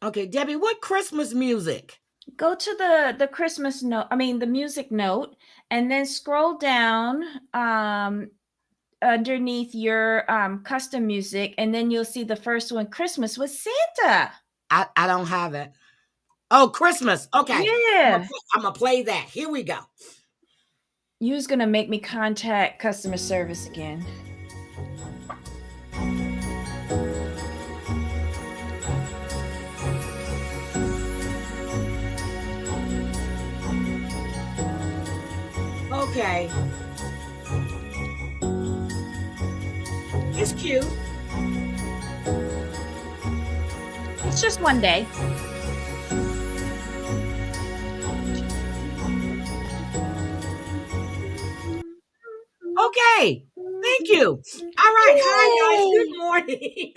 Okay, Debbie, what Christmas music? Go to the Christmas note, I mean the music note, and then scroll down underneath your custom music, and then you'll see the first one, Christmas with Santa. I don't have it. Oh, Christmas. Okay. Yeah. I'm gonna play that. Here we go. You's gonna make me contact customer service again. Okay. It's cute. It's just one day. Okay. Thank you. All right. Hi guys. Yay! Good morning.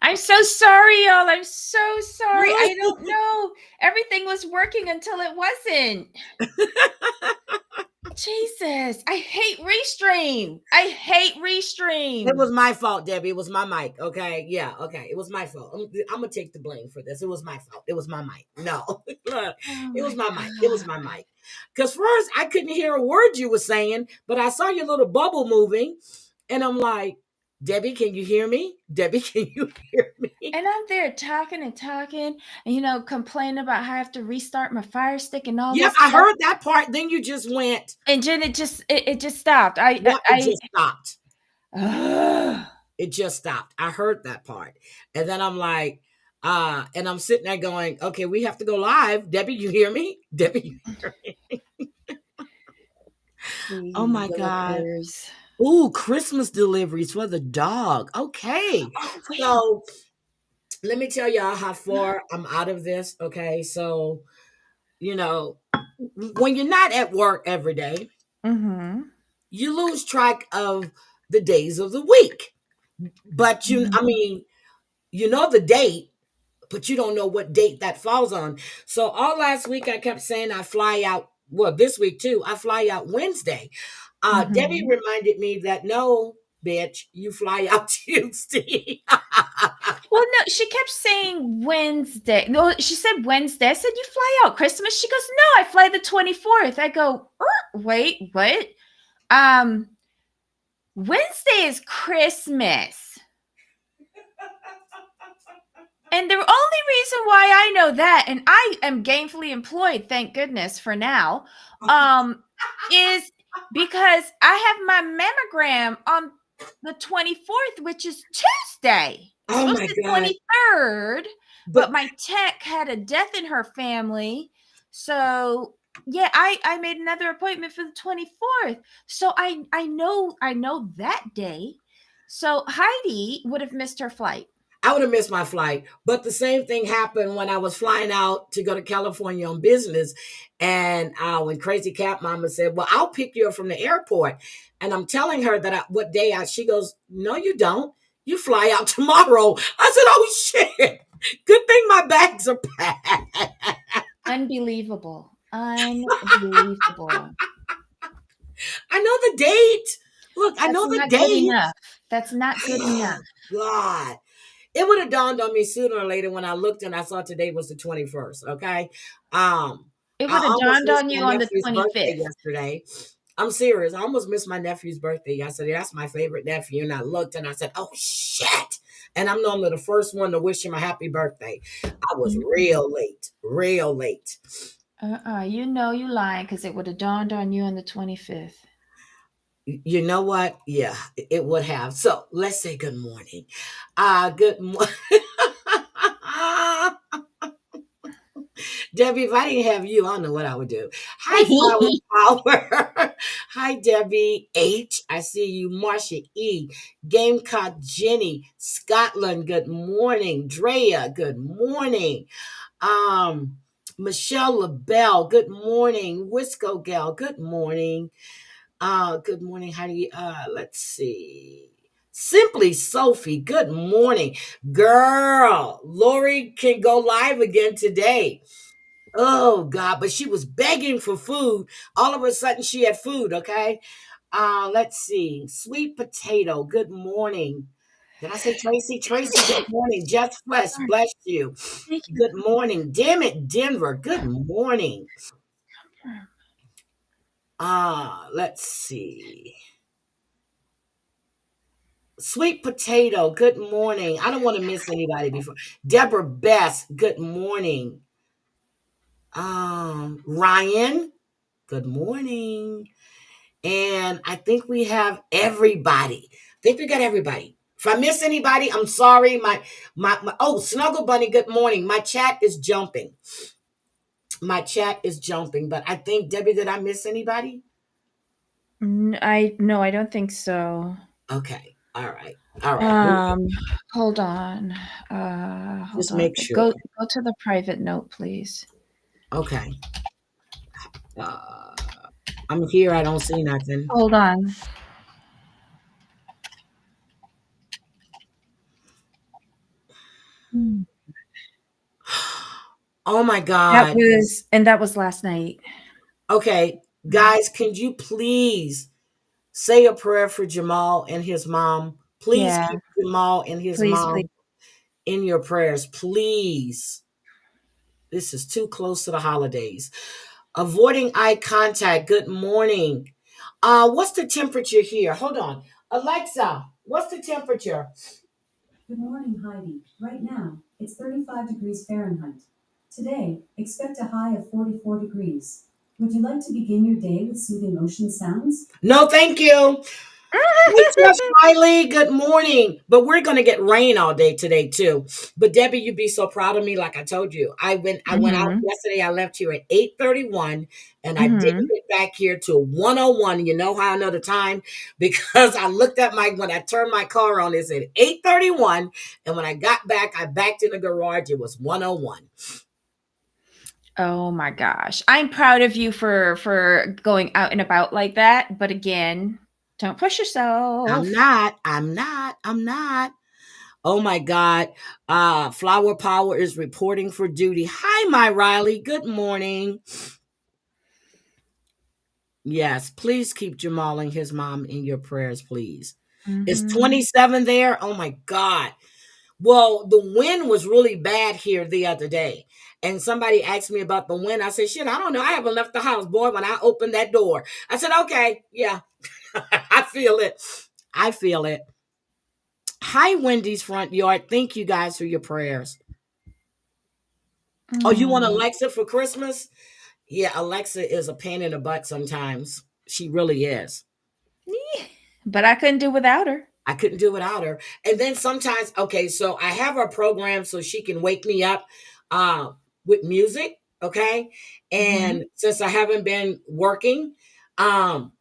I'm so sorry, y'all. I'm so sorry. No. I don't know. Everything was working until it wasn't. Jesus, I hate Restream. I hate It Restream. was my fault, Debbie. It was my mic. Okay. Yeah. Okay. It was my fault. I'm gonna take the blame for this. It was my fault. It was my mic. No, Oh it was my my mic. It was god. my mic. Because first I couldn't hear a word you were saying, but I saw your little bubble moving, and I'm like, Debbie, can you hear me? Debbie, can you hear me? And I'm there talking and talking, and complaining about how I have to restart my Fire Stick and all Yep, this I stuff. heard that part. Then you just went. And then it just stopped. Yep, it just stopped. Ugh. It just stopped. I heard that part. And then I'm like, and I'm sitting there going, okay, we have to go live. Debbie, you hear me? Debbie, you hear me? Oh Crazy my God. developers. Ooh, Christmas deliveries for the dog. Okay. Oh wait. So let me tell y'all how far I'm out of this. Okay. So, you know, when you're not at work every day, Mm-hmm. you lose track of the days of the week. But I Mm-hmm. mean, you know the date, but you don't know what date that falls on. So all last week I kept saying I fly out. Well, this week too, I fly out Wednesday. Debbie Mm-hmm. reminded me that no, bitch, you fly out Tuesday. Well, no, she kept saying Wednesday. No, she said Wednesday. I said, "You fly out Christmas?" She goes, "No, I fly the 24th." I go, "Wait, what? Um, Wednesday is Christmas." And the only reason why I know that, and I am gainfully employed, thank goodness for now, is because I have my mammogram on the 24th, which is Tuesday. It's Oh supposed my to God. be 23rd, but But my tech had a death in her family. So yeah, I made another appointment for the 24th. So I know that day. So Heidi would have missed her flight. I would have missed my flight. But the same thing happened when I was flying out to go to California on business. And when Crazy Cat Mama said, well, I'll pick you up from the airport. And I'm telling her that what day she goes, no, you don't. You fly out tomorrow. I said, oh, shit. Good thing my bags are packed. Unbelievable. Unbelievable. I know the date. Look, I That's know the not good date. enough. That's not good Oh, enough. God. It would have dawned on me sooner or later when I looked and I saw today was the 21st. Okay. It I would have almost dawned missed on my you on the nephew's birthday 25th. yesterday. I'm serious. I almost missed my nephew's birthday yesterday. That's my favorite nephew. And I looked and I said, oh, shit. And I'm normally the first one to wish him a happy birthday. I was Mm-mm. real late, real late. You know you lying because it would have dawned on you on the 25th. You know what? Yeah, it would have. So let's say good morning. Good morning. Debbie, if I didn't have you, I don't know what I would do. Hi, Flower Power. Hi, Debbie H. I see you. Marcia E. Gamecock Jenny. Scotland, good morning. Drea, good morning. Um, Michelle LaBelle, good morning. Wisco Gal, good morning. Good morning. How do you let's see. Simply Sophie, good morning. Girl, Lori can go live again today. Oh God, but she was begging for food. All of a sudden she had food, okay? Let's see. Sweet potato, good morning. Did I say Tracy? Tracy, good morning. Just West, Darn, bless you. thank you. Good morning. Damn it, Denver. Good morning. Let's see. Sweet potato, good morning. I don't want to miss anybody before. Deborah Best, good morning. Ryan, good morning. And I think we have everybody. I think we got everybody. If I miss anybody, I'm sorry. My oh, Snuggle Bunny, good morning. My chat is jumping. My chat is jumping, but I think Debbie, did I miss anybody? I no, I don't think so. Okay. All right. All right. Um, hold on. Just Hold on. make sure. Go to the private note, please. Okay. Uh, I'm here. I don't see nothing. Hold on. Mm. Oh my That God. was and that was last night. Okay. Guys, can you please say a prayer for Jamal and his mom? Please Yeah, keep Jamal and his please, please. mom in your prayers. Please. This is too close to the holidays. Avoiding eye contact. Good morning. What's the temperature here? Hold on. Alexa, what's the temperature? Good morning, Heidi. Right now, it's 35 degrees Fahrenheit. Today, expect a high of 44 degrees. Would you like to begin your day with soothing ocean sounds? No, thank you. Hey, Chef Riley, good morning. But we're gonna get rain all day today too. But Debbie, you'd be so proud of me. Like I told you, I went out Mhm. yesterday. I left here at 8:31, and I didn't Mhm. get back here till 1:01. You know how I know the time? Because I looked at my when I turned my car on, it said 8:31, and when I got back, I backed in the garage. It was 1:01. Oh my gosh. I'm proud of you for going out and about like that, but again, don't push I'm yourself. not. I'm not. I'm not. Oh my God. Flower Power is reporting for duty. Hi, my Riley. Good morning. Yes, please keep Jamal and his mom in your prayers, please. Is Mhm. 27 there? Oh my God. Well, the wind was really bad here the other day. And somebody asked me about the wind. I said, shit, I don't know. I haven't left the house, boy, when I opened that door. I said, okay, yeah, I feel it. I feel it. Hi, Wendy's front yard. Thank you guys for your prayers. Oh, you want Mm. Alexa for Christmas? Yeah, Alexa is a pain in the butt sometimes. She really is. But I couldn't do without her. I couldn't do without her. And then sometimes, okay, so I have her program so she can wake me up uh, with music, okay? Mhm. And since I haven't been working, um,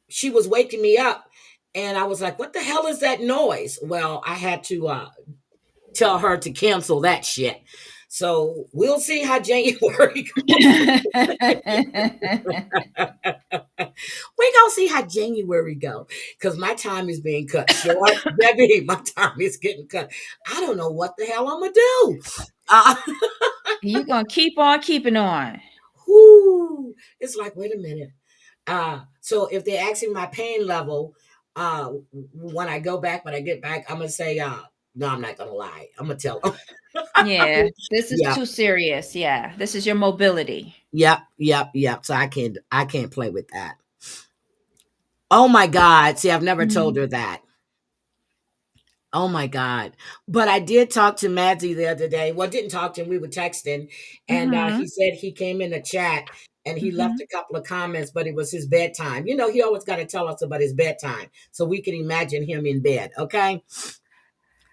she was waking me up, and I was like, "What the hell is that noise?" Well, I had to tell her to cancel that shit. So we'll see how January we gonna see how January go because my time is being cut short. Debbie, my time is getting cut. I don't know what the hell I'm gonna do. Uh, You gonna keep on keeping on. whoo, it's like, wait a minute. So if they ask me my pain level, when I go back, when I get back, I'm gonna say, no, I'm not gonna lie. I'm gonna tell them. Yeah, this is Yeah, too serious. Yeah, this is your mobility. yep, yep, yep. So I can't play with that. Oh my God. See, I've never told Mhm. her that. Oh my God. But I did talk to Madsy the other day. Well, didn't talk to him. We were texting. And he Mhm. said he came in the chat and he left Mhm. a couple of comments, but it was his bedtime. You know, he always got to tell us about his bedtime so we can imagine him in bed. Okay.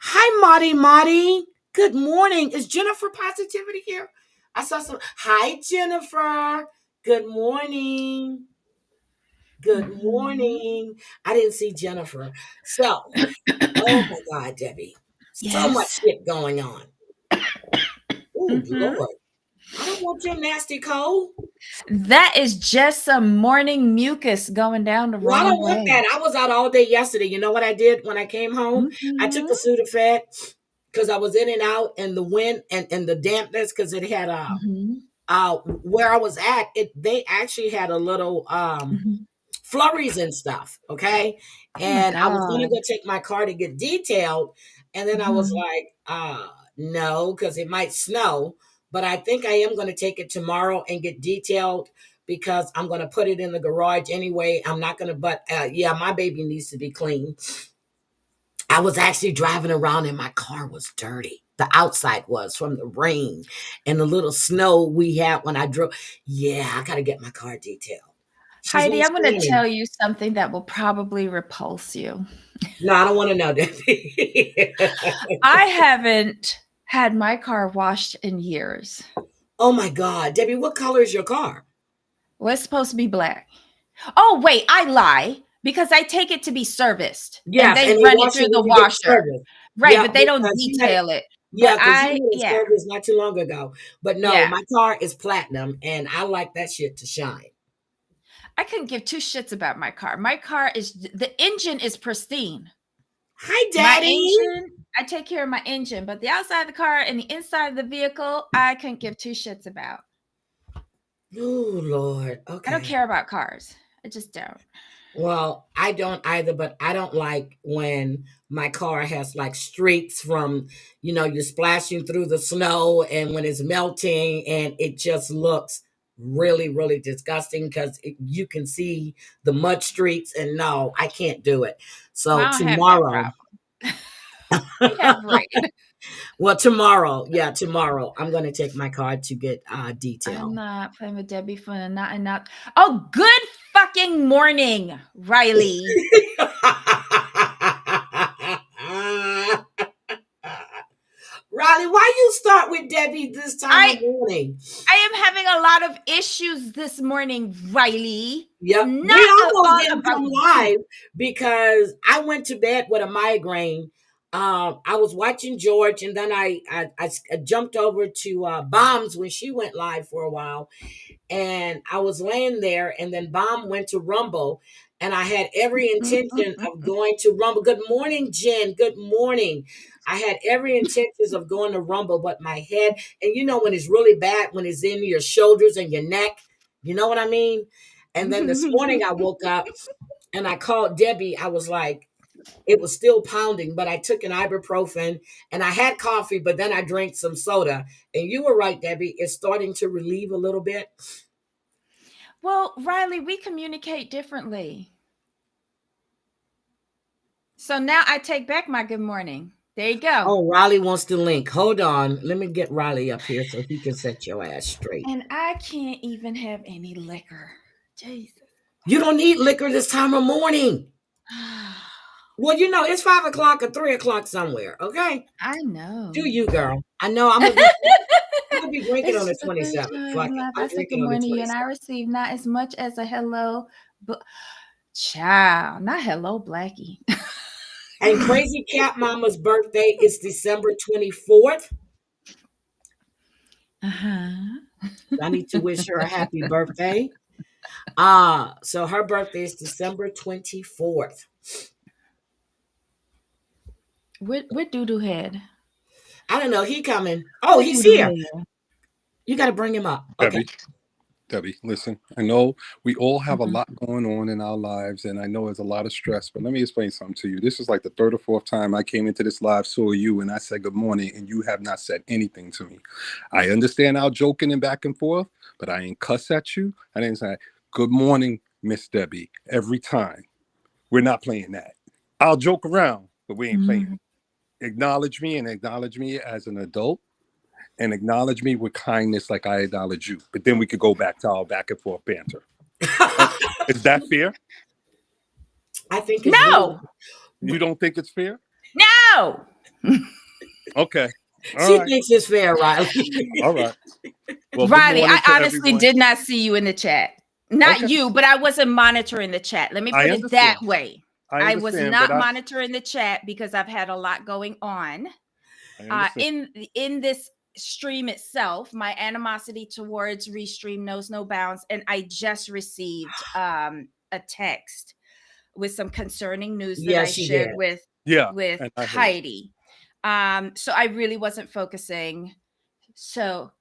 Hi, Marty. Marty. Good morning. Is Jennifer Positivity here? I saw some. Hi, Jennifer. Good morning. Good Mhm. morning. I didn't see Jennifer. So, oh my God, Debbie. So much Yes. shit going on. Oh, Mhm. Lord. I don't want your nasty cold. That is just some morning mucus going down the No, I wrong don't want way. that. I was out all day yesterday. You know what I did when I came home? I took Mhm. a Sudafed because I was in and out and the wind and the dampness because it had Mhm. where I was at, they actually had a little Mhm. flurries and stuff. Okay. Oh my And I was going to God. go take my car to get detailed. And then I was Mhm. like, no, because it might snow. But I think I am going to take it tomorrow and get detailed because I'm going to put it in the garage anyway. I'm not going to, but yeah, my baby needs to be clean. I was actually driving around and my car was dirty. The outside was from the rain and the little snow we had when I drove. Yeah, I got to get my car detailed. She's Heidi, not I'm gonna shining. tell you something that will probably repulse you. No, I don't want to know that. I haven't had my car washed in years. Oh my God. Debbie, what color is your car? Well, it's supposed to be black. Oh, wait, I lie because I take it to be serviced and Yes, they and they run it wash through it the when you get washer. service. Right, Yeah, but they don't because detail it. But yeah, because you I, had a yeah, service not too long ago. But no, yeah. my car is platinum and I like that shit to shine. I couldn't give two shits about my car. My car is, the engine is pristine. Hi, My Daddy. engine, I take care of my engine, but the outside of the car and the inside of the vehicle, I couldn't give two shits about. Oh, Lord. I don't Okay. care about cars. I just don't. Well, I don't either, but I don't like when my car has like streaks from, you're splashing through the snow and when it's melting and it just looks really, really disgusting because you can see the mud streaks. And no, I can't do it. Well, So I don't have that tomorrow, problem. We have rain. well, tomorrow, yeah, tomorrow, I'm going to take my car to get I'm detail. not playing with Debbie Flynn. Not and not. Oh, good fucking morning, Riley. Riley, why you start with Debbie this time of I morning? I am having a lot of issues this morning, Riley. It's Yep. We not almost all didn't about come you. live because I went to bed with a migraine. I was watching George and then I jumped over to Bombs when she went live for a while. And I was laying there, and then Bomb went to Rumble, and I had every intention of going to Rumble. Good morning, Jen. Good morning. I had every intentions of going to Rumble, but my head, and when it's really bad, when it's in your shoulders and your neck, you know what I mean? And then this morning I woke up and I called Debbie. I was like, it was still pounding, but I took an ibuprofen and I had coffee, but then I drank some soda. And you were right, Debbie. It's starting to relieve a little bit. Well, Riley, we communicate differently. So now I take back my good morning. There you go. Oh, Riley wants the link. Hold on. Let me get Riley up here so he can set your ass straight. And I can't even have any liquor. Jesus. You don't need liquor this time of morning. Well, it's 5 o'clock or 3 o'clock somewhere. Okay. I know. Do you, girl? I know I'm gonna be drinking on This the is the third 27th. time Fuck in it. life I'm I said good drinking on the morning to you, and I 27th. received not as much as a hello, but child, not hello, Blackie. And Crazy Cat Mama's birthday is December 24th. Uh-huh. I need to wish her a happy birthday. So her birthday is December 24th. What doo doo head? I don't know. He coming. Oh, What he's doo doo here. head? You got to bring him up. Okay. Debbie, Debbie, listen, I know we all have a Mhm. lot going on in our lives, and I know there's a lot of stress, but let me explain something to you. This is like the third or fourth time I came into this live, saw you, and I said good morning, and you have not said anything to me. I understand our joking and back and forth, but I ain't cuss at you. I didn't say, good morning, Miss Debbie, every time. We're not playing that. I'll joke around, but we ain't playing Mhm. it. Acknowledge me and acknowledge me as an adult and acknowledge me with kindness like I acknowledge you. But then we could go back to our back and forth banter. Uh, Is that fair? I think it's very. No, You don't think it's fair? no. Okay. All She right. thinks it's fair, Riley. All right. Well, good Riley, morning I to honestly everyone. did not see you in the chat. Not Okay. you, but I wasn't monitoring the chat. Let me I put it that understand. way. I I was understand, but not monitoring the chat because I've had a lot going on. I understand. In this stream itself, my animosity towards Restream knows no bounds, and I just received a text with some concerning news that Yeah, I she did. shared with Yeah, and I heard. Heidi. So I really wasn't focusing. So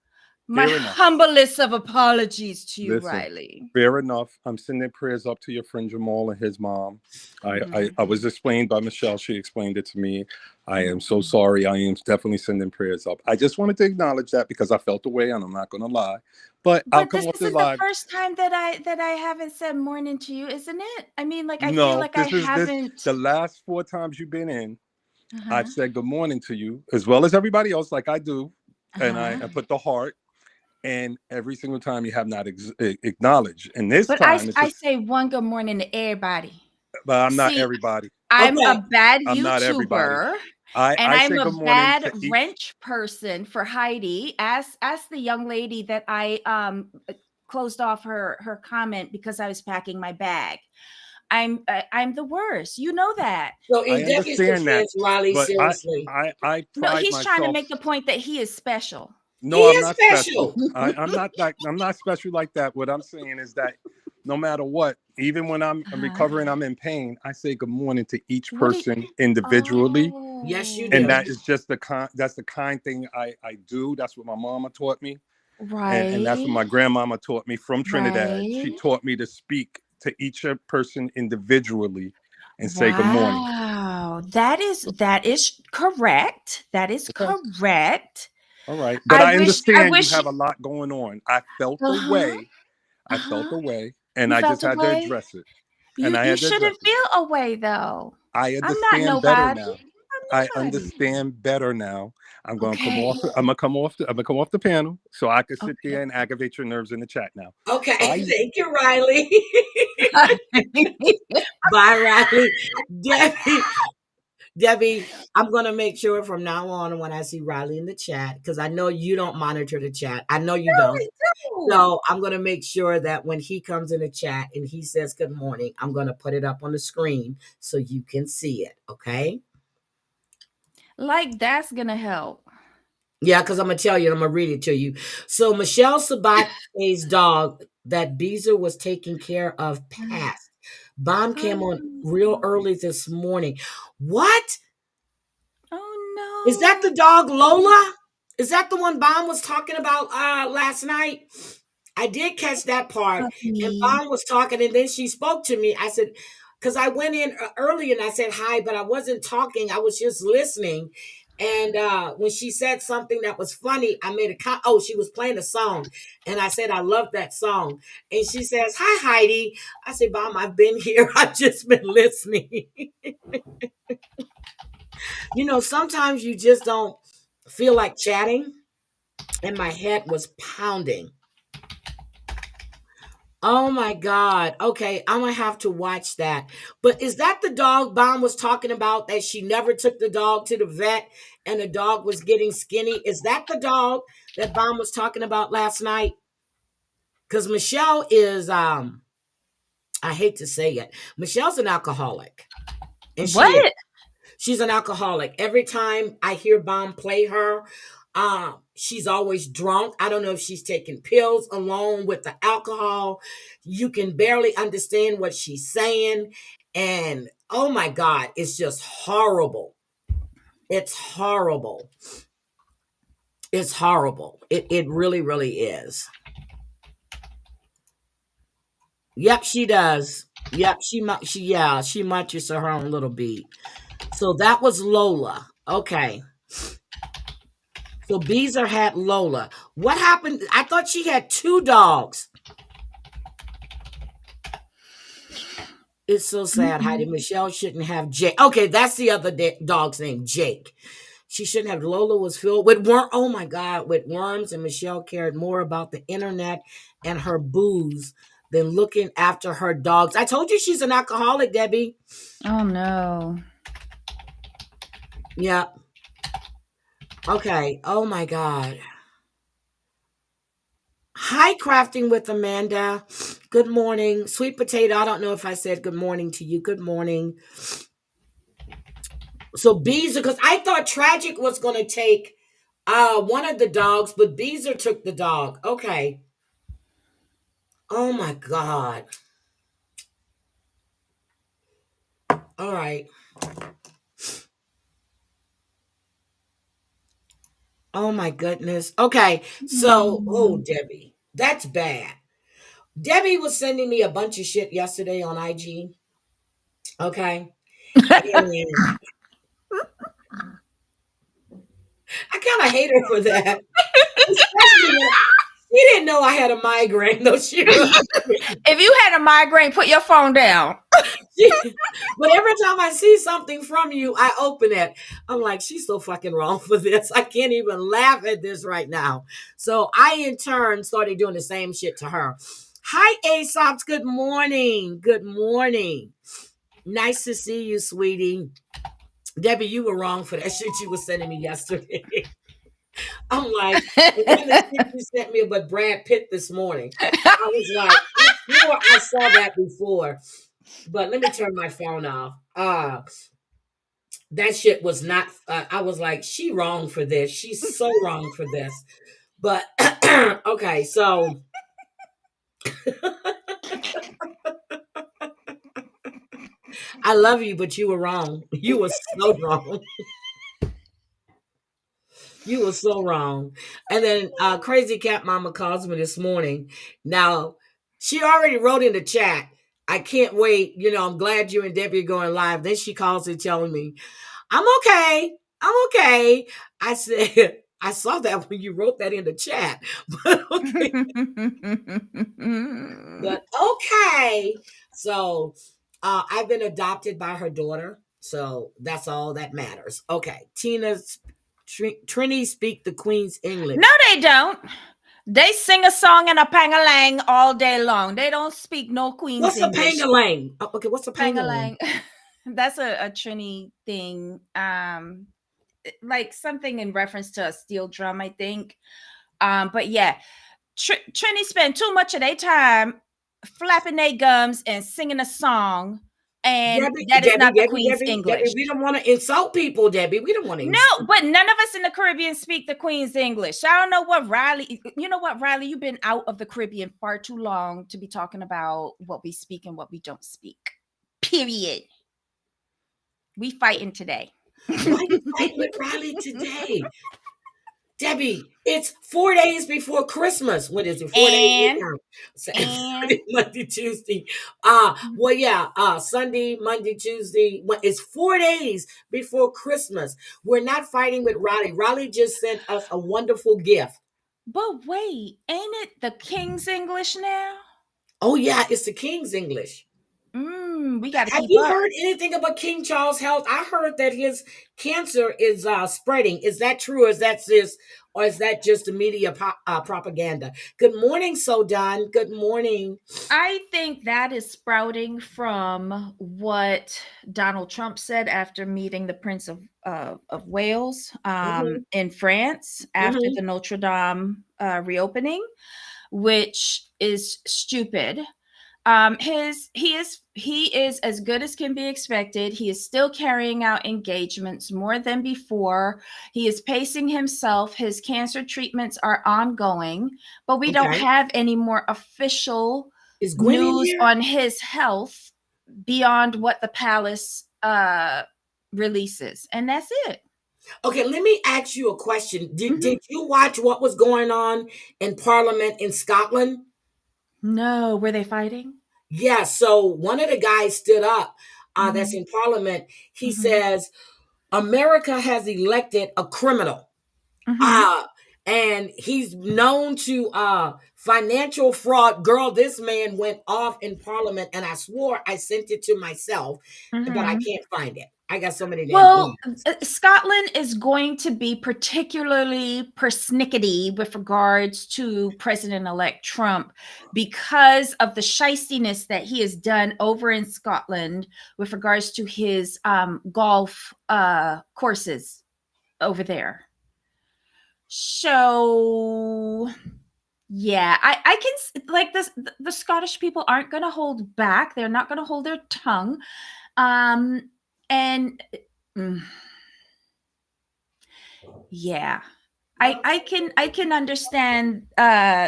My Fair enough. humblest of apologies to you, Listen, Riley. fair enough. I'm sending prayers up to your friend Jamal and his mom. I Mhm. was explained by Michelle. She explained it to me. I am so Mhm. sorry. I am definitely sending prayers up. I just wanted to acknowledge that because I felt the way, and I'm not going to lie. But I'll But come this off the isn't the live. first time that I haven't said morning to you, isn't it? I mean, like I feel No, like I this is this haven't. the last four times you've been in. I've Uh-huh. said good morning to you as well as everybody else, like I do, and I Uh-huh. put the heart. And every single time you have not acknowledged, and this But I time it's I just. say one good morning to everybody. But I'm not See, everybody. I'm a Okay. bad I'm not everybody. YouTuber and I I'm say a good morning bad to each. wrench person for Heidi. As the young lady that I closed off her comment because I was packing my bag. I'm the worst. You know that. So I Debbie should understand that, answer Riley but seriously. I No, pride he's trying to myself. make the point that he is special. He No, I'm is not special. special. I'm not special like that. What I'm saying is that no matter what, even when I'm Uh-huh. recovering, I'm in pain. I say good morning to each What do you, person individually, Yes, you and do. oh, that is just that's the kind thing I do. That's what my mama taught me. And that's what right, my grandmama taught me from Trinidad. She right. taught me to speak to each person individually and say good morning. Wow. That is correct. That is Okay. correct. All right. But I I wish I understand you wish have a lot going on. I felt the uh-huh. way. I felt Uh-huh. the way. And You I just felt a had to way? address it. And You I you had to address shouldn't it. feel a way though. I I'm not understand better nobody. now. I I'm nobody. understand better now. Okay. I'm gonna come off the panel so I can sit Okay. there and aggravate your nerves in the chat now. Okay. I Thank you, Riley. Bye, Riley. Debbie, Debbie, I'm gonna make sure from now on when I see Riley in the chat, because I know you don't monitor the chat. I know you don't. We do. So I'm gonna make sure that when he comes in the chat and he says good morning, I'm gonna put it up on the screen so you can see it. Okay. Like that's gonna help. Yeah, because I'm gonna tell you, I'm gonna read it to you. So Michelle Sabate's dog that Beezer was taking care of passed. Bomb came on real Oh, early this morning. What? Is that the oh dog Lola? Is that the one Bomb was talking about last night? I did catch that no, part. And puppy. Bomb was talking, and then she spoke to me. I said, because I went in early and I said hi, but I wasn't talking. I was just listening. And when she said something that was funny, I made a oh, she was playing a song, and I said I love that song. And she says, "Hi, Heidi." I said, "Bomb, I've been here. I've just been listening." Sometimes you just don't feel like chatting, and my head was pounding. Oh my God. Okay, I'm gonna have to watch that. But is that the dog Bomb was talking about that she never took the dog to the vet and the dog was getting skinny? Is that the dog that Bomb was talking about last night? Because Michelle is I hate to say it, Michelle's an alcoholic. And she is. What? She's an alcoholic. Every time I hear Bomb play her, she's always drunk. I don't know if she's taking pills along with the alcohol. You can barely understand what she's saying. And oh my God, it's just horrible. It's horrible. It's horrible. It really, really is. Yep, she does. Yep, she munches her own little beat. So that was Lola. Okay. So Beezer had Lola. What happened? I thought she had two dogs. It's so sad, Heidi. Mm-mm. Michelle shouldn't have Jake. Okay, that's the other dog's name, Jake. She shouldn't have. Lola was filled with worm. Oh my God, with worms, and Michelle cared more about the internet and her booze than looking after her dogs. I told you she's an alcoholic, Debbie. Oh no. Yeah. Okay. Oh my God. Hi, Crafting with Amanda. Good morning. Sweet Potato, I don't know if I said good morning to you. Good morning. So Beezer, because I thought Tragic was going to take one of the dogs, but Beezer took the dog. Okay. Oh my God. All right. Oh my goodness. Okay. So, oh, Mm. Debbie, that's bad. Debbie was sending me a bunch of shit yesterday on IG. Okay. And I kind of hate her for that. Especially when she didn't know I had a migraine, though. If you had a migraine, put your phone down. But every time I see something from you, I open it. I'm like, she's so fucking wrong for this. I can't even laugh at this right now. So I, in turn, started doing the same shit to her. Hi, Aesops. Good morning. Good morning. Nice to see you, sweetie. Debbie, you were wrong for that shit you was sending me yesterday. I'm like, and then the shit you sent me about Brad Pitt this morning. I was like, I swore I saw that before. But let me turn my phone off. That shit was not. I was like, she wrong for this. She's so wrong for this. But okay, so I love you, but you were wrong. You were so wrong. You were so wrong. And then Crazy Cat Mama calls me this morning. Now, she already wrote in the chat. I can't wait. I'm glad you and Debbie are going live. Then she calls and telling me, I'm okay. I'm okay. I said, I saw that when you wrote that in the chat. But okay. But okay. So I've been adopted by her daughter. So that's all that matters. Okay. Trini speak the Queen's English. No, they don't. They sing a song and a pangalang all day long. They don't speak no Queen's What's a English. pangalang? Oh, okay, what's a pangalang? Pangalang. That's a Trini thing. Like something in reference to a steel drum, I think. But yeah, Trini spend too much of their time flapping their gums and singing a song, and Debbie, that is Debbie, not the Debbie, Queen's Debbie, Debbie, English. we don't want to insult people, Debbie. We don't want to No, insult. but none of us in the Caribbean speak the Queen's English. I don't know what Riley, you know what, Riley, you've been out of the Caribbean far too long to be talking about what we speak and what we don't speak. Period. We fighting today. Why are you fighting with Riley today? Debbie, it's 4 days before Christmas. What is it? 4 days And now. and Sunday, Monday, Tuesday. Well, yeah, Sunday, Monday, Tuesday. It's 4 days before Christmas. We're not fighting with Riley. Riley just sent us a wonderful gift. but wait, ain't it the King's English now? Oh, yeah, it's the King's English. We got to Have keep you up. heard anything about King Charles' health? I heard that his cancer is spreading. Is that true, or is that just the media propaganda? Good morning, Sodan. Good morning. I think that is sprouting from what Donald Trump said after meeting the Prince of Wales Hmm. in France after Hmm. the Notre Dame reopening, which is stupid. He is as good as can be expected. He is still carrying out engagements more than before. He is pacing himself. His cancer treatments are ongoing, but we don't Okay. have any more official Is Gwen in news here? on his health beyond what the palace releases, and that's it. Okay, let me ask you a question. Did, Mhm. did you watch what was going on in Parliament in Scotland? No, were they fighting? Yeah, so one of the guys stood up that's Mhm. in Parliament. He Mhm. says, America has elected a criminal. Mhm. Uh, and he's known to financial fraud. Girl, this man went off in Parliament, and I swore I sent it to myself, but I Mhm. can't find it. I got so many damn Well, emails. Scotland is going to be particularly persnickety with regards to President-elect Trump because of the shistiness that he has done over in Scotland with regards to his golf courses over there. So yeah, I can like this. The Scottish people aren't going to hold back. They're not going to hold their tongue. And mm, yeah, I can understand. But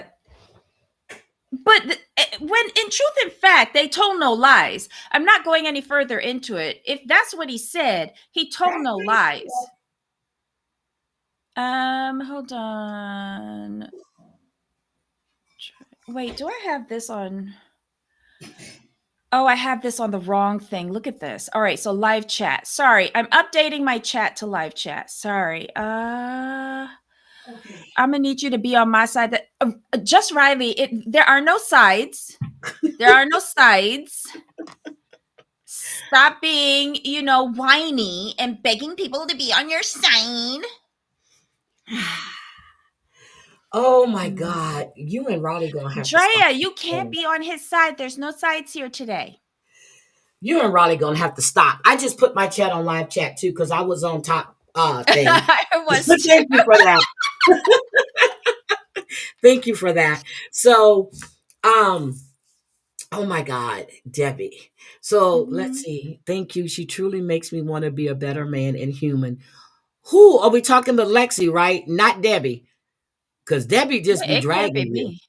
when in truth and fact, they told no lies. I'm not going any further into it. If that's what he said, he told no lies. Hold on. Wait, do I have this on? Oh, I have this on the wrong thing. Look at this. All right, so live chat. Sorry, I'm updating my chat to live chat. Sorry. Okay. I'm gonna need you to be on my side. That just Riley. There are no sides. There are no sides. Stop being, whiny and begging people to be on your side. Oh my God. You and Raleigh gonna have to stop. Drea, you can't be on his side. There's no sides here today. You and Raleigh gonna have to stop. I just put my chat on live chat too because I was on top thing. I was too. Thank you for that. Thank you for that. So, um, oh my God, Debbie. So let's Mhm. see. Thank you. She truly makes me want to be a better man and human. Who are we talking to? Lexi, right? Not Debbie, because Debbie just be It could be dragging you. me.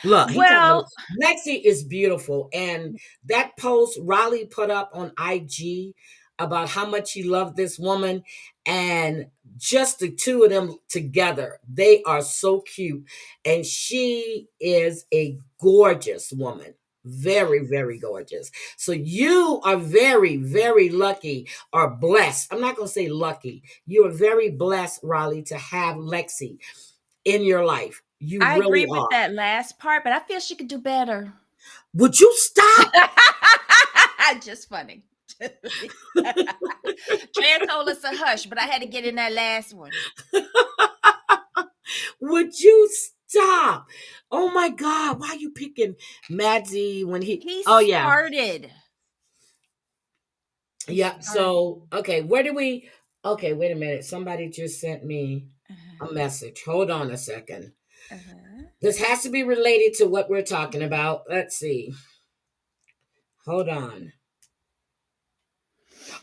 Look, he talking about Well, Lexi is beautiful. And that post Raleigh put up on IG about how much he loved this woman and just the two of them together, they are so cute. And she is a gorgeous woman. Very, very gorgeous. So you are very, very lucky or blessed. I'm not going to say lucky. You are very blessed, Raleigh, to have Lexi in your life. You I really agree with are. that last part, but I feel she could do better. Would you stop? Just funny. Drea told us to hush, but I had to get in that last one. Would you stop? Oh my God. Why are you picking Madsy when he He oh yeah. started. He Yeah. started. So okay, where do we okay, wait a minute. Somebody just sent me a Uh-huh. message. Hold on a second. Uh-huh. This has to be related to what we're talking about. Let's see. Hold on.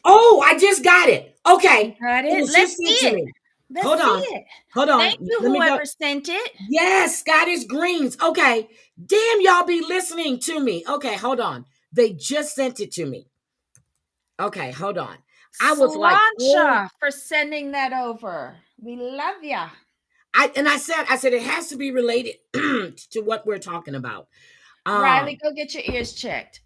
Oh, I just got it. You Okay. got It it? was Let's just see sent to it. me. Let's Hold see on. it. Hold on. Thank you, Let me go. whoever sent it. Yes, Scottish Greens. Okay. Damn, y'all be listening to me. Okay, hold on. They just sent it to me. Okay, hold on. I was like, oh, Slancha for sending that over. We love ya. I said it has to be related to what we're talking about. Riley, Um, go get your ears checked.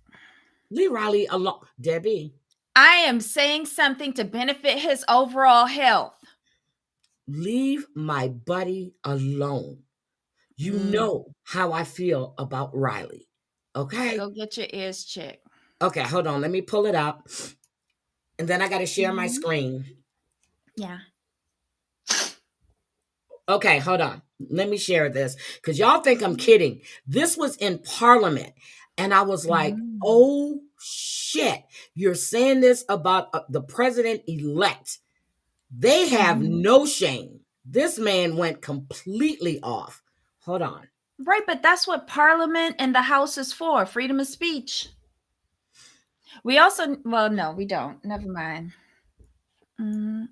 Lee Riley alone. Debbie, I am saying something to benefit his overall health. leave my buddy alone. You Mm, know how I feel about Riley. Okay? go get your ears checked. Okay, hold on. Let me pull it up. And then I got to share my Mhm. screen. Yeah. Okay, hold on. Let me share this because y'all think I'm kidding. This was in Parliament, and I was like, Mm. oh shit, you're saying this about the president elect. They have Mhm. no shame. This man went completely off. Hold on. Right, but that's what Parliament and the House is for, freedom of speech. We also, well, no, we don't. Never mind. Mm,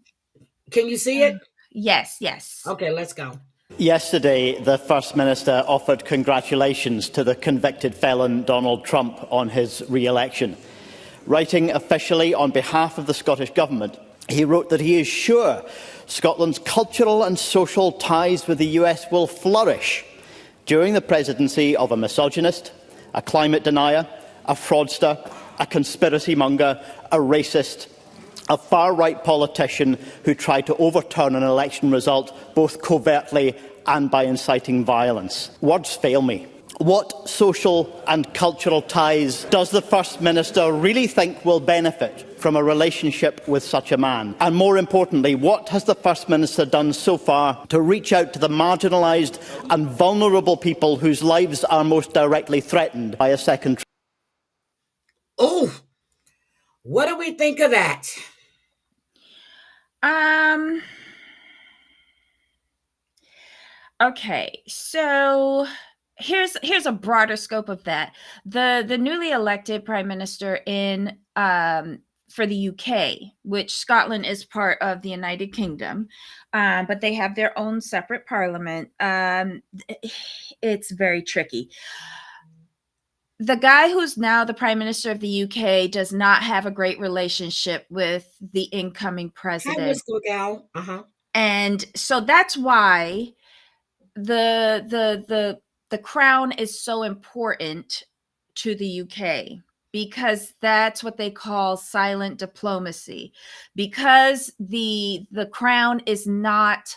Can you see it? yes, yes. Okay, let's go. Yesterday, the First Minister offered congratulations to the convicted felon Donald Trump on his re-election. Writing officially on behalf of the Scottish Government, he wrote that he is sure Scotland's cultural and social ties with the US will flourish during the presidency of a misogynist, a climate denier, a fraudster, a conspiracy monger, a racist, a far-right politician who tried to overturn an election result both covertly and by inciting violence. Words fail me. What social and cultural ties does the First Minister really think will benefit from a relationship with such a man? And more importantly, what has the First Minister done so far to reach out to the marginalised and vulnerable people whose lives are most directly threatened by a second? Oh, what do we think of that? Um, okay, so here's a broader scope of that. The newly elected prime minister in for the UK, which Scotland is part of the United Kingdom, but they have their own separate parliament. It's very tricky. The guy who's now the prime minister of the UK does not have a great relationship with the incoming Hi, president. Whistle Gal. Uh huh. And so that's why the crown is so important to the UK, because that's what they call silent diplomacy, because the crown is not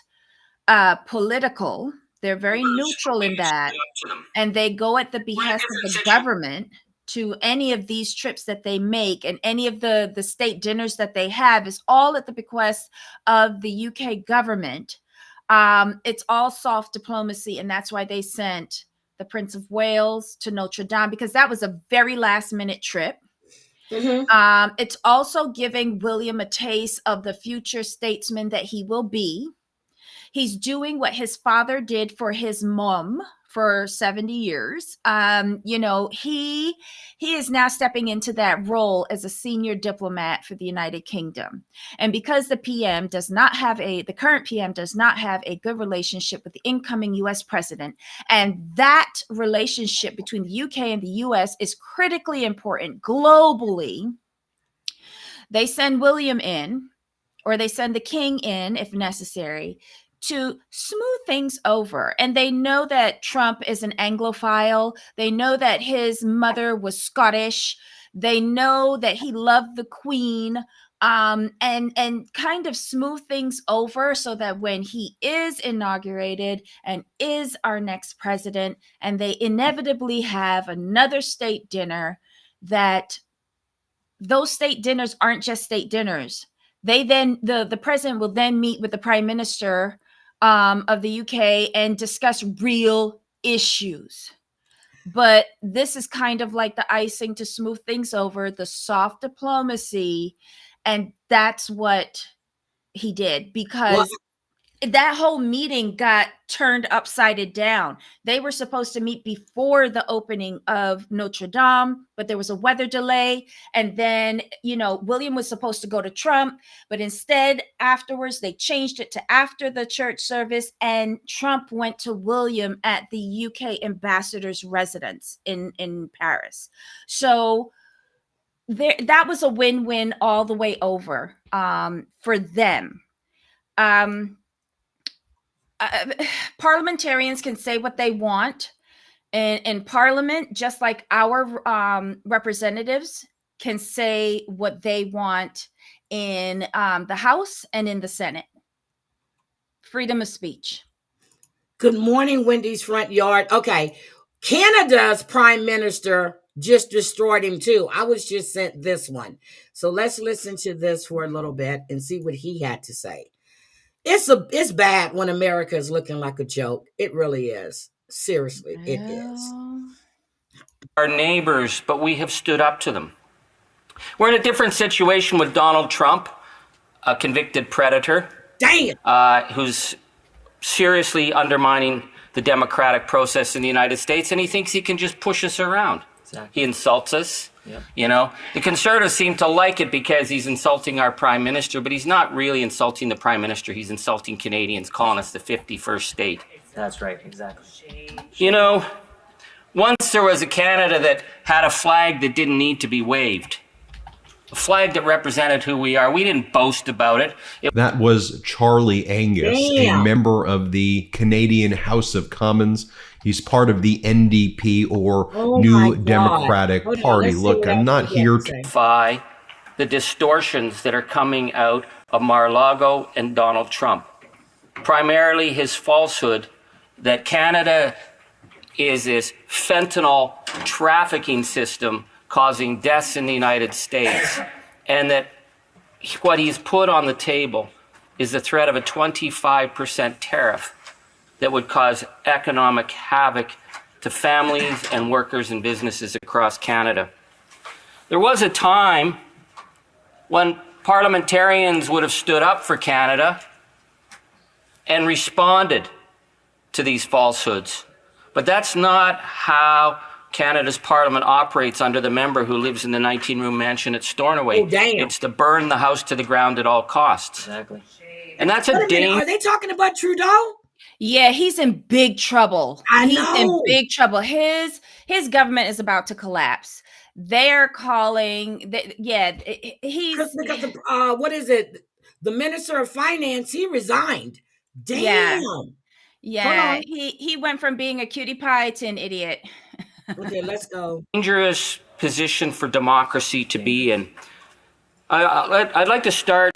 political. They're very neutral in that, and they go at the behest of the government to any of these trips that they make, and any of the state dinners that they have is all at the bequest of the UK government. It's all soft diplomacy, and that's why they sent the Prince of Wales to Notre Dame, because that was a very last minute trip. It's also giving William a taste of the future statesman that he will be. He's doing what his father did for his mom for 70 years. He is now stepping into that role as a senior diplomat for the United Kingdom. And because the current PM does not have a good relationship with the incoming US president, and that relationship between the UK and the US is critically important globally, they send William in, or they send the king in if necessary, to smooth things over. And they know that Trump is an Anglophile. They know that his mother was Scottish. They know that he loved the Queen, and kind of smooth things over so that when he is inaugurated and is our next president, and they inevitably have another state dinner, that those state dinners aren't just state dinners. The president will then meet with the prime minister of the UK and discuss real issues. But this is kind of like the icing to smooth things over, the soft diplomacy, and that's what he did, because that whole meeting got turned upside down. They were supposed to meet before the opening of Notre Dame, but there was a weather delay. And then, William was supposed to go to Trump, but instead, afterwards, they changed it to after the church service. And Trump went to William at the UK ambassador's residence in Paris. So that was a win-win all the way over for them. Parliamentarians can say what they want in Parliament, just like our representatives can say what they want in the House and in the Senate. Freedom of speech. Good morning, Wendy's front yard. Okay, Canada's prime minister just destroyed him too. I was just sent this one. So let's listen to this for a little bit and see what he had to say. It's bad when America is looking like a joke. It really is. Seriously, it is. Our neighbors, but we have stood up to them. We're in a different situation with Donald Trump, a convicted predator. Damn. Who's seriously undermining the democratic process in the United States, and he thinks he can just push us around. Exactly. He insults us. Yep. The conservatives seem to like it because he's insulting our prime minister, but he's not really insulting the prime minister. He's insulting Canadians, calling us the 51st state. That's right, exactly. Once there was a Canada that had a flag that didn't need to be waved. A flag that represented who we are. We didn't boast about it. That was Charlie Angus, Damn. a member of the Canadian House of Commons. He's part of the NDP, or New Democratic Party. Look, I'm not here to the distortions that are coming out of Mar-a-Lago and Donald Trump. Primarily his falsehood that Canada is this fentanyl trafficking system causing deaths in the United States, and that what he's put on the table is the threat of a 25% tariff that would cause economic havoc to families and workers and businesses across Canada. There was a time when parliamentarians would have stood up for Canada and responded to these falsehoods. But that's not how Canada's parliament operates under the member who lives in the 19-room mansion at Stornoway. Oh, damn. It's to burn the house to the ground at all costs. Exactly. And that's a danger. Are they talking about Trudeau? Yeah, he's in big trouble. He's in big trouble. His government is about to collapse. They're calling. He's because what is it? The Minister of Finance, he resigned. Damn. Yeah. Yeah, he went from being a cutie pie to an idiot. Okay, let's go. Dangerous position for democracy to be in. I'd like to start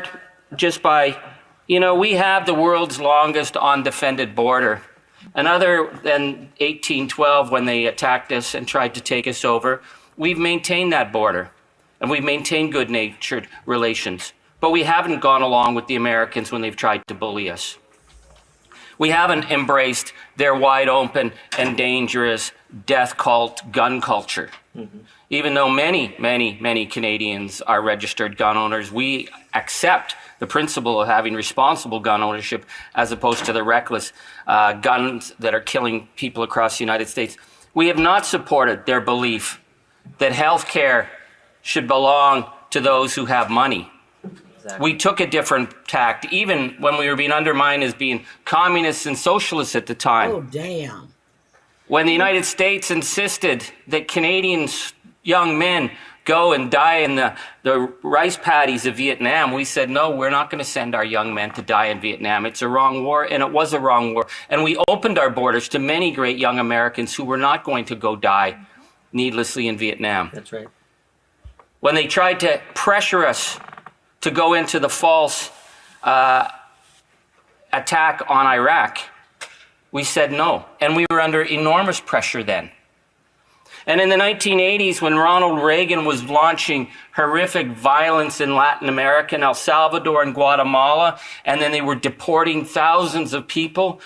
just by, we have the world's longest undefended border. And other than 1812, when they attacked us and tried to take us over, we've maintained that border. And we've maintained good-natured relations. But we haven't gone along with the Americans when they've tried to bully us. We haven't embraced their wide open and dangerous death cult gun culture. Mm-hmm. Even though many, many, many Canadians are registered gun owners, we accept the principle of having responsible gun ownership as opposed to the reckless guns that are killing people across the United States. We have not supported their belief that health care should belong to those who have money. Exactly. We took a different tact, even when we were being undermined as being communists and socialists at the time. Oh, damn. When the United States insisted that Canadians, young men, go and die in the rice paddies of Vietnam, we said, no, we're not going to send our young men to die in Vietnam. It's a wrong war, and it was a wrong war. And we opened our borders to many great young Americans who were not going to go die needlessly in Vietnam. That's right. When they tried to pressure us to go into the false attack on Iraq, we said no. And we were under enormous pressure then. And in the 1980s, when Ronald Reagan was launching horrific violence in Latin America, in El Salvador and Guatemala, and then they were deporting thousands of people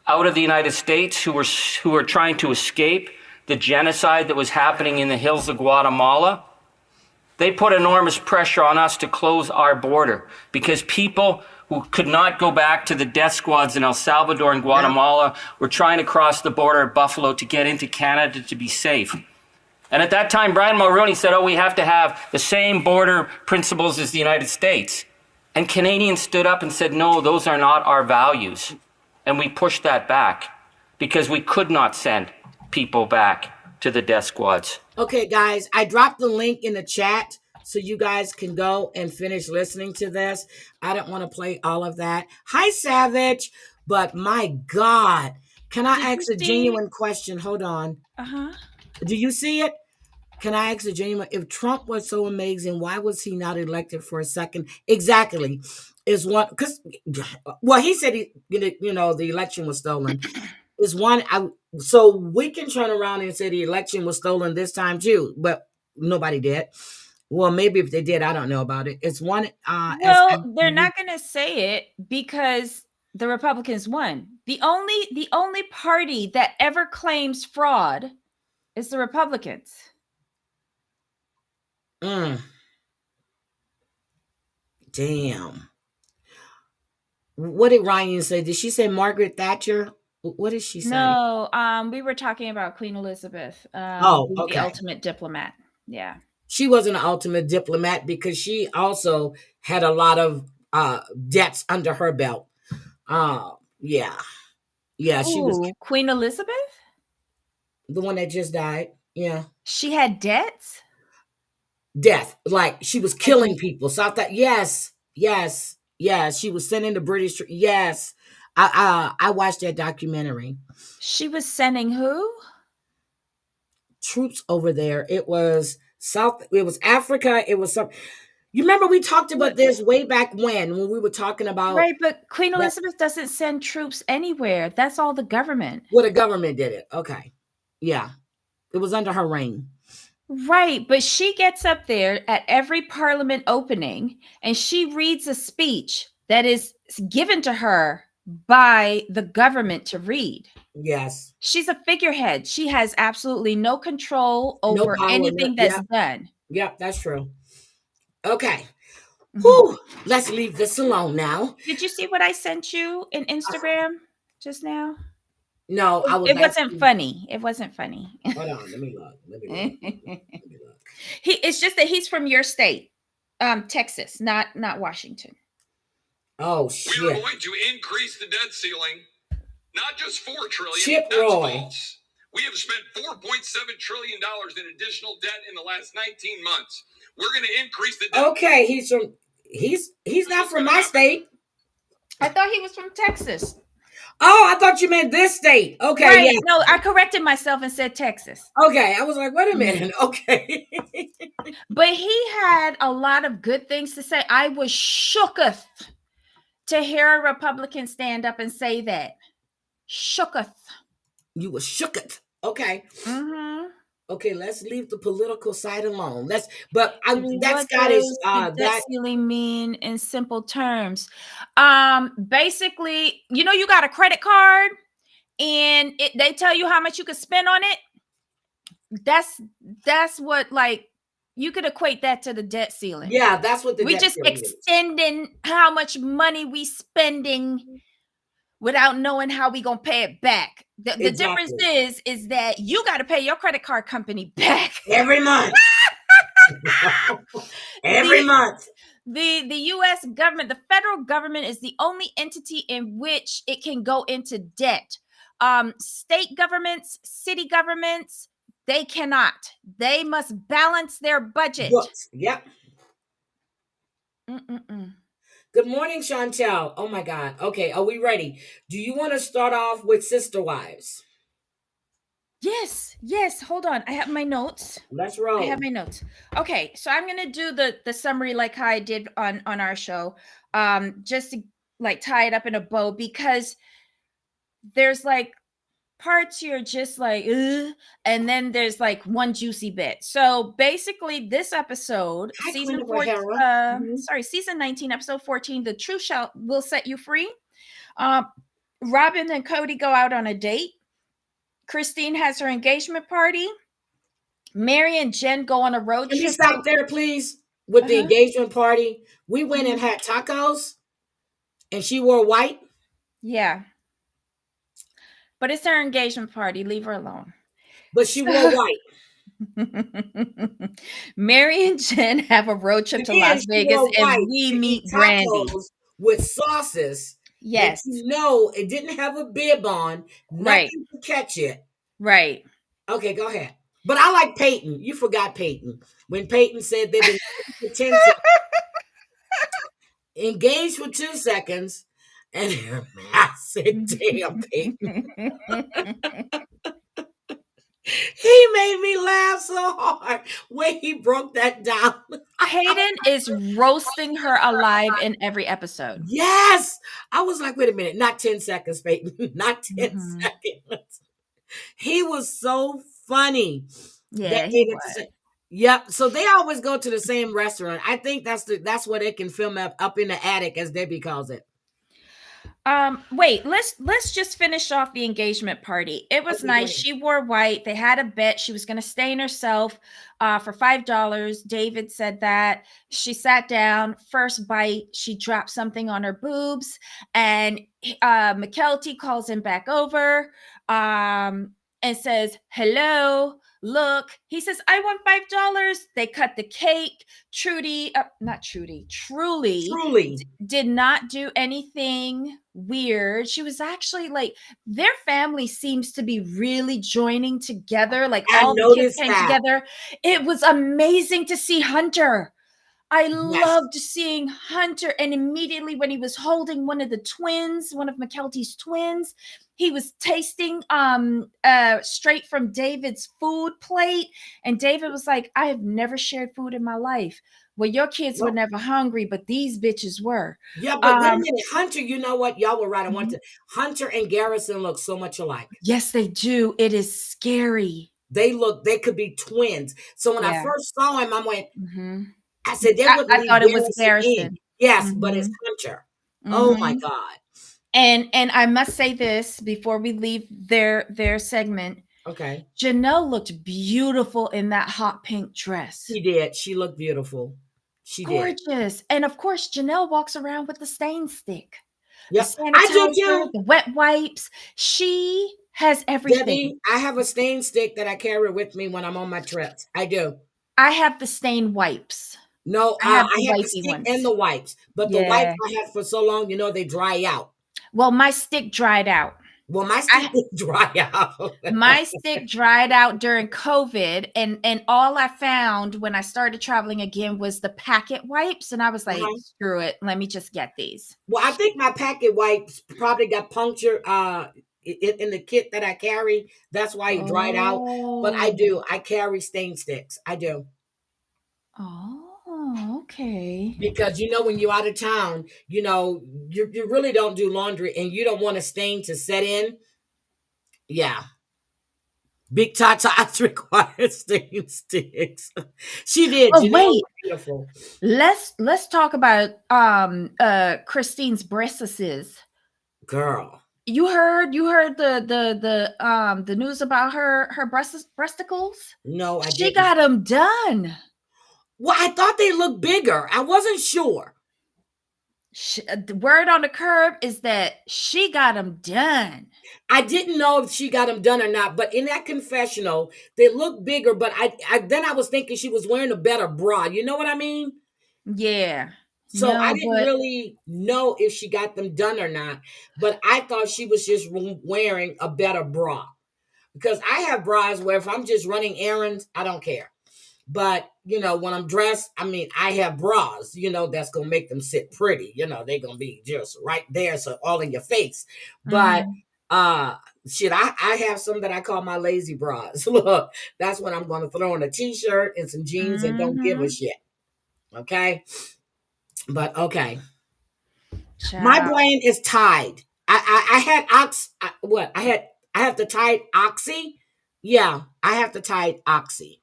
out of the United States who were trying to escape the genocide that was happening in the hills of Guatemala, they put enormous pressure on us to close our border because people who could not go back to the death squads in El Salvador and Guatemala were trying to cross the border at Buffalo to get into Canada to be safe. And at that time, Brian Mulroney said, we have to have the same border principles as the United States. And Canadians stood up and said, no, those are not our values. And we pushed that back because we could not send people back to the death squads. Okay, guys, I dropped the link in the chat so you guys can go and finish listening to this. I don't want to play all of that. Hi, Savage. But my God, can I ask a genuine question? Hold on. Uh-huh. Do you see it? Can I ask a genuine? If Trump was so amazing, why was he not elected for a second? Exactly. Is one because, well, he said the election was stolen. Is one. So we can turn around and say the election was stolen this time too, but nobody did. Well, maybe if they did, I don't know about it. It's one. Well, they're not going to say it because the Republicans won. The only party that ever claims fraud is the Republicans. Damn. What did Ryan say? Did she say Margaret Thatcher? What did she say? No, we were talking about Queen Elizabeth. Okay. The ultimate diplomat. Yeah. She wasn't an ultimate diplomat because she also had a lot of debts under her belt. Yeah. She was Queen Elizabeth? The one that just died. Yeah. She had debts? Death. Like she was killing people. South that yes. She was sending the British. Yes. I watched that documentary. She was sending who? Troops over there. It was Africa. It was some. You remember we talked about this way back when we were talking about. Right, but Queen Elizabeth doesn't send troops anywhere. That's all the government. Well, the government did it. Okay. Yeah. It was under her reign. Right, but she gets up there at every parliament opening and she reads a speech that is given to her by the government to read. Yes. She's a figurehead. She has absolutely no control over anything that's done. Yep, that's true. Okay. Whew. Let's leave this alone now. Did you see what I sent you in Instagram just now? No, it wasn't funny. It wasn't funny. Hold on, let me look. It's just that he's from your state, Texas, not Washington. Oh shit! We are going to increase the debt ceiling, not just $4 trillion. Chip That's Roy. false. We have spent $4.7 trillion in additional debt in the last 19 months. We're going to increase the debt. Okay, he's from He's not from my state. I thought he was from Texas. Oh, I thought you meant this state. Okay, Right. yeah. No, I corrected myself and said Texas. Okay, I was like, wait a minute. Okay. But he had a lot of good things to say. I was shooketh to hear a Republican stand up and say that. Shooketh. You were shooketh. Okay. Mm-hmm. Okay, let's leave the political side alone. That's but that What Scottish does the debt that ceiling mean in simple terms? Basically, you got a credit card and they tell you how much you could spend on it. That's what, like, you could equate that to the debt ceiling. Yeah, that's what the we debt just ceiling extending how much money we spending without knowing how we gonna pay it back. The difference is that you got to pay your credit card company back every month. Every month. The U.S. government, the federal government, is the only entity in which it can go into debt. State governments, city governments, they cannot. They must balance their budget. Books. Yep. Mm-mm-mm. Good morning, Chantel. Oh my God. Okay, are we ready? Do you want to start off with Sister Wives? Yes. Hold on. I have my notes. Let's roll. I have my notes. Okay, so I'm gonna do the summary like how I did on our show, just to like tie it up in a bow, because there's like parts you're just like, ugh, and then there's like one juicy bit. So basically, this episode, season 19, episode 14, "The Truth will set you free." Robin and Cody go out on a date. Christine has her engagement party. Mary and Jen go on a road trip. Can we stop there, please? With the engagement party, we went and had tacos, and she wore white. Yeah. But it's her engagement party. Leave her alone. But she wore white. Mary and Jen have a road trip to Las Vegas, and we meet Brandy with sauces. Yes. It didn't have a bib on. Nothing to catch it. Right. Okay, go ahead. But I like Peyton. You forgot Peyton. When Peyton said they've been for 10 seconds. Engaged for 2 seconds. And I said, damn, Peyton. He made me laugh so hard when he broke that down. Hayden is roasting her alive in every episode. Yes. I was like, wait a minute. Not 10 seconds, Peyton. Not 10 seconds. He was so funny. Yeah, he was. Yep. So they always go to the same restaurant. I think that's where they can film up in the attic, as Debbie calls it. Wait, let's just finish off the engagement party. It was nice. She wore white. They had a bet she was going to stain herself for $5. David said that. She sat down. First bite, she dropped something on her boobs, and McKelty calls him back over and says, "Hello, look." He says, "I want $5. They cut the cake. Truly did not do anything weird. She was actually like, their family seems to be really joining together. Like, all the kids came together. It was amazing to see Hunter. I loved seeing Hunter. And immediately when he was holding one of McKelty's twins, he was tasting straight from David's food plate. And David was like, "I have never shared food in my life." Well, your kids were never hungry, but these bitches were. Yeah, but wait a minute. Hunter, you know what? Y'all were right. Hunter and Garrison look so much alike. Yes, they do. It is scary. They could be twins. So when I first saw him, I went, I said, I thought it was Garrison. Yes, but it's Hunter. Oh my God. And I must say this before we leave their segment. Okay. Janelle looked beautiful in that hot pink dress. She did. She looked beautiful. She did. Gorgeous. And of course, Janelle walks around with the stain stick. Yep. I do too. The wet wipes. She has everything. Debbie, I have a stain stick that I carry with me when I'm on my trips. I do. I have the stain wipes. No, I have the stick ones. And the wipes. But the wipes I had for so long, they dry out. Well, my stick dried out. Well, my stick did dry out. My stick dried out during COVID, and all I found when I started traveling again was the packet wipes, and I was like, Uh-huh. screw it, let me just get these. Well, I think my packet wipes probably got punctured in the kit that I carry. That's why it dried out. But Oh. I carry stain sticks. I do. Oh, okay. Because when you're out of town, you really don't do laundry and you don't want a stain to set in. Yeah. Big Tata's required stain sticks. She did. Oh, Janelle wait. was beautiful. Let's talk about Christine's breastises. Girl. You heard the news about her breasticles? No, I She didn't. got them done. Well, I thought they looked bigger. I wasn't sure. The word on the curb is that she got them done. I didn't know if she got them done or not, but in that confessional, they looked bigger. But then I was thinking she was wearing a better bra. You know what I mean? Yeah. So I No, didn't but really know if she got them done or not. But I thought she was just wearing a better bra, because I have bras where if I'm just running errands, I don't care. But when I'm dressed, I mean, I have bras, that's gonna make them sit pretty. They're gonna be just right there, so all in your face. But mhm, shit, I have some that I call my lazy bras. Look, that's when I'm gonna throw in a t-shirt and some jeans and don't give a mhm. shit. Okay. But okay. My Child. brain is tied. I had what? I have the Tide Oxy. Yeah, I have the Tide Oxy.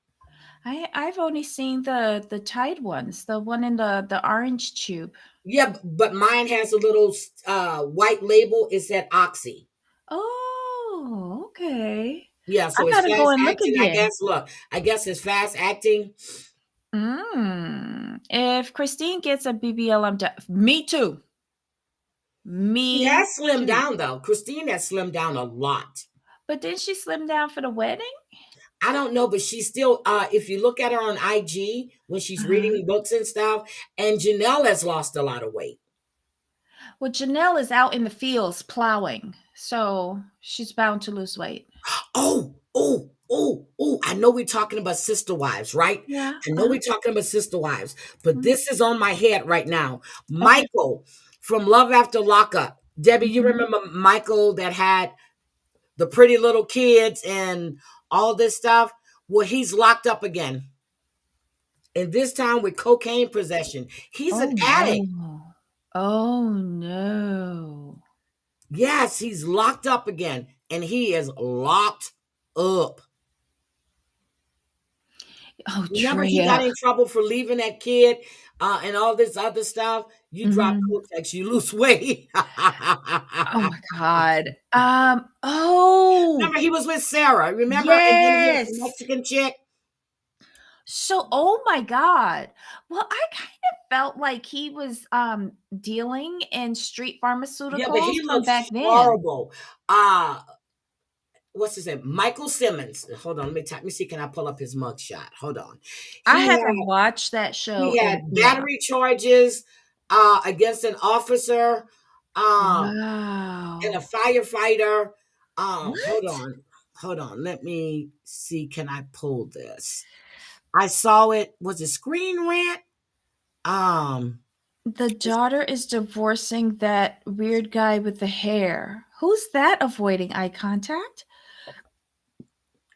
I've only seen the Tide ones, the one in the orange tube. Yeah, but mine has a little white label. It said Oxy. Oh, okay. Yeah, I so it's gotta go fast and look acting, I again. guess. Look, I guess it's fast acting. If Christine gets a BBL, I'm done. Me too. She Me has slimmed too. down though. Christine has slimmed down a lot. But didn't she slim down for the wedding? I don't know, but she's still if you look at her on IG when she's Uh-huh. reading books and stuff, and Janelle has lost a lot of weight. Well, Janelle is out in the fields plowing, so she's bound to lose weight. Oh, I know we're talking about sister wives, right? Yeah. I know we're talking about sister wives, but Mhm. this is on my head right now. Okay. Michael from Love After Lockup. Debbie, you Mhm. remember Michael that had the pretty little kids and all this stuff? Well, he's locked up again. And this time with cocaine possession. He's Oh an addict. no. Oh no. Yes, he's locked up again. And he is locked up. Oh, Remember, he got Drea. in trouble for leaving that kid and all this other stuff. You drop Mhm. Kotex, you lose weight. Oh my god. Oh, Remember, he was with Sarah. Remember, and then he had the yes. Mexican chick. So, oh my god. Well, I kind of felt like he was dealing in street Yeah, but pharmaceuticals he from looks back then. horrible. What's his name? Michael Simmons. Hold on, let me see. Can I pull up his mugshot? Hold on. I He haven't had watched that show he in had yeah. battery charges against an officer and a Wow. firefighter. Hold What? on. Hold on. Let me see. Can I pull this? I saw it. Was it Screen Rant? Um, The daughter is divorcing that weird guy with the hair. Who's that avoiding eye contact?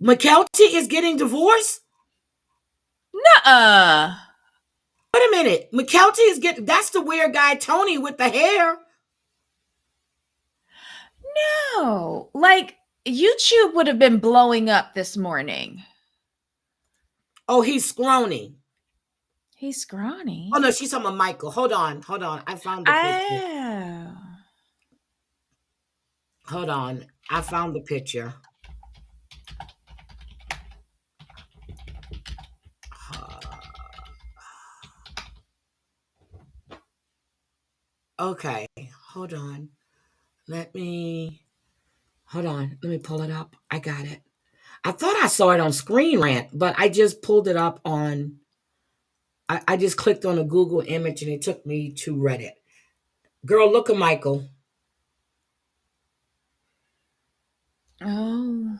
McKelty is getting divorced. Nuh-uh. Wait a minute. McKelty is getting. That's the weird guy, Tony, with the hair. No. Like YouTube would have been blowing up this morning. Oh, he's scrawny. He's Oh scrawny. no, she's talking about Michael. Hold on. I found the picture. Oh. Hold on. I found the picture. Okay. Hold on. Let me hold on. Let me pull it up. I got it. I thought I saw it on Screen Rant, but I just pulled it up on I just clicked on a Google image and it took me to Reddit. Girl, look at Michael. Oh,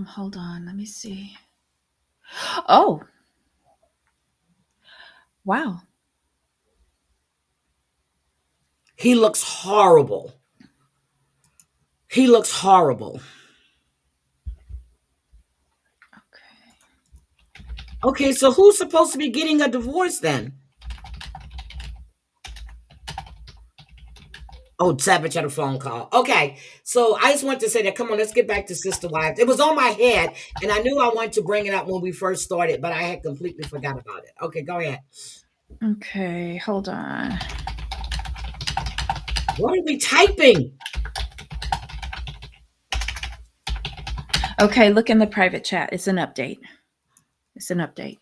hold on. Let me see. Oh, wow. He looks horrible. He looks horrible. Okay, so who's supposed to be getting a divorce then? Oh, Savage had a phone call. Okay, so I just want to say that. Come on, let's get back to Sister Wives. It was on my head, and I knew I wanted to bring it up when we first started, but I had completely forgot about it. Okay, go ahead. Okay, hold on. What are we typing? Okay, look in the private chat. It's an update. It's an update.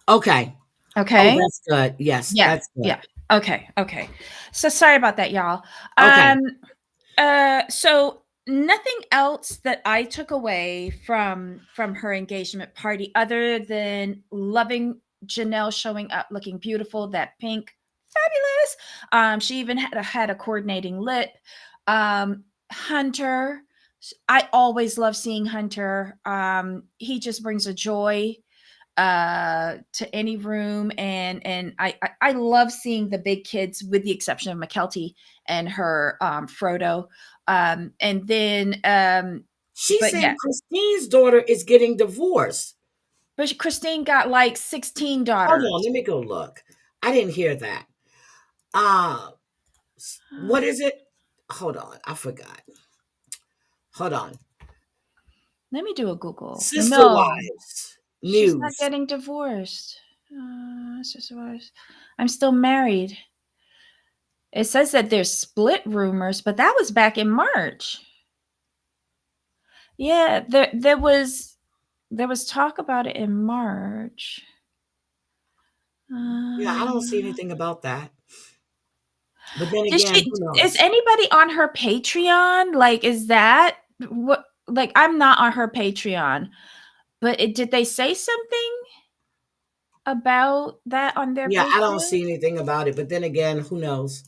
Okay. Okay. Oh, that's good. Yes, Yeah. that's good. Yeah. Okay. Okay. So sorry about that, y'all. Okay. So nothing else that I took away from her engagement party other than loving Janelle showing up looking beautiful, that pink, fabulous. She even had a coordinating lip. Hunter, I always love seeing Hunter. He just brings a joy to any room, and I love seeing the big kids, with the exception of McKelty and her Frodo. And then She's but saying yeah, Christine's daughter is getting divorced. but Christine got like 16 Hold daughters. on, let me go look. I didn't hear that. What is it? Hold on, I forgot. Hold on. Let me do a Google. Sister No, Wives she's not news. getting divorced. Sister Wives. I'm still married. It says that there's split rumors, but that was back in March. Yeah, there was talk about it in March. Yeah, I don't see anything about that. But then Does again, she? who Is knows? anybody on her Patreon? Like, is that what? Like, I'm not on her Patreon, but did they say something about that on their Yeah, I don't Patreon? see anything about it. But then again, who knows?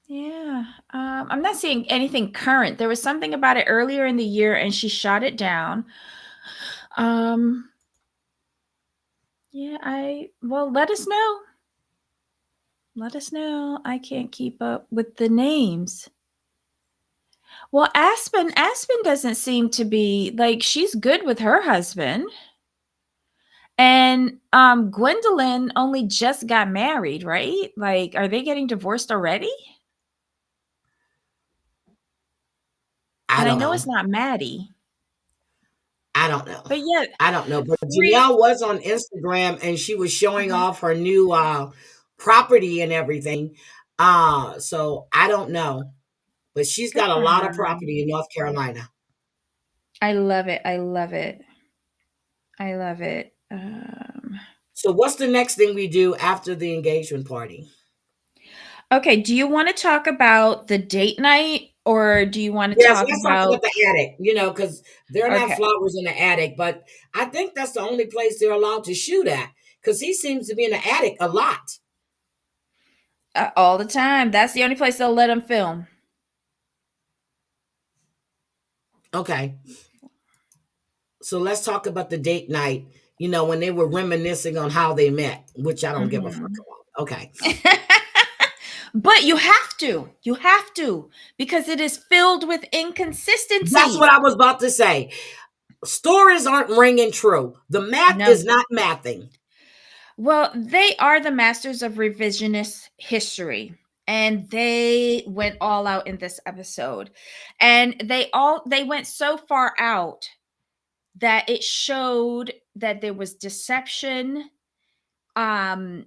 Yeah, I'm not seeing anything current. There was something about it earlier in the year, and she shot it down. Yeah, well, let us know. Let us know. I can't keep up with the names. Well, Aspen doesn't seem to be like, she's good with her husband. And Gwendolyn only just got married, right? Like, are they getting divorced already? I And I don't know know. it's not Maddie. I don't know. But yeah, I don't know. But three. Janelle was on Instagram and she was showing Mhm. off her new property and everything. So I don't know. But she's Good got a for lot of her. property in North Carolina. I love it. I love it. I love it. So what's the next thing we do after the engagement party? Okay, do you want to talk about the date night, or do you want to Yes, talk let's talk about? about the attic, because they're not Okay, flowers in the attic, but I think that's the only place they're allowed to shoot at because he seems to be in the attic a lot. all the time. That's the only place they'll let them film. Okay. So let's talk about the date night, when they were reminiscing on how they met, which I don't give a fuck Mhm. about. Okay. But you have to. You have to, because it is filled with That's inconsistencies. what I was about to say. Stories aren't ringing true. The math No. is not mathing. Well, they are the masters of revisionist history, and they went all out in this episode. And they went so far out that it showed that there was deception um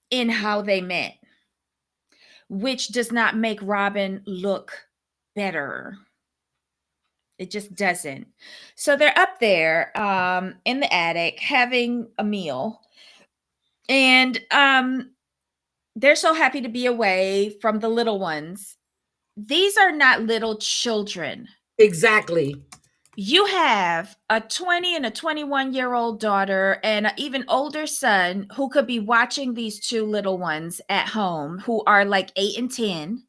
in how they met, which does not make Robin look better. It just doesn't. So they're up there in the attic having a meal, and they're so happy to be away from the little ones. These are not little children. Exactly. You have a 20 and a 21-year-old daughter and an even older son who could be watching these two little ones at home, who are like 8 and 10.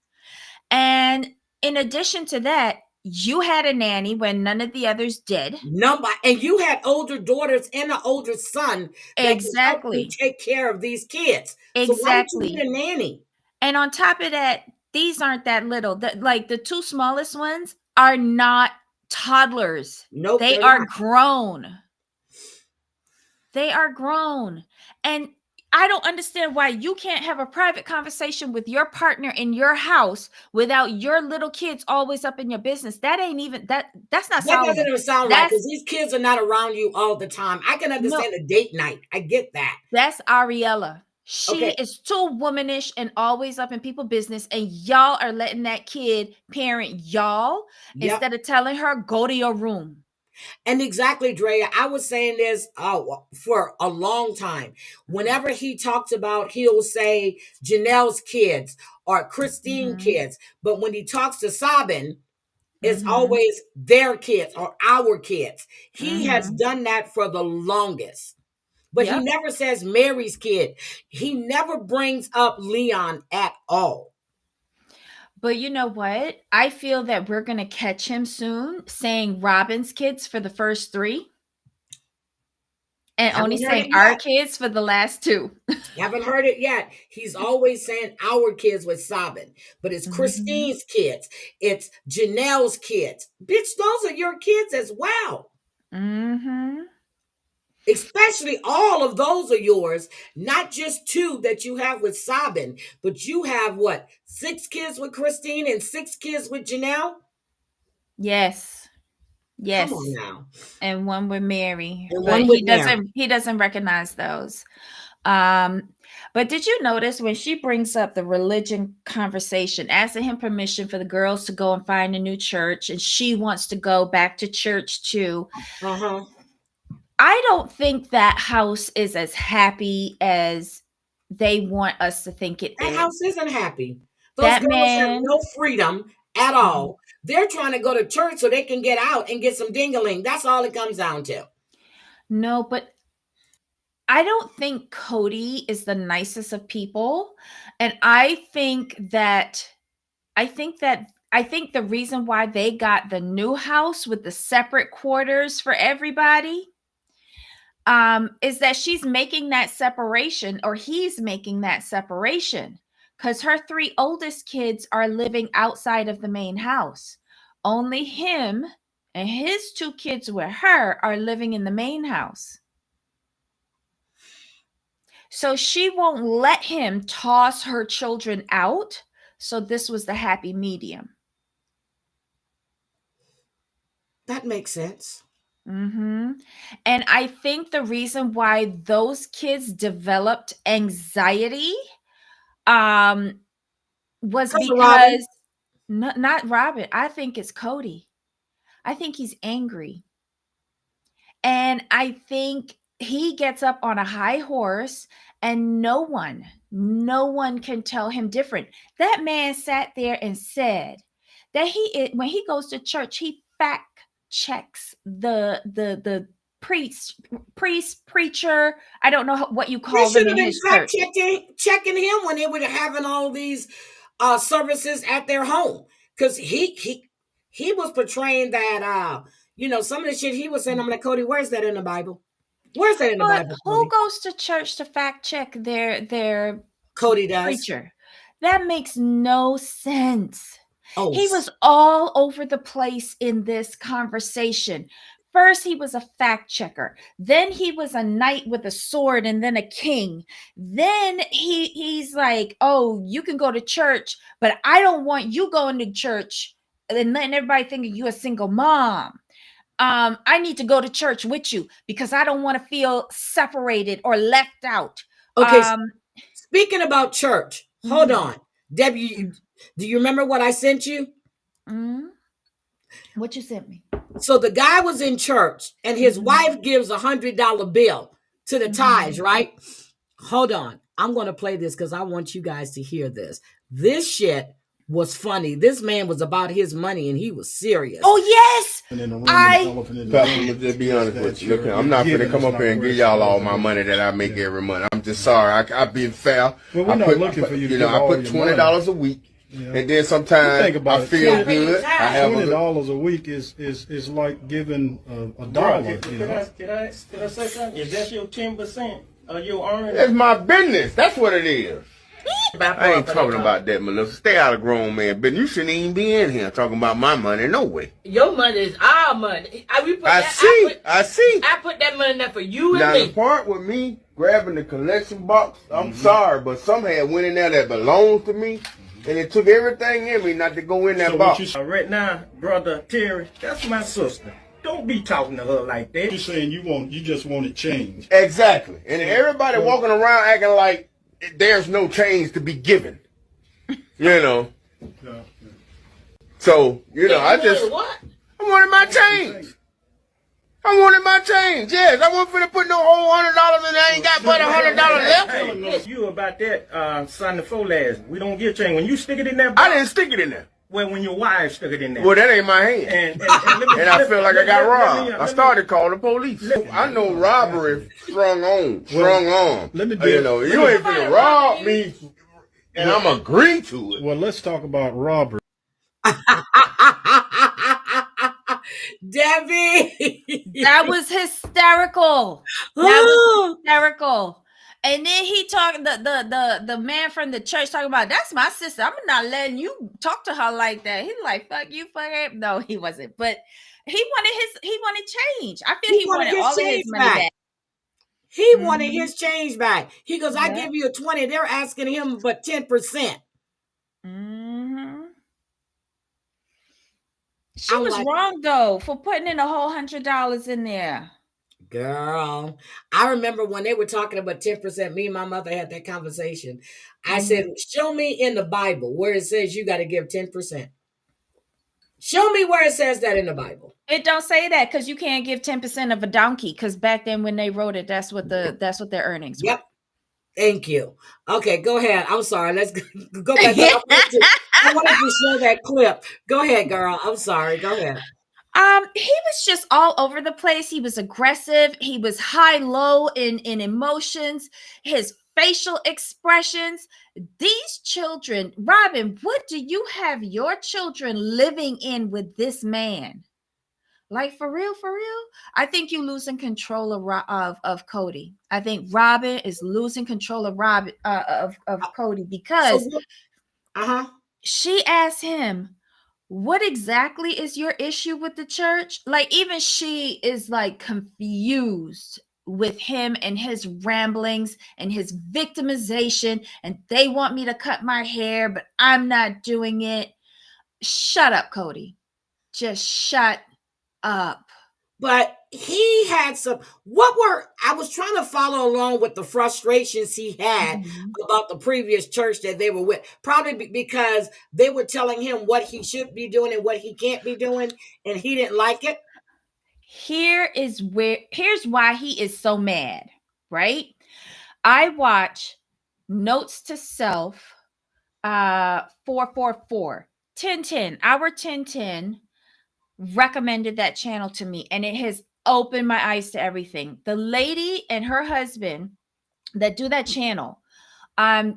And in addition to that, you had a nanny when none of the others did. And you had older daughters and an older son that can help you take care of these kids. So why did you need a nanny? And on top of that, these aren't that little. Like the two smallest ones are not toddlers. Nope, they are grown. They are grown. And I don't understand why you can't have a private conversation with your partner in your house without your little kids always up in your business. That ain't even that's not That doesn't even sound right, because these kids are not around you all the time. I can understand a date night. I get that. That's Ariella. She is too womanish and always up in people's business, and y'all are letting that kid parent y'all instead of telling her, go to your room. And exactly, Drea, I was saying this for a long time. Whenever he talks about, he'll say Janelle's kids or Christine kids. But when he talks to Sabin, it's always their kids or our kids. He has done that for the longest. But he never says Mary's kid. He never brings up Leon at all. But you know what? I feel that we're going to catch him soon saying Robin's kids for the first 3. And only saying our kids for the last 2. Haven't heard it yet. He's always saying our kids with Sabin. But it's Christine's kids. It's Janelle's kids. Bitch, those are your kids as well. Especially all of those are yours, not just 2 that you have with Sabin, but you have what, 6 kids with Christine and 6 kids with Janelle? Yes. Come on now. And 1 with Mary. But he doesn't recognize those. But did you notice when she brings up the religion conversation, asking him permission for the girls to go and find a new church, and she wants to go back to church too? I don't think that house is as happy as they want us to think it is. That house isn't happy. Those girls have no freedom at all. They're trying to go to church so they can get out and get some ding-a-ling. That's all it comes down to. No, but I don't think Cody is the nicest of people. And I think the reason why they got the new house with the separate quarters for everybody is that she's making that separation, or he's making that separation, because her 3 oldest kids are living outside of the main house. Only him and his 2 kids with her are living in the main house. So she won't let him toss her children out. So this was the happy medium. That makes sense. And I think the reason why those kids developed anxiety was because not Robin. I think it's Cody. I think he's angry. And I think he gets up on a high horse, and no one can tell him different. That man sat there and said that when he goes to church, he fact checks the priest, preacher. I don't know what you call them in his church. They should have been checking him when they were having all these services at their home, because he was portraying that some of the shit he was saying. I'm like, Cody, where's that in the Bible? Where's that in the Bible? Who goes to church to fact check their Cody does. Preacher? That makes no sense. He was all over the place in this conversation. First, he was a fact checker. Then he was a knight with a sword and then a king. Then he's like, oh, you can go to church, but I don't want you going to church and letting everybody think you a single mom. I need to go to church with you because I don't want to feel separated or left out. Okay. Speaking about church, hold on. Debbie, do you remember what I sent you? What you sent me? So the guy was in church and his wife gives $100 bill to the tithes, right? Hold on. I'm going to play this because I want you guys to hear this. This shit was funny. This man was about his money and he was serious. Oh, yes. To be honest with you, look, I'm not going to come up here and give y'all all my money that I make every month. I'm just sorry. I've been fair. Well, we're not looking for you to I put $20 a week And then sometimes I feel good. I have $20 a week is like giving a dollar. Can I say something? If that's your 10% of your earnings, it's my business. That's what it is. I ain't talking about that, Melissa. Stay out of grown man business. You shouldn't even be in here talking about my money. No way. Your money is our money. I see. I put that money there for you and now, me. Now, the part with me grabbing the collection box, I'm sorry, but some had went in there that belongs to me, and it took everything in me not to go in that box. Right now, Brother Terry, that's my sister. Don't be talking to her like that. You're saying you just want it changed. Exactly. And everybody walking around acting like there's no change to be given. You know. So, I wanted my change. Yes, I wasn't finna put no whole $100 in there. I ain't got but $100 left. Hey, you about that Sunday before last. We don't get change. When you stick it in that box, I didn't stick it in there. Well, when your wife stuck it in there. Well, that ain't my hand. And I feel like I got robbed. I started calling the police. I know robbery strong arm. You ain't finna rob me, and I'm agree to it. Well, let's talk about robbery. Debbie, that was hysterical. That was hysterical. And then he talked the man from the church talking about, that's my sister. I'm not letting you talk to her like that. He's like, fuck you, fuck him. No, he wasn't. But he wanted change. I feel he wanted all of his money back. He wanted his change back. He goes, I give you a 20. They're asking him but 10%. She was wrong though for putting in a whole $100 in there. Girl, I remember when they were talking about 10%, me and my mother had that conversation. I said, show me in the Bible where it says you got to give 10%. Show me where it says that in the Bible. It don't say that because you can't give 10% of a donkey because back then when they wrote it, that's what their earnings were. Yep. Thank you. Okay, go ahead. I'm sorry. Let's go back. I wanted to show that clip. Go ahead, girl. I'm sorry. Go ahead. He was just all over the place. He was aggressive. He was high-low in emotions. His facial expressions. These children, Robin, what do you have your children living in with this man? Like for real? I think you're losing control of Cody. I think Robin is losing control of Cody because she asked him, what exactly is your issue with the church? Like even she is like confused with him and his ramblings and his victimization. And they want me to cut my hair, but I'm not doing it. Shut up, Cody. Just shut up. But he had I was trying to follow along with the frustrations he had about the previous church that they were with, probably because they were telling him what he should be doing and what he can't be doing, and he didn't like it. Here's why he is so mad, right? I watch Notes to Self 444 1010. Our 1010 recommended that channel to me, and it has opened my eyes to everything. The lady and her husband that do that channel,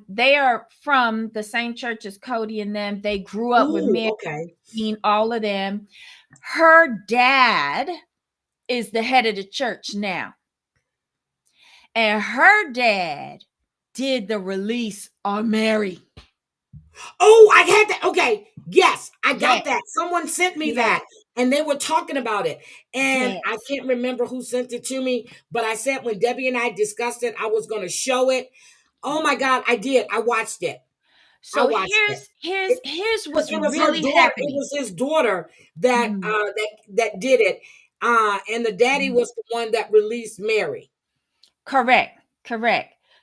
they are from the same church as Cody and them. They grew up with me, all of them. Her dad is the head of the church now, and her dad did the release on Mary. Oh, I had that. Okay. Yes, I got that. Someone sent me that, and they were talking about it. And I can't remember who sent it to me, but I said when Debbie and I discussed it, I was going to show it. Oh my God, I did. I watched it. So here's what's really happening. It was his daughter that that did it, and the daddy was the one that released Mary. Correct.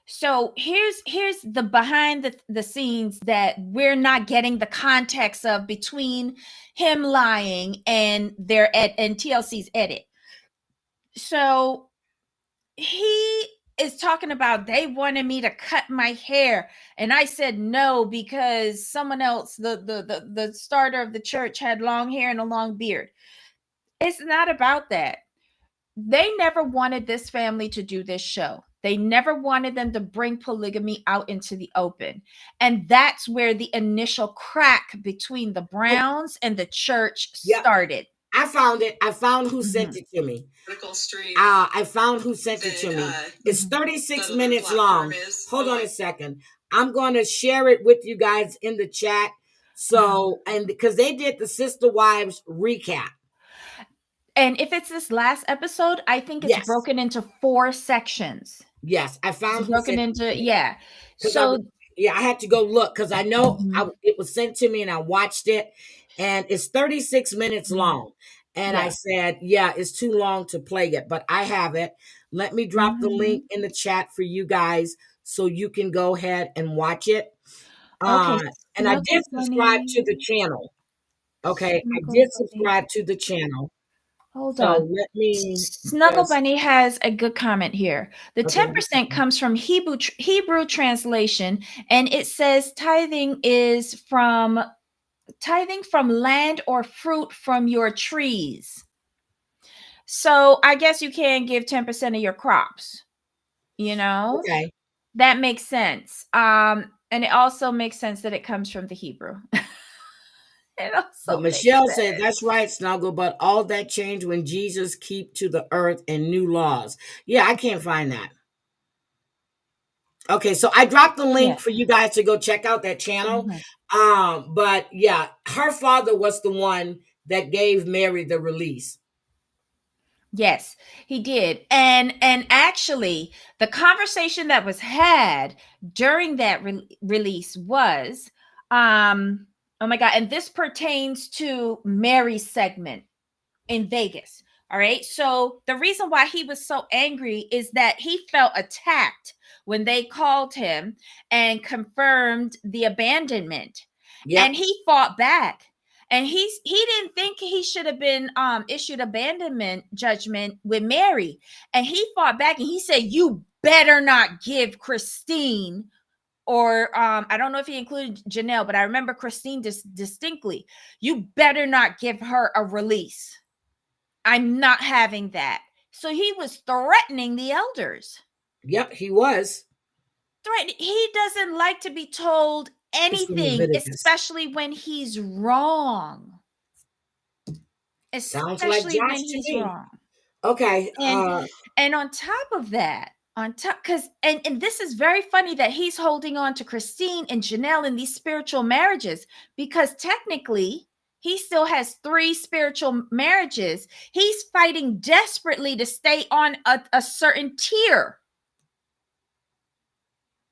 So here's the behind the scenes that we're not getting the context of between him lying and and TLC's edit. So he is talking about they wanted me to cut my hair, and I said no because someone else, the starter of the church, had long hair and a long beard. It's not about that. They never wanted this family to do this show. They never wanted them to bring polygamy out into the open. And that's where the initial crack between the Browns and the church started. I found it. I found who sent it to me. I found who sent it to me. It's 36 minutes long. Hold on a second. I'm going to share it with you guys in the chat. So, and because they did the Sister Wives recap. And if it's this last episode, I think it's broken into 4 sections. Yes, I found it's broken into So I had to go look because I know it was sent to me and I watched it, and it's 36 minutes long. And I said, it's too long to play it, but I have it. Let me drop the link in the chat for you guys so you can go ahead and watch it. And I did subscribe to the channel. Okay, I did subscribe to the channel. Hold on. Let me. Snuggle Bunny has a good comment here. The 10% comes from Hebrew translation, and it says tithing is from land or fruit from your trees. So I guess you can give 10% of your crops. Okay, that makes sense. And it also makes sense that it comes from the Hebrew. But Michelle said, that's right, Snuggle, but all that changed when Jesus came to the earth and new laws. Yeah, I can't find that. Okay, so I dropped the link for you guys to go check out that channel. But yeah, her father was the one that gave Mary the release. Yes, he did. And actually, the conversation that was had during that release was, oh my God, and this pertains to Mary's segment in Vegas. All right. So the reason why he was so angry is that he felt attacked when they called him and confirmed the abandonment. And he fought back. And he didn't think he should have been issued abandonment judgment with Mary. And he fought back and he said, you better not give Christine, or I don't know if he included Janelle, but I remember Christine distinctly. You better not give her a release. I'm not having that. So he was threatening the elders. Yep, he was. He doesn't like to be told anything, especially when he's wrong. Sounds like Josh when he's wrong. Okay. And on top of that, because and this is very funny that he's holding on to Christine and Janelle in these spiritual marriages, because technically he still has 3 spiritual marriages. He's fighting desperately to stay on a certain tier.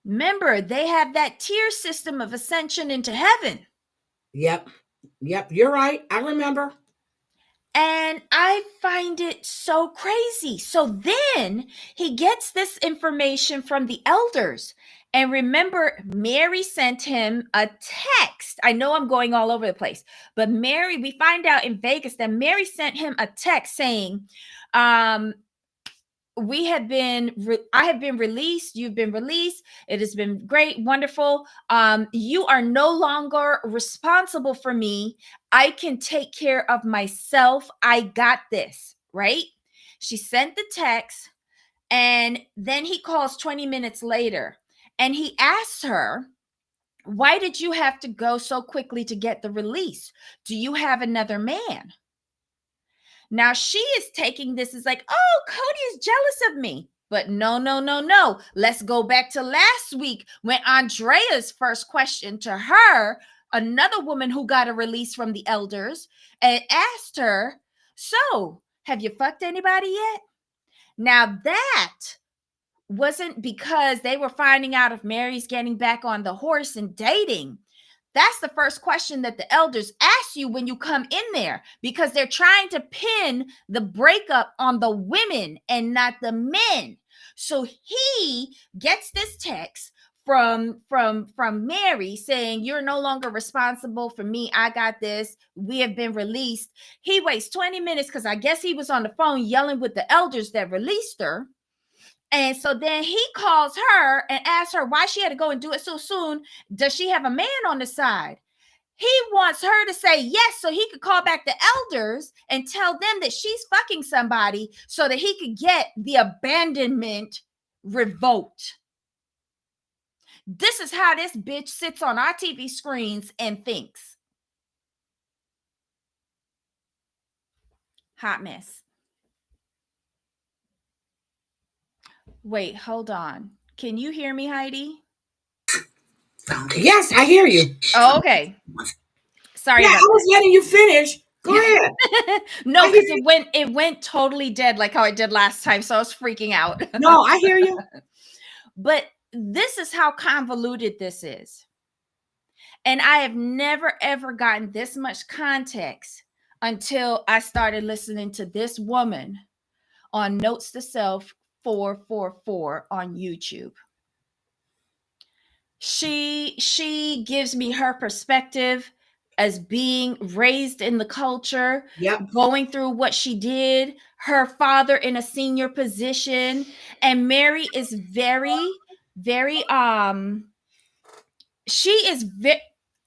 Remember, they have that tier system of ascension into heaven. Yep, you're right. I remember. And I find it so crazy. So then he gets this information from the elders. And remember, Mary sent him a text. I know I'm going all over the place, but we find out in Vegas that Mary sent him a text saying, I have been released. You've been released. It has been great, wonderful. You are no longer responsible for me. I can take care of myself. I got this, right? She sent the text, and then he calls 20 minutes later, and he asks her, why did you have to go so quickly to get the release? Do you have another man? Now she is taking this as like, oh, Cody is jealous of me. But no. Let's go back to last week when Andrea's first question to her, another woman who got a release from the elders, and asked her, so have you fucked anybody yet? Now that wasn't because they were finding out if Mary's getting back on the horse and dating. That's the first question that the elders ask you when you come in there, because they're trying to pin the breakup on the women and not the men. So he gets this text from Mary saying, you're no longer responsible for me. I got this. We have been released. He waits 20 minutes because I guess he was on the phone yelling with the elders that released her. And so then he calls her and asks her why she had to go and do it so soon. Does she have a man on the side? He wants her to say yes so he could call back the elders and tell them that she's fucking somebody so that he could get the abandonment revolt. This is how this bitch sits on our TV screens and thinks. Hot mess. Wait, hold on. Can you hear me, Heidi? Yes, I hear you. Oh, okay. Sorry yeah, about I was letting you finish. Go ahead. No, because it went totally dead like how it did last time, so I was freaking out. No, I hear you. But this is how convoluted this is. And I have never ever gotten this much context until I started listening to this woman on Notes to Self 444 on YouTube. She gives me her perspective as being raised in the culture, going through what she did, her father in a senior position, and Mary is very she is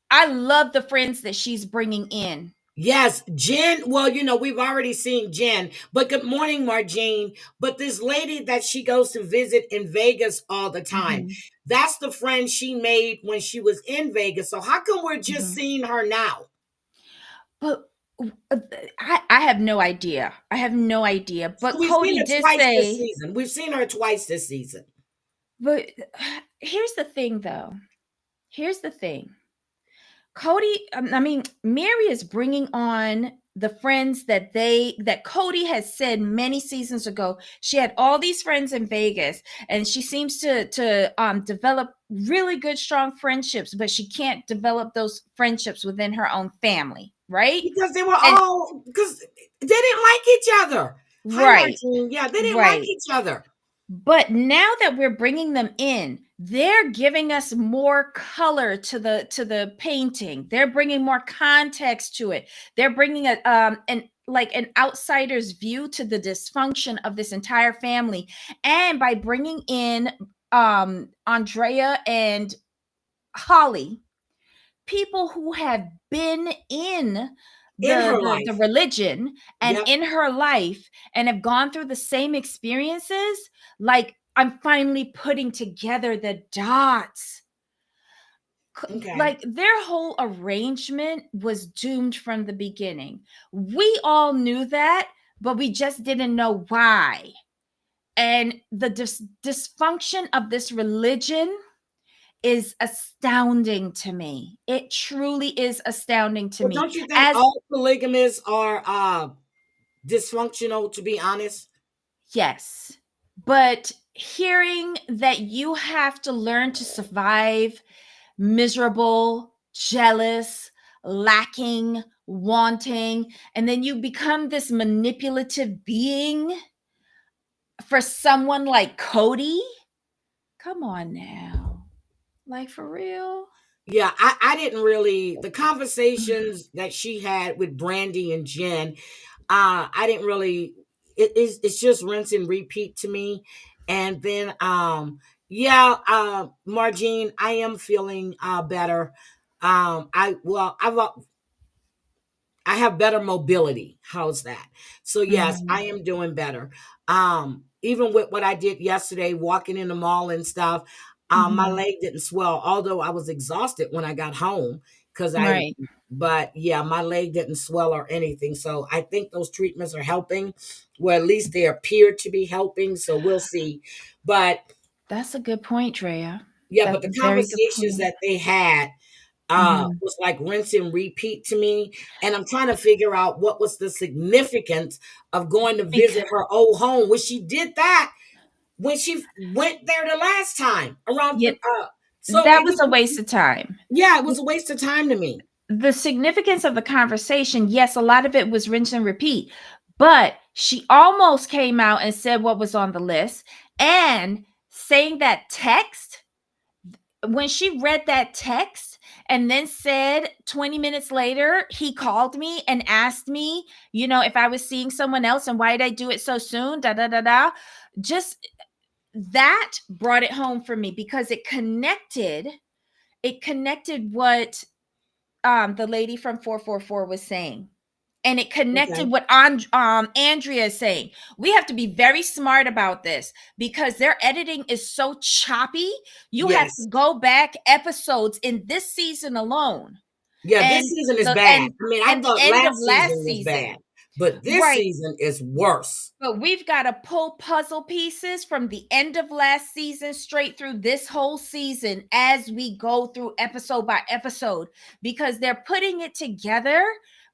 I love the friends that she's bringing in. Yes, Jen. Well, we've already seen Jen, but good morning, Margene. But this lady that she goes to visit in Vegas all the time, that's the friend she made when she was in Vegas. So how come we're just seeing her now? But I have no idea. I have no idea. But so we've Cody seen her did twice say this season. We've seen her twice this season. But here's the thing, though. Here's the thing. Mary is bringing on the friends that Cody has said many seasons ago. She had all these friends in Vegas, and she seems to develop really good, strong friendships, but she can't develop those friendships within her own family, right? Because they were because they didn't like each other. Right. Yeah, they didn't like each other. But now that we're bringing them in, they're giving us more color to the painting. They're bringing more context to it. They're bringing an outsider's view to the dysfunction of this entire family. And by bringing in Andrea and Holly, people who have been in the religion and in her life and have gone through the same experiences, like I'm finally putting together the dots. Okay. Like their whole arrangement was doomed from the beginning. We all knew that, but we just didn't know why. And the dysfunction of this religion is astounding to me. It truly is astounding to me. Don't you think all polygamists are dysfunctional, to be honest? Yes. But hearing that you have to learn to survive miserable, jealous, lacking, wanting, and then you become this manipulative being for someone like Cody? Come on now. Like for real? Yeah, I didn't really the conversations that she had with Brandy and Jen, I didn't really it's just rinse and repeat to me. And then Margene, I am feeling better. I have better mobility. How's that? So yes, I am doing better. Even with what I did yesterday, walking in the mall and stuff, my leg didn't swell, although I was exhausted when I got home but yeah, my leg didn't swell or anything. So I think those treatments are helping, well, at least they appear to be helping. So we'll see. But that's a good point, Drea. Yeah, but the conversations that they had was like rinse and repeat to me. And I'm trying to figure out what was the significance of going to visit her old home when she did that when she went there the last time around. So that was a waste of time. Yeah, it was a waste of time to me. The significance of the conversation, yes, a lot of it was rinse and repeat, but she almost came out and said what was on the list. And saying that text, when she read that text and then said 20 minutes later, he called me and asked me, if I was seeing someone else and why did I do it so soon? Just that brought it home for me because it connected what the lady from 444 was saying. and it connected what Andrea is saying. We have to be very smart about this because their editing is so choppy. You have to go back episodes in this season alone. Yeah, this season is bad. I mean, I thought last season was bad, but this season is worse. But we've got to pull puzzle pieces from the end of last season straight through this whole season as we go through episode by episode, because they're putting it together,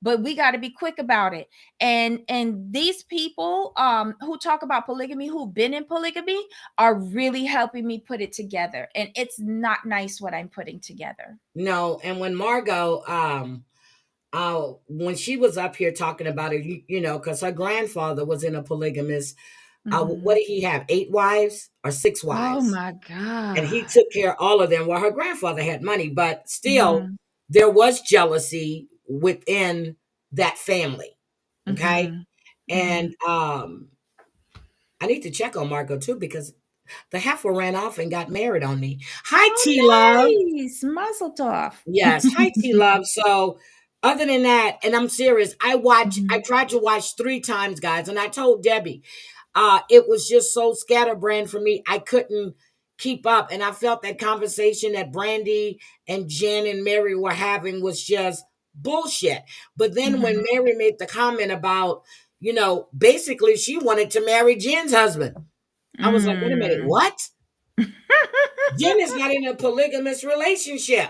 but we got to be quick about it. And these people who talk about polygamy, who've been in polygamy, are really helping me put it together. And it's not nice what I'm putting together. No, and when Margot when she was up here talking about it, you know, because her grandfather was in a polygamous. What did he have? 8 wives or 6 wives? Oh my God! And he took care of all of them. Well, her grandfather had money, but still, there was jealousy within that family. Okay, and I need to check on Margot too because the heifer ran off and got married on me. Hi, T Love. Nice, mazel tov. Yes, hi T Love. So, other than that, and I'm serious, I tried to watch 3 times, guys, and I told Debbie, it was just so scatterbrained for me. I couldn't keep up, and I felt that conversation that Brandy and Jen and Mary were having was just bullshit. But then when Mary made the comment about, you know, basically she wanted to marry Jen's husband, I was like, wait a minute, what? Jen is not in a polygamous relationship.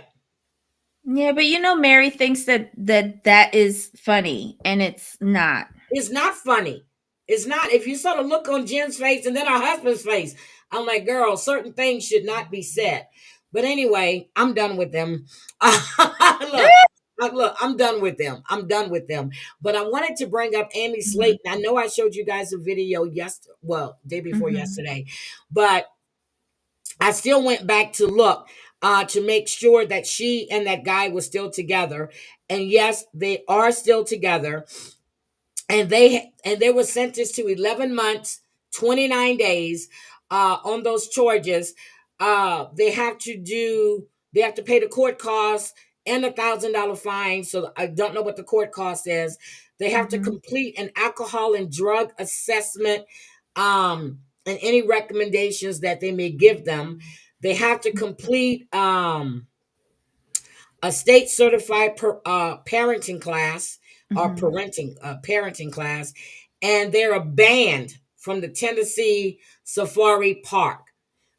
Yeah, but you know, Mary thinks that is funny, and it's not. It's not funny. It's not. If you saw the look on Jen's face and then her husband's face, I'm like, girl, certain things should not be said. But anyway, I'm done with them. Look, I'm done with them. I'm done with them. But I wanted to bring up Amy Slayton. I know I showed you guys a video day before yesterday, but I still went back to look to make sure that she and that guy was still together. And yes, they are still together. And they were sentenced to 11 months, 29 days on those charges. They have to pay the court costs and $1,000 fine. So I don't know what the court cost is. They have to complete an alcohol and drug assessment, and any recommendations that they may give them. They have to complete a state certified parenting class or parenting class, and they're banned from the Tennessee Safari Park.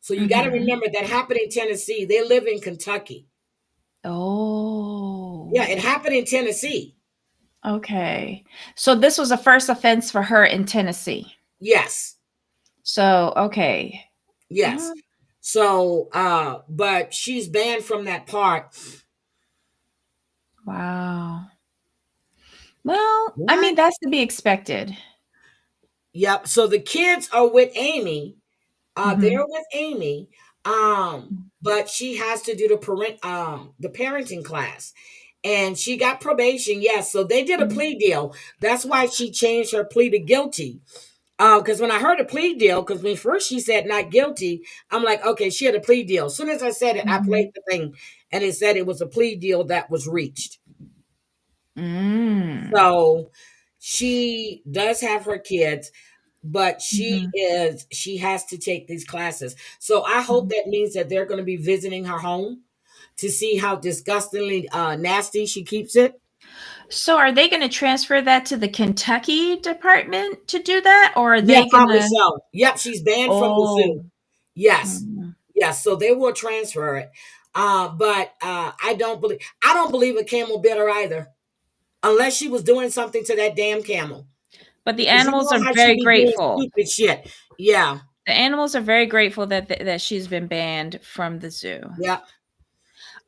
So you got to remember that happened in Tennessee. They live in Kentucky. Oh. Yeah, it happened in Tennessee. Okay. So this was a first offense for her in Tennessee. Yes. So, okay. Yes. So, but she's banned from that park. Wow. Well, what? I mean, that's to be expected. Yep. So the kids are with Amy. They're with Amy. But she has to do the parenting class. And she got probation. Yes. So they did a plea deal. That's why she changed her plea to guilty. Because when I heard a plea deal, because when first she said not guilty, I'm like, okay, she had a plea deal. As soon as I said it, I played the thing, and it said it was a plea deal that was reached. So she does have her kids, but she has to take these classes. So I hope that means that they're going to be visiting her home to see how disgustingly nasty she keeps it. So are they going to transfer that to the Kentucky department to do that? Or are they probably so. Yep, she's banned from the zoo. Yes. Yes, so they will transfer it. But I don't believe a camel bit her either. Unless she was doing something to that damn camel. But the animals are very grateful. Stupid shit. Yeah. The animals are very grateful that she's been banned from the zoo. Yeah.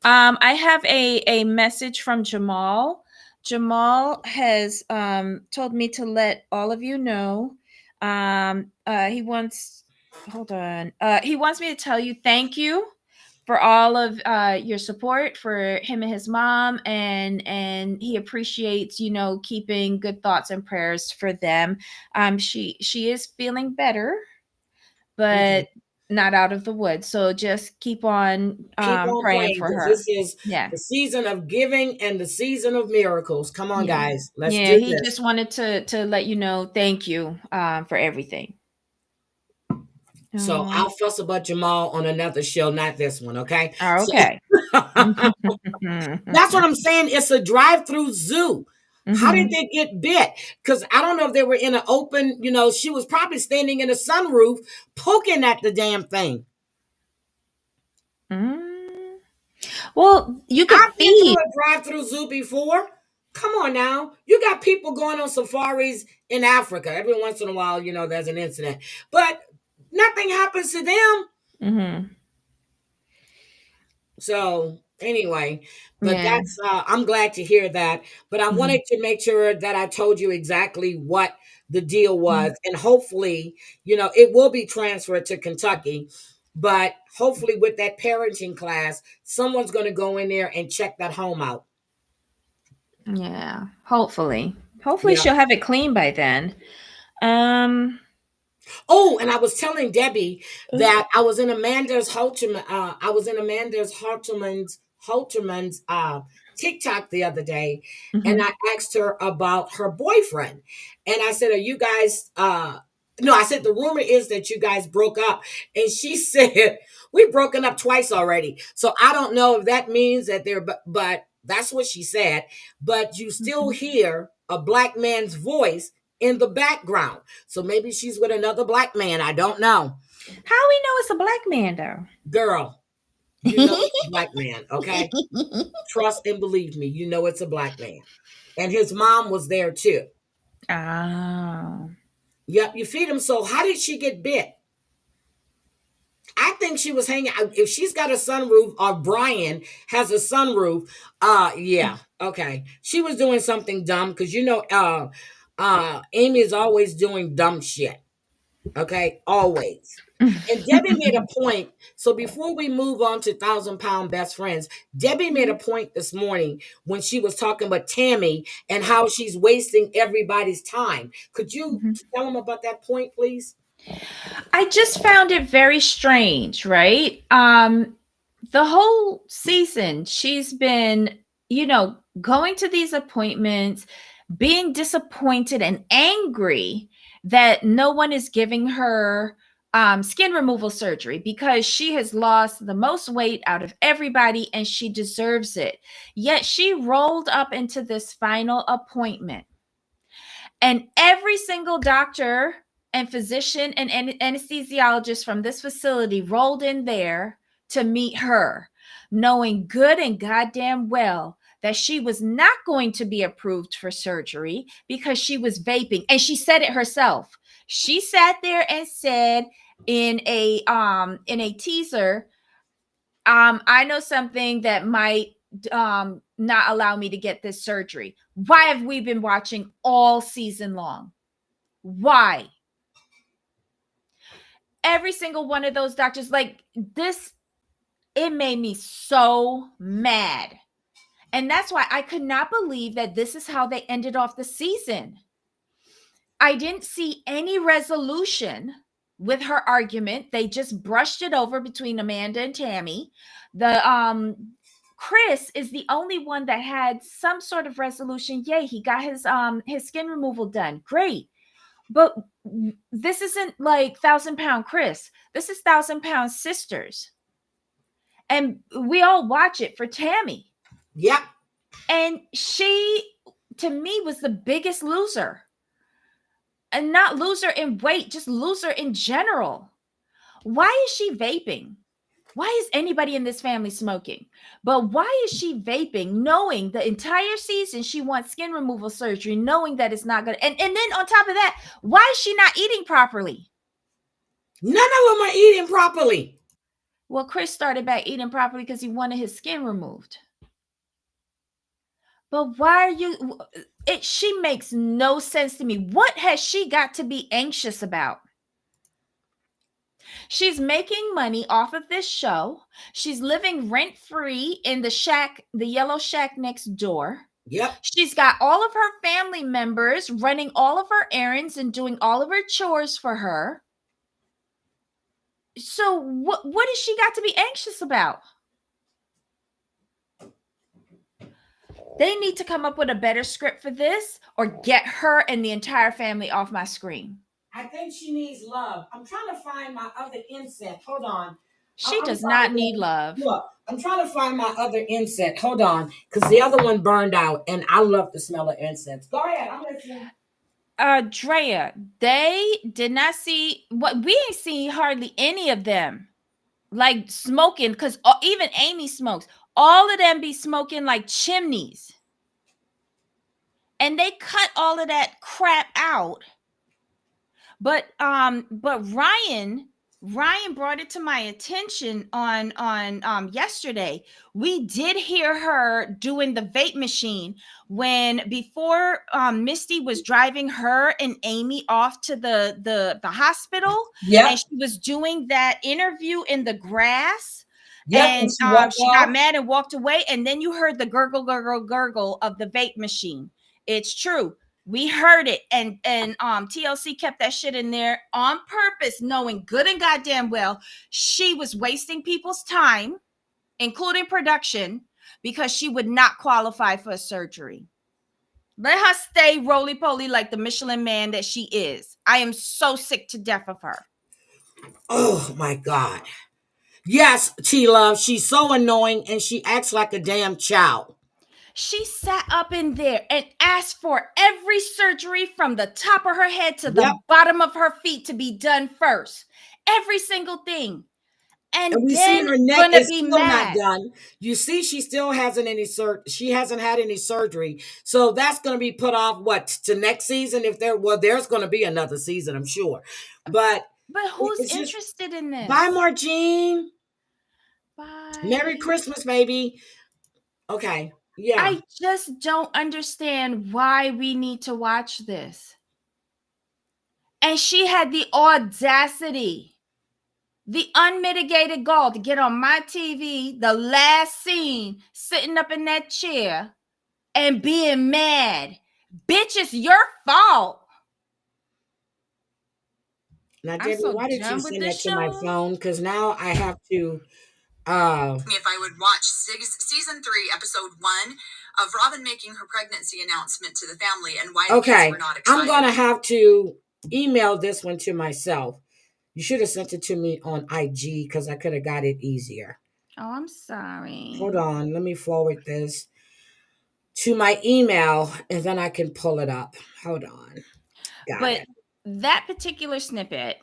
I have a message from Jamal. Jamal has told me to let all of you know. He wants me to tell you thank you for all of your support for him and his mom, and he appreciates, you know, keeping good thoughts and prayers for them. She is feeling better, but not out of the woods. So just keep on praying for because her. this is the season of giving and the season of miracles. Come on, guys. Let's do he this. just wanted to let you know, thank you for everything. So I'll fuss about Jamal on another show, not this one, okay? Okay. That's what I'm saying. It's a drive-through zoo. How did they get bit? Because I don't know if they were in an open, she was probably standing in a sunroof poking at the damn thing. Well, you could I've been to a drive-through zoo before. Come on now. You got people going on safaris in Africa. Every once in a while, there's an incident. But nothing happens to them. So anyway, but that's I'm glad to hear that. But I wanted to make sure that I told you exactly what the deal was. And hopefully, it will be transferred to Kentucky. But hopefully with that parenting class, someone's going to go in there and check that home out. Yeah, hopefully she'll have it clean by then. Oh, and I was telling Debbie that I was in Amanda's Halterman's TikTok the other day, and I asked her about her boyfriend, and I said, "Are you guys?" No, I said the rumor is that you guys broke up, and she said we've broken up twice already. So I don't know if that means that but that's what she said. But you still hear a black man's voice in the background. So maybe she's with another black man. I don't know. How we know it's a black man though? Girl, you know it's a black man, okay? Trust and believe me, you know it's a black man. And his mom was there too. Oh. Yep, you feed him. So how did she get bit? I think she was hanging out. If she's got a sunroof or Brian has a sunroof, yeah, okay. She was doing something dumb because Amy is always doing dumb shit. Okay, always. And Debbie made a point. So before we move on to 1,000-pound best friends, Debbie made a point this morning when she was talking about Tammy and how she's wasting everybody's time. Could you tell them about that point, please? I just found it very strange, right? The whole season, she's been, going to these appointments, being disappointed and angry that no one is giving her skin removal surgery because she has lost the most weight out of everybody and she deserves it. Yet she rolled up into this final appointment, and every single doctor and physician and anesthesiologist from this facility rolled in there to meet her, knowing good and goddamn well that she was not going to be approved for surgery because she was vaping. And she said it herself. She sat there and said in a teaser, I know something that might not allow me to get this surgery. Why have we been watching all season long? Why? Every single one of those doctors, like this, it made me so mad. And that's why I could not believe that this is how they ended off the season. I didn't see any resolution with her argument. They just brushed it over between Amanda and Tammy. Chris is the only one that had some sort of resolution. Yay, he got his skin removal done. Great. But this isn't like 1,000-pound Chris. This is 1,000-pound sisters. And we all watch it for Tammy. Yep. And she, to me, was the biggest loser. And not loser in weight, just loser in general. Why is she vaping? Why is anybody in this family smoking? But why is she vaping, knowing the entire season she wants skin removal surgery, knowing that it's not good? And then on top of that, why is she not eating properly? None of them are eating properly. Well, Chris started back eating properly because he wanted his skin removed. But why are you... She makes no sense to me. What has she got to be anxious about? She's making money off of this show. She's living rent-free in the shack, the yellow shack next door. Yep. She's got all of her family members running all of her errands and doing all of her chores for her. So what has she got to be anxious about? They need to come up with a better script for this or get her and the entire family off my screen. I think she needs love. I'm trying to find my other incense. Hold on. She I'm does sorry, not need love. look, I'm trying to find my other incense. Hold on, because the other one burned out, and I love the smell of incense. Go ahead, I'm listening. Drea, they did not see what we ain't seen hardly any of them like smoking because even Amy smokes. All of them be smoking like chimneys. And they cut all of that crap out. But Ryan brought it to my attention on yesterday. We did hear her doing the vape machine before Misty was driving her and Amy off to the hospital. Yeah. And she was doing that interview in the grass. Yep, And she got mad and walked away. And then you heard the gurgle, gurgle, gurgle of the vape machine. It's true. We heard it, and TLC kept that shit in there on purpose, knowing good and goddamn well she was wasting people's time, including production, because she would not qualify for a surgery. Let her stay roly-poly like the Michelin man that she is. I am so sick to death of her. Oh my God. Yes, T-Love, she's so annoying and she acts like a damn child. She sat up in there and asked for every surgery from the top of her head to the bottom of her feet to be done first. Every single thing. And we then see her neck gonna is be still mad. not done. You see, she still hasn't she hasn't had any surgery. So that's gonna be put off to next season if there's gonna be another season, I'm sure. But who's interested in this? Bye, Margene. Bye. Merry Christmas, baby. Okay. Yeah. I just don't understand why we need to watch this. And she had the audacity, the unmitigated gall to get on my TV, the last scene, sitting up in that chair and being mad. Bitch, it's your fault. Now, Debbie, why did you send that to my phone? Because now I have to. If I would watch season 3, episode 1 of Robin making her pregnancy announcement to the family and why the kids were not excited. I'm going to have to email this one to myself. You should have sent it to me on IG because I could have got it easier. Oh, I'm sorry. Hold on. Let me forward this to my email and then I can pull it up. Hold on. Got it. That particular snippet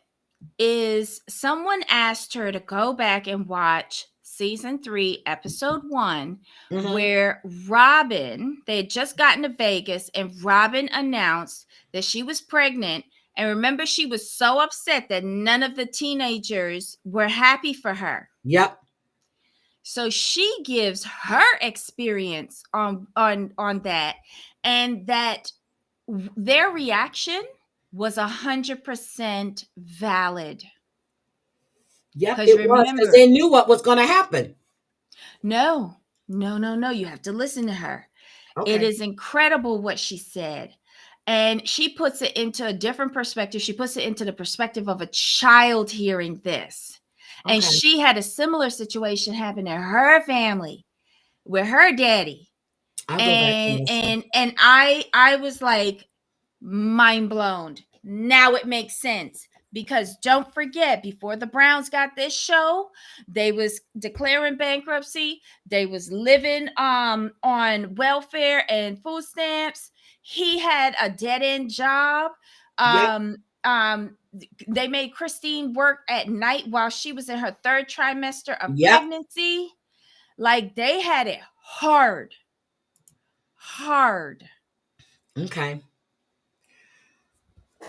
is someone asked her to go back and watch season 3, episode 1, where Robin, they had just gotten to Vegas and Robin announced that she was pregnant. And remember, she was so upset that none of the teenagers were happy for her. Yep. So she gives her experience on that, and that their reaction was 100% valid. Yep, it was because they knew what was going to happen. No. You have to listen to her. Okay. It is incredible what she said. And she puts it into a different perspective. She puts it into the perspective of a child hearing this. Okay. And she had a similar situation happen in her family with her daddy. And I was like, mind blown. Now it makes sense. Because don't forget, before the Browns got this show, they was declaring bankruptcy. They was living on welfare and food stamps. He had a dead-end job. They made Christine work at night while she was in her 3rd trimester of pregnancy. Like, they had it hard. Okay.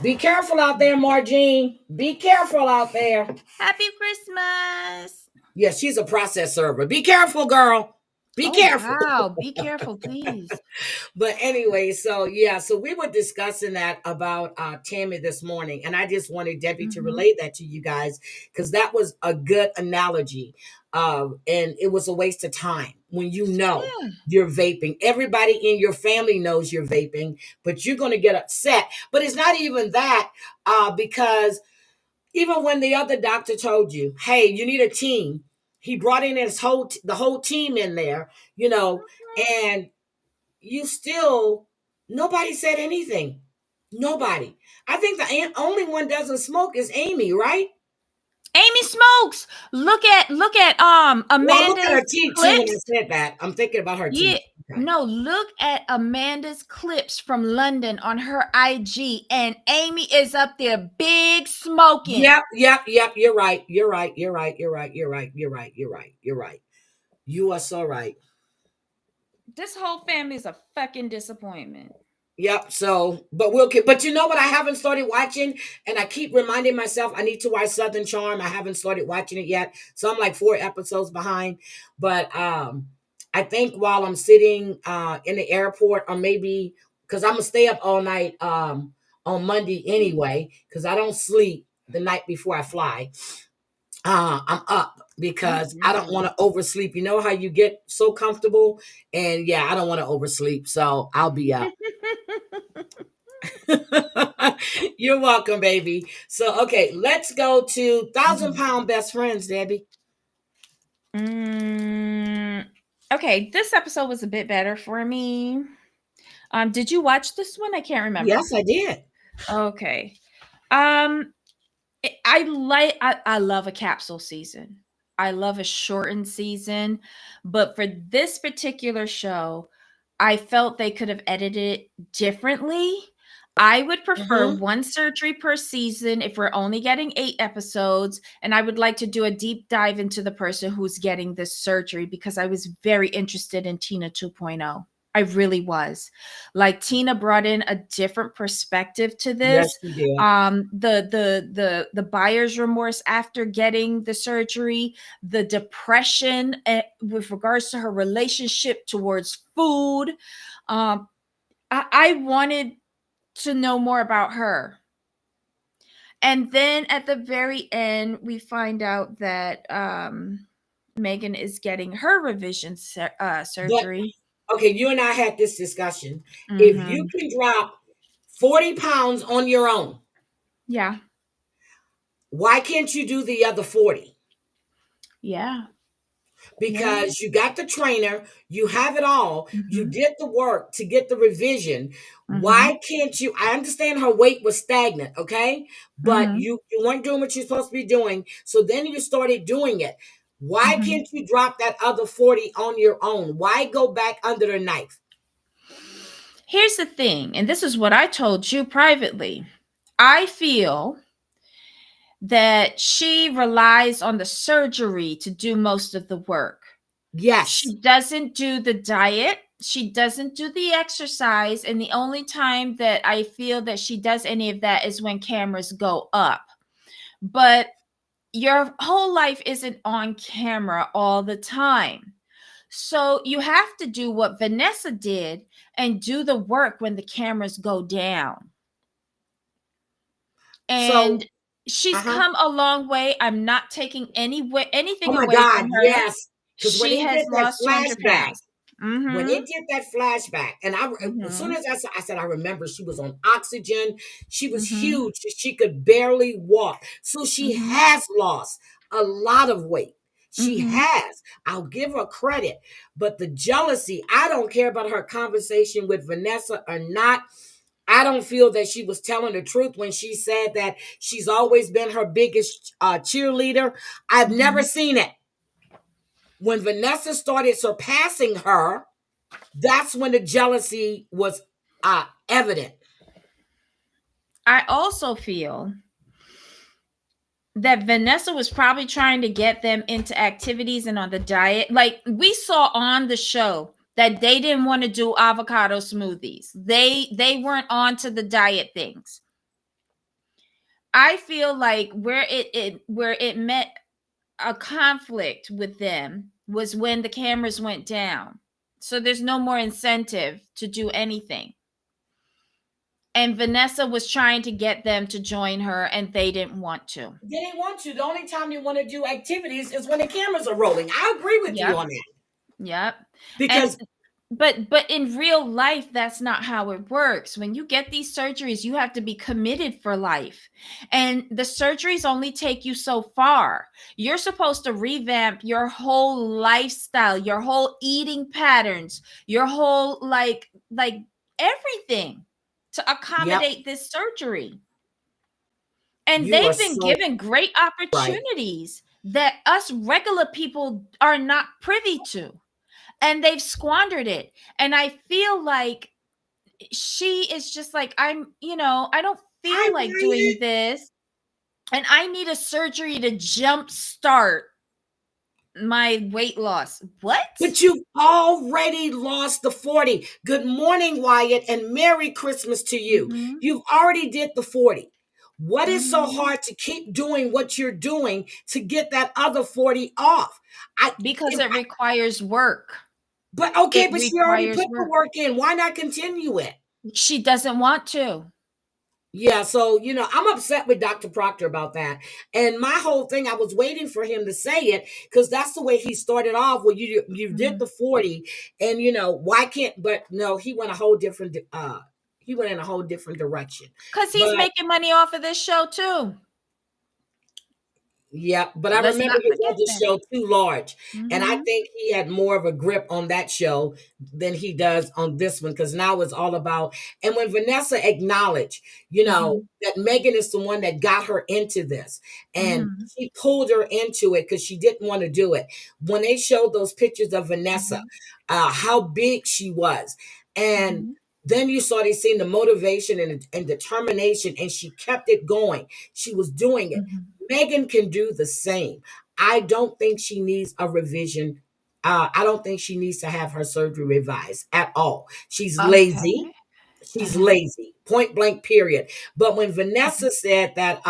Be careful out there, Margene. Be careful out there. Happy Christmas. Yes, she's a process server. Be careful, girl. Be careful. Wow, be careful, please. But anyway, so we were discussing that about Tammy this morning, and I just wanted Debbie to relate that to you guys because that was a good analogy. And it was a waste of time when you're vaping. Everybody in your family knows you're vaping, but you're going to get upset. But it's not even that because Even when the other doctor told you, hey, you need a team, he brought in the whole team in there, and you still, nobody said anything. Nobody. I think the only one doesn't smoke is Amy, right? Amy smokes. Look at Well, I look at her Amanda's teeth too when I clips. said that. I'm thinking about her Yeah. teeth. Okay. No, look at Amanda's clips from London on her IG, and Amy is up there big smoking. Yep. You're right. You're right. You're right. You're right. You're right. You're right. You're right. You're right. You are so right. This whole family is a fucking disappointment. Yep. So, but you know what? I haven't started watching, and I keep reminding myself I need to watch Southern Charm. I haven't started watching it yet, so I'm like 4 episodes behind. But I think while I'm sitting in the airport, or maybe because I'm gonna stay up all night on Monday anyway, because I don't sleep the night before I fly. I'm up because I don't want to oversleep. You know how you get so comfortable, and yeah, I don't want to oversleep, so I'll be up. You're welcome, baby. So, okay, let's go to 1,000-pound best friends, Debbie. Okay, this episode was a bit better for me. Did you watch this one? I can't remember. Yes, I did. Okay. I love a capsule season. I love a shortened season, but for this particular show, I felt they could have edited it differently. I would prefer one surgery per season if we're only getting 8 episodes, and I would like to do a deep dive into the person who's getting this surgery because I was very interested in Tina 2.0. I really was. Like, Tina brought in a different perspective to this. Yes, she did. The buyer's remorse after getting the surgery, the depression with regards to her relationship towards food. I wanted to know more about her. And then at the very end, we find out that Megan is getting her revision surgery. But, okay, you and I had this discussion. If you can drop 40 pounds on your own, yeah, why can't you do the other 40? Yeah. Because you got the trainer, you have it all, you did the work to get the revision. Why can't you? I understand her weight was stagnant, okay? But you weren't doing what you're supposed to be doing. So then you started doing it. Why can't you drop that other 40 on your own? Why go back under the knife? Here's the thing, and this is what I told you privately. I feel that she relies on the surgery to do most of the work. Yes. She doesn't do the diet. She doesn't do the exercise. And the only time that I feel that she does any of that is when cameras go up. But your whole life isn't on camera all the time. So you have to do what Vanessa did and do the work when the cameras go down. And she's come a long way. I'm not taking anything away from her. Yes. Because when She he has did that lost 200 flashback, pounds. when it did that flashback, and as soon as I said, I remember she was on oxygen. She was huge. She could barely walk. So she has lost a lot of weight. She has. I'll give her credit. But the jealousy, I don't care about her conversation with Vanessa or not. I don't feel that she was telling the truth when she said that she's always been her biggest cheerleader. I've never seen it. When Vanessa started surpassing her, that's when the jealousy was evident. I also feel that Vanessa was probably trying to get them into activities and on the diet. Like, we saw on the show that they didn't want to do avocado smoothies. They weren't on to the diet things. I feel like where it met a conflict with them was when the cameras went down. So there's no more incentive to do anything. And Vanessa was trying to get them to join her, and they didn't want to. They didn't want to. The only time you want to do activities is when the cameras are rolling. I agree with you on that. Yep. Because but in real life, that's not how it works. When you get these surgeries, you have to be committed for life, and the surgeries only take you so far. You're supposed to revamp your whole lifestyle, your whole eating patterns, your whole like everything to accommodate this surgery. And You are they've been so given great right. opportunities that us regular people are not privy to, and they've squandered it. And I feel like she is just like, I don't Hi, feel like doing Wyatt. this, and I need a surgery to jumpstart my weight loss. What? But you've already lost the 40. Good morning, Wyatt, and Merry Christmas to you. Mm-hmm. You've already did the 40. What is so Mm-hmm. hard to keep doing what you're doing to get that other 40 off? Because it requires work. But okay, It but she already requires put the work. work in. Why not continue it? She doesn't want to. Yeah, so I'm upset with Dr. Proctor about that. And my whole thing, I was waiting for him to say it because that's the way he started off. Well, you did the 40, and why can't? But no, he went he went in a whole different direction. Because he's making money off of this show too. Yeah, but I Let's remember not his forget other that. show, Too Large. And I Mm-hmm. think he had more of a grip on that show than he does on this one, because now it's all about. And when Vanessa acknowledged, that Megan is the one that got her into this, and Mm-hmm. she pulled her into it because she didn't want to do it. When they showed those pictures of Vanessa, how big she was, and then you saw they seen the motivation and determination, and she kept it going. She was doing it. Megan can do the same. I don't think she needs a revision. I don't think she needs to have her surgery revised at all. She's Okay. lazy. She's lazy. Point blank, period. But when Vanessa said that,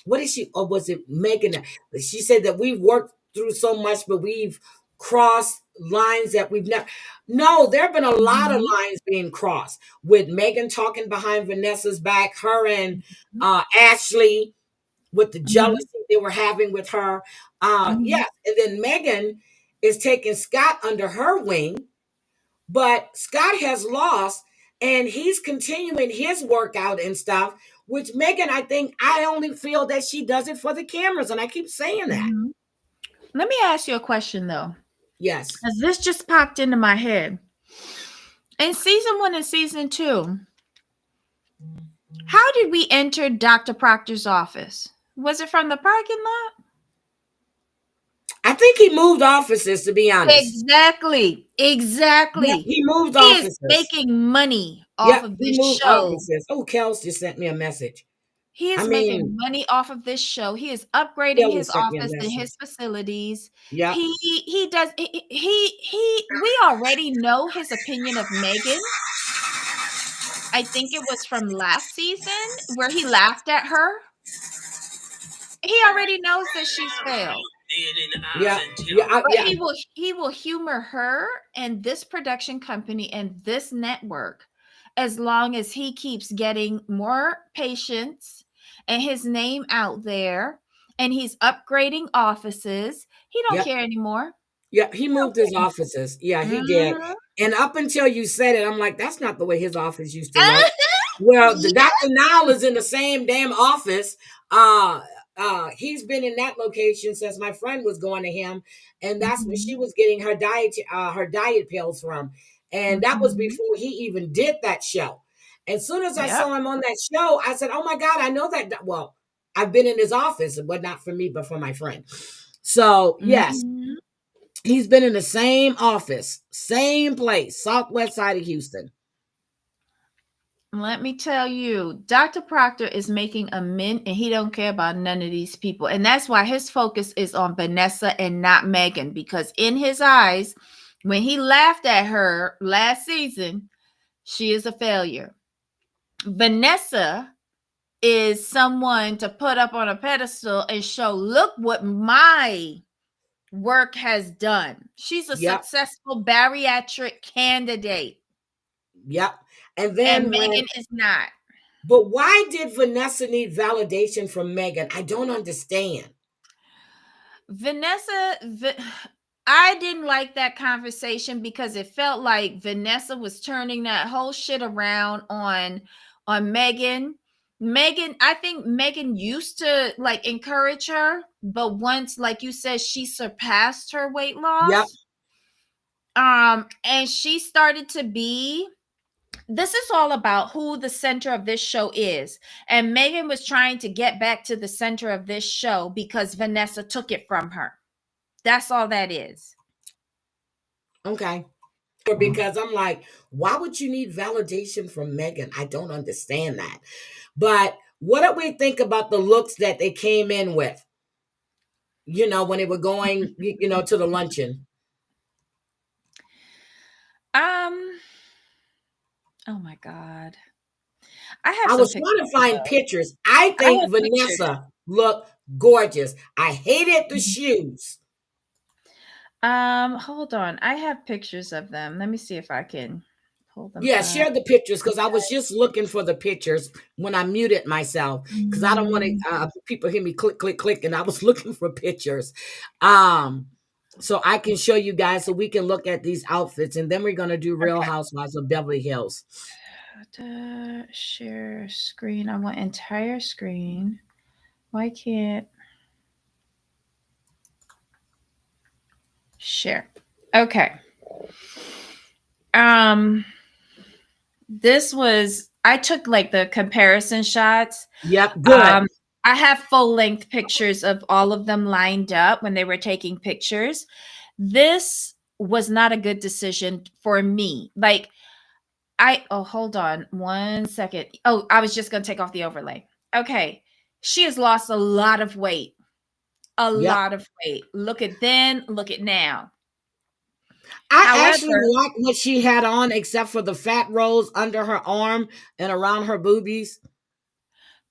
what is she, or was it Megan? She said that we've worked through so much, but we've crossed lines that we've never. No, there have been a lot of lines being crossed with Megan talking behind Vanessa's back, her and Ashley, with the jealousy they were having with her. Yes. And then Megan is taking Scott under her wing, but Scott has lost and he's continuing his workout and stuff, which Megan, I only feel that she does it for the cameras. And I keep saying that. Let me ask you a question though. Yes. As this just popped into my head. In season 1 and season 2, how did we enter Dr. Proctor's office? Was it from the parking lot? I think he moved offices, to be honest. Exactly. Yep, he moved He is offices. making money off Yep, of he this moved show. offices. Oh, Kels just sent me a message. He is making money off of this show. He is upgrading Kelly his sent me a office and message. his facilities. Yeah. He does we already know his opinion of Megan. I think it was from last season where he laughed at her. He already knows that she's failed. Yeah. But he will humor her and this production company and this network as long as he keeps getting more patients and his name out there, and he's upgrading offices. He don't care anymore. Yeah, he moved his offices. Yeah, he did. And up until you said it, I'm like, that's not the way his office used to look. Well, the Dr. Nile is in the same damn office. He's been in that location since my friend was going to him, and that's where she was getting her diet pills from. And that was before he even did that show. As soon as I saw him on that show, I said, "Oh my God, I know that." Well, I've been in his office, but not for me, but for my friend. So yes, he's been in the same office, same place, southwest side of Houston. Let me tell you, Dr. Proctor is making a mint and he don't care about none of these people. And that's why his focus is on Vanessa and not Megan, because in his eyes, when he laughed at her last season, she is a failure. Vanessa is someone to put up on a pedestal and show, look what my work has done. She's a successful bariatric candidate. Yep. And then Megan is not. But why did Vanessa need validation from Megan? I don't understand. Vanessa, I didn't like that conversation because it felt like Vanessa was turning that whole shit around on Megan. I think Megan used to like encourage her, but once, like you said, she surpassed her weight Yep. loss. And she started to be, this is all about who the center of this show is. And Megan was trying to get back to the center of this show because Vanessa took it from her. That's all that is. Okay. Because I'm like, why would you need validation from Megan? I don't understand that. But what do we think about the looks that they came in with? You know, when they were going, to the luncheon. Oh my God. I was trying to find pictures. I think Vanessa looked gorgeous. I hated the shoes. Hold on. I have pictures of them. Let me see if I can pull them up. Share the pictures because I was just looking for the pictures when I muted myself because I don't want to people hear me click, click, click, and I was looking for pictures. So I can show you guys so we can look at these outfits, and then we're gonna do Real Housewives of Beverly Hills. Share screen. I want entire screen. Why can't share? Okay. This was, I took like the comparison shots. Yep, good. I have full length pictures of all of them lined up when they were taking pictures. This was not a good decision for me. Like, hold on 1 second. Oh, I was just going to take off the overlay. Okay. She has lost a lot of weight. Lot of weight. Look at then, look at now. I actually liked what she had on, except for the fat rolls under her arm and around her boobies.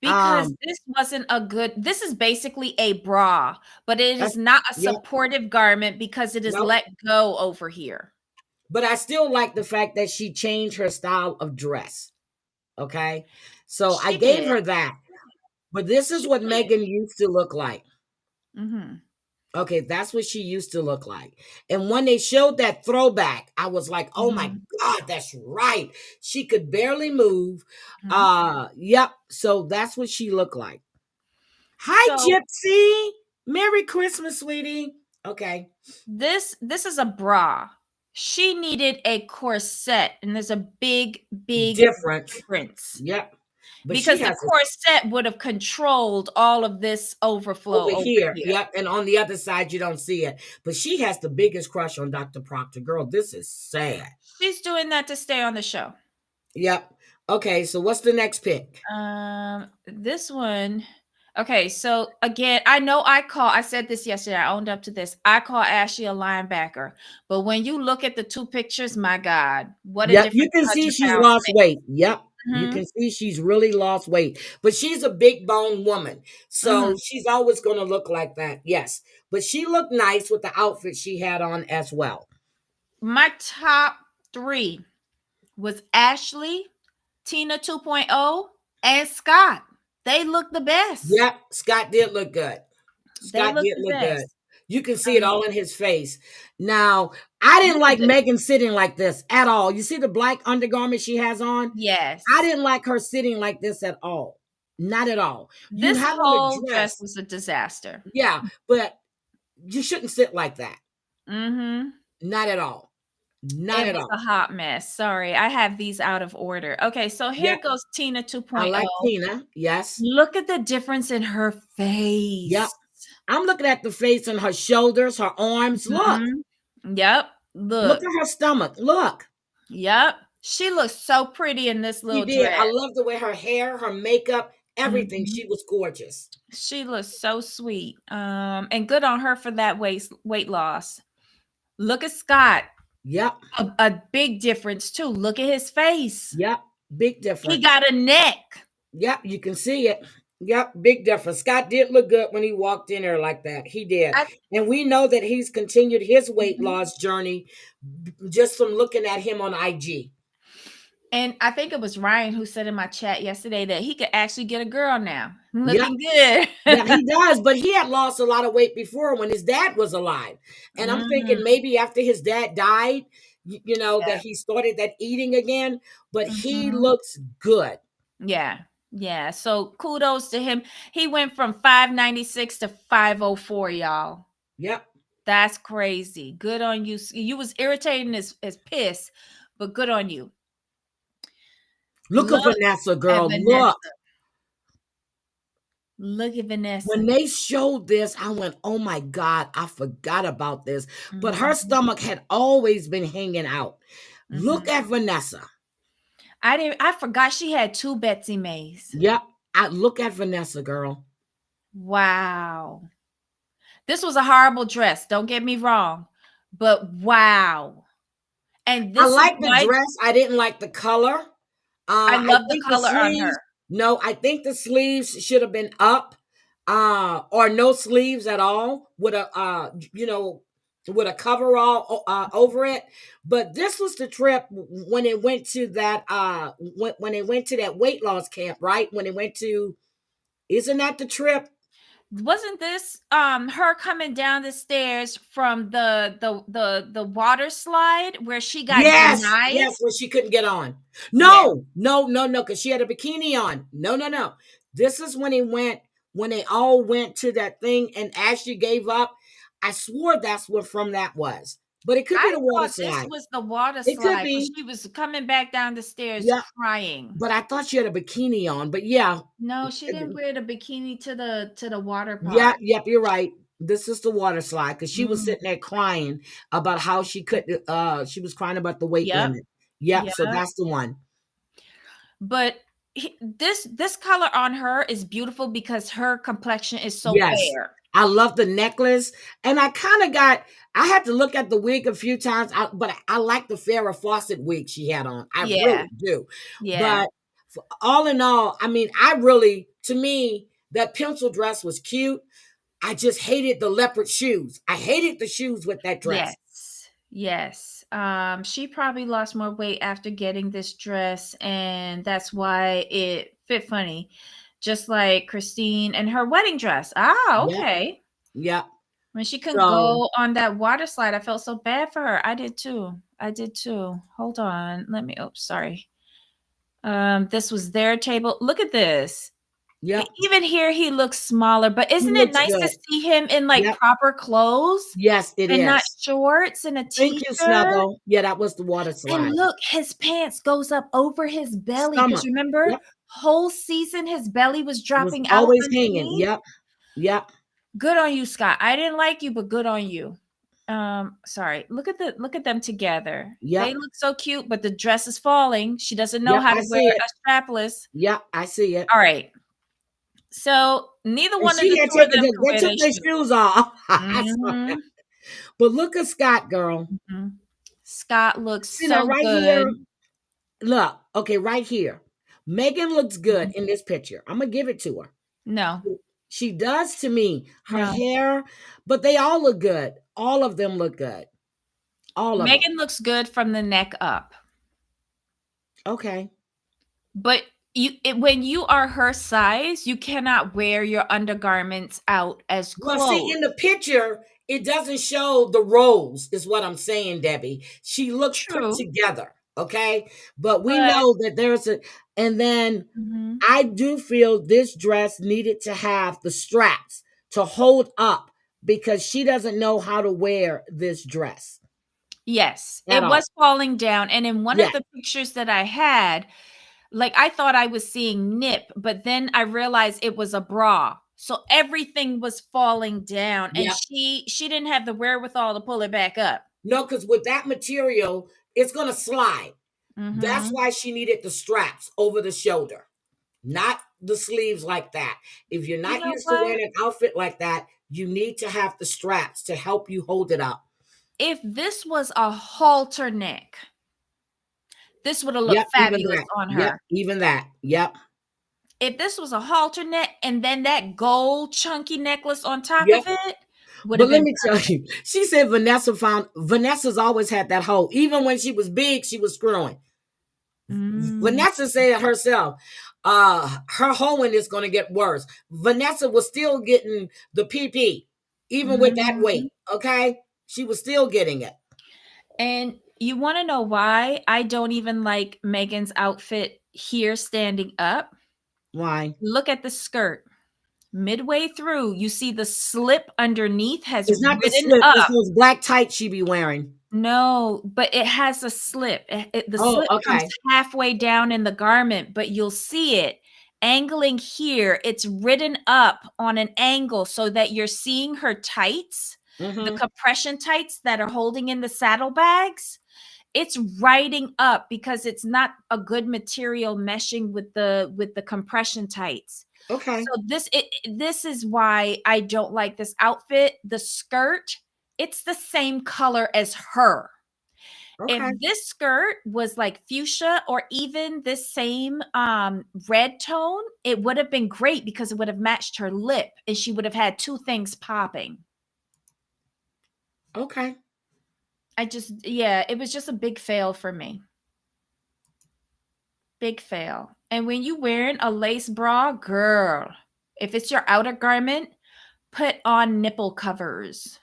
Because this wasn't a good, this is basically a bra, but it is not a supportive garment because it is let go over here. But I still like the fact that she changed her style of dress. Okay. So I gave her that. But this is what Megan used to look like. Mm-hmm. Okay, that's what she used to look like. And when they showed that throwback, I was like, oh my God, that's right. She could barely move. Yep. So that's what she looked like. Hi, Gypsy. Merry Christmas, sweetie. Okay. This is a bra. She needed a corset, and there's a big difference. Yep. But because the corset would have controlled all of this overflow over here. Yep. And on the other side, you don't see it. But she has the biggest crush on Dr. Proctor. Girl, this is sad. She's doing that to stay on the show. Yep. Okay. So what's the next pick? This one. Okay. So again, I said this yesterday. I owned up to this. I call Ashley a linebacker. But when you look at the two pictures, my God, what a difference. You can see she's lost weight. Yep. You can see she's really lost weight, but she's a big bone woman. So she's always going to look like that. Yes. But she looked nice with the outfit she had on as well. My top 3 was Ashley, Tina 2.0, and Scott. They look the best. Yep. Scott did look good. Scott did look good. You can see it all in his face. Now, I didn't like Megan sitting like this at all. You see the black undergarment she has on? Yes. I didn't like her sitting like this at all. Not at all. This whole dress was a disaster. Yeah, but you shouldn't sit like that. Mm-hmm. Not at all. Not at all. It was a hot mess. Sorry, I have these out of order. Okay, so here goes Tina 2.0. I like Tina. Yes. Look at the difference in her face. Yep. I'm looking at the face and her shoulders, her arms. Look. Yep. Look at her stomach. Look. Yep. She looks so pretty in this little dress. I love the way her hair, her makeup, everything. She was gorgeous. She looks so sweet. And good on her for that weight loss. Look at Scott. Yep. A big difference too. Look at his face. Yep. Big difference. He got a neck. Yep. You can see it. Yep, big difference. Scott did look good when he walked in there like that. He did. And we know that he's continued his weight loss journey just from looking at him on IG. And I think it was Ryan who said in my chat yesterday that he could actually get a girl now. Yep. Looking good. Yeah, he does, but he had lost a lot of weight before when his dad was alive. And I'm thinking maybe after his dad died, that he started that eating again, but he looks good. Yeah. Yeah. So kudos to him. He went from 596 to 504, y'all. Yep. That's crazy. Good on you. You was irritating as piss, but good on you. Look at Vanessa, girl. Look. Look at Vanessa. When they showed this, I went, oh my God, I forgot about this. But her stomach had always been hanging out. Look at Vanessa. I forgot she had 2 Betsy Mays. Yep. Look at Vanessa, girl. Wow. This was a horrible dress. Don't get me wrong. But wow. And this I like the dress. I didn't like the color. I love the color on her. No, I think the sleeves should have been up, or no sleeves at all with a, with a coverall over it. But this was the trip when it went to that, when it went to that weight loss camp, right? When it went to, isn't that the trip? Wasn't this her coming down the stairs from the water slide where she got denied? Yes, where she couldn't get on. No, because she had a bikini on. No. This is when they all went to that thing and Ashley gave up. I swore that's what from that was. But it could be the water slide. This was the water slide. It could be. She was coming back down the stairs crying. But I thought she had a bikini on. But yeah. No, she didn't wear the bikini to the water park. Yep, you're right. This is the water slide because she was sitting there crying about how she couldn't. She was crying about the weight limit. Yep, so that's the one. But this color on her is beautiful because her complexion is so fair. I love the necklace, and I had to look at the wig a few times, but I like the Farrah Fawcett wig she had on. I really do. Yeah. But all in all, I mean, to me, that pencil dress was cute. I just hated the leopard shoes. I hated the shoes with that dress. Yes. She probably lost more weight after getting this dress, and that's why it fit funny. Just like Christine and her wedding dress. Okay. Yep. When she couldn't go on that water slide, I felt so bad for her. I did too. Hold on. Sorry. This was their table. Look at this. Yeah. Even here he looks smaller, but isn't it nice to see him in proper clothes? Yes, it is. And not shorts and a t-shirt. Thank you, Snuggle. Yeah, that was the water slide. And look, his pants goes up over his belly. Because remember, whole season his belly was dropping out. Always hanging. Yep. Good on you, Scott. I didn't like you, but good on you. Sorry. Look at them together. Yep. They look so cute, but the dress is falling. She doesn't know how to wear a strapless. Yep, I see it. All right. So neither one of the two of them they took their shoes off. But look at Scott, girl. Scott looks so right good. Here, look, okay, right here. Megan looks good in this picture. I'm gonna give it to her. No. She does to me. Her hair, but they all look good. All of them look good. All of Megan looks good from the neck up. Okay. But when you are her size, you cannot wear your undergarments out as clothes. Well, see, in the picture, it doesn't show the rolls, is what I'm saying, Debbie. She looks put together, okay? But we know that there's and then I do feel this dress needed to have the straps to hold up because she doesn't know how to wear this dress. Yes, it was falling down. And in one of the pictures that I had, I thought I was seeing nip, but then I realized it was a bra. So everything was falling down and she didn't have the wherewithal to pull it back up. No, because with that material, it's going to slide. That's why she needed the straps over the shoulder, not the sleeves like that. If you're not used to wearing an outfit like that, you need to have the straps to help you hold it up. If this was a halter neck, this would have looked fabulous on her. Yep, even that. Yep. If this was a halter neck and then that gold chunky necklace on top of it, but let me tell you, she said Vanessa's always had that hole. Even when she was big, she was screwing. Vanessa said herself, her hoeing is going to get worse. Vanessa was still getting the PP, even with that weight. Okay, she was still getting it. And you want to know why I don't even like Megan's outfit here standing up? Why? Look at the skirt. Midway through, you see the slip underneath has It's not the ridden slip. up. It's those black tights she be wearing. No, but it has a slip. The slip comes okay. halfway down in the garment, but you'll see it angling here. It's ridden up on an angle so that you're seeing her tights, the compression tights that are holding in the saddlebags. It's riding up because it's not a good material meshing with the compression tights. Okay. So this is why I don't like this outfit. The skirt, it's the same color as her. Okay. If this skirt was like fuchsia or even this same red tone, it would have been great because it would have matched her lip and she would have had two things popping. Okay. It was just a big fail for me. Big fail. And when you wearing a lace bra, girl, if it's your outer garment, put on nipple covers.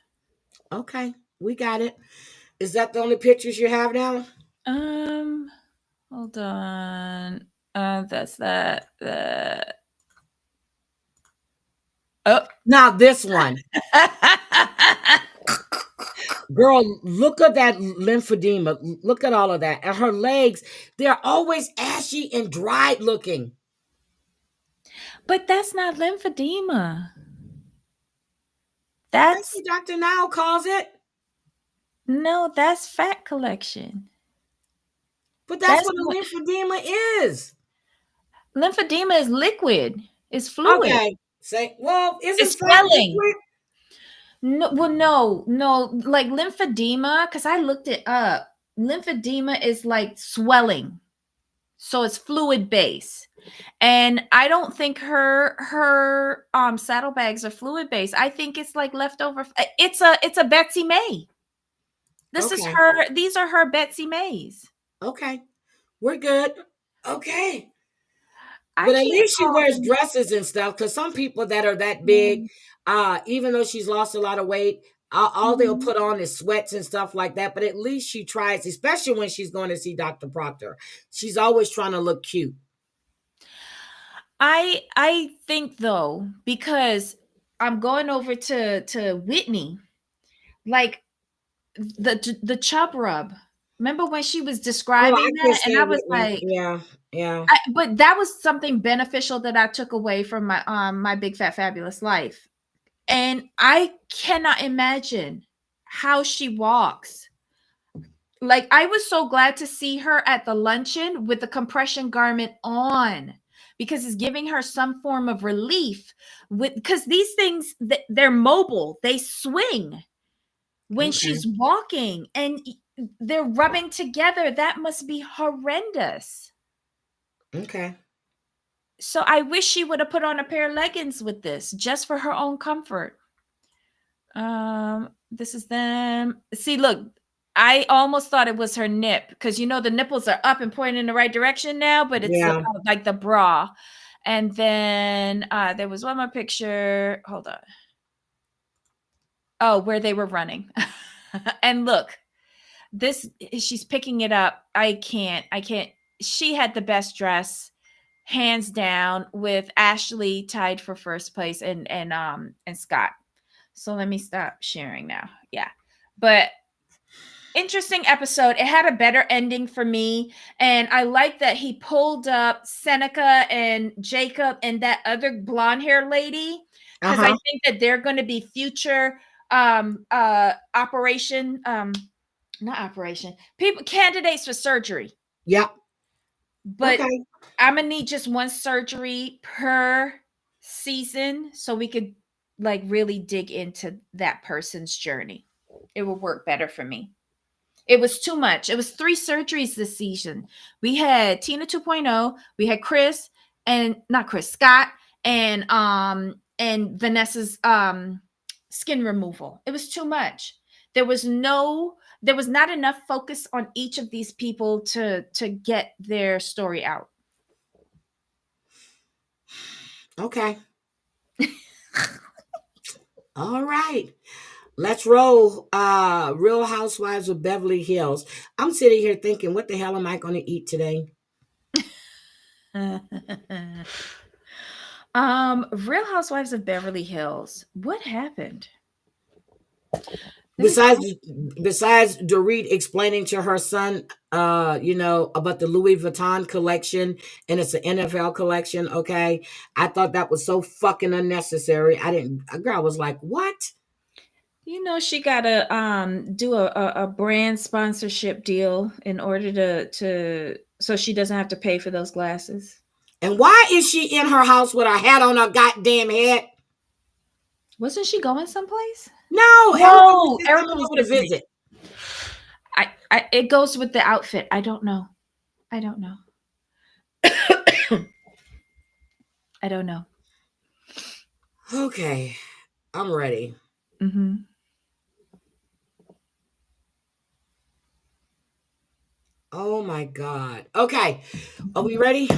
Okay, we got it. Is that the only pictures you have now? Hold on. That's that. Oh, now this one. Girl, look at that lymphedema. Look at all of that. And her legs, they're always ashy and dried looking. But that's not lymphedema. That's what Dr. Now calls it. No, that's fat collection. But that's what a lymphedema is. Lymphedema is liquid. It's fluid. Okay. Isn't it's swelling? No, no. Like lymphedema, because I looked it up. Lymphedema is like swelling, so it's fluid based. And I don't think her saddlebags are fluid based. I think it's like leftover. It's a Betsy May. This is her. These are her Betsy Mays. Okay, we're good. Okay. But at least she wears dresses and stuff, because some people that are that big, even though she's lost a lot of weight, all they'll put on is sweats and stuff like that. But at least she tries, especially when she's going to see Dr. Proctor. She's always trying to look cute. I think though, because I'm going over to Whitney, like the chub rub. Remember when she was describing that, and I was like, yeah. But that was something beneficial that I took away from my Big Fat Fabulous Life, and I cannot imagine how she walks. Like, I was so glad to see her at the luncheon with the compression garment on, because it's giving her some form of relief because these things, they're mobile, they swing when she's walking and they're rubbing together. That must be horrendous. Okay. So I wish she would have put on a pair of leggings with this just for her own comfort. This is them. See, look, I almost thought it was her nip, because the nipples are up and pointing in the right direction now, but it's like the bra. And then there was one more picture. Hold on. Oh, where they were running. And look, she's picking it up. I can't. She had the best dress, hands down, with Ashley tied for first place and Scott. So let me stop sharing now. Yeah. But interesting episode. It had a better ending for me. And I like that he pulled up Seneca and Jacob and that other blonde hair lady, because I think that they're going to be future candidates for surgery. Yep. But I'm gonna need just one surgery per season so we could like really dig into that person's journey. It will work better for me. It was too much. It was 3 surgeries this season. We had Tina 2.0, we had Scott and Vanessa's skin removal. It was too much. There was no there was not enough focus on each of these people to get their story out. Okay. All right. Let's roll Real Housewives of Beverly Hills. I'm sitting here thinking, what the hell am I going to eat today? Real Housewives of Beverly Hills. What happened? Besides Dorit explaining to her son, about the Louis Vuitton collection, and it's an NFL collection. Okay. I thought that was so fucking unnecessary. A girl was like, what? She gotta do a brand sponsorship deal in order to so she doesn't have to pay for those glasses. And why is she in her house with her hat on her goddamn head? Wasn't she going someplace? No, Erica was over to visit. It goes with the outfit. I don't know. I don't know. Okay, I'm ready. Mm-hmm. Oh my God. Okay, are we ready?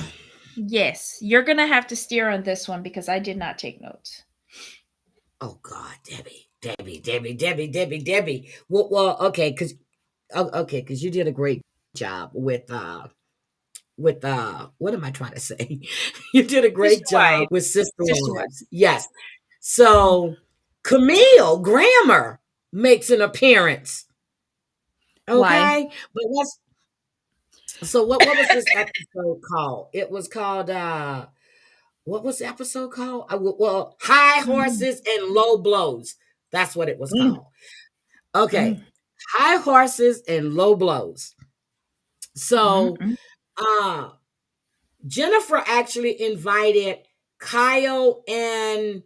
Yes, you're gonna have to steer on this one because I did not take notes. Oh God, Debbie. Well, okay, because you did a great job with what am I trying to say? You did a great job with Sister Wives. Yes. So Camille Grammer makes an appearance. Okay. Why? But what was this episode called? It was called what was the episode called? Well, High Horses and Low Blows. That's what it was called. Okay. High Horses and Low Blows. So Jennifer actually invited Kyle and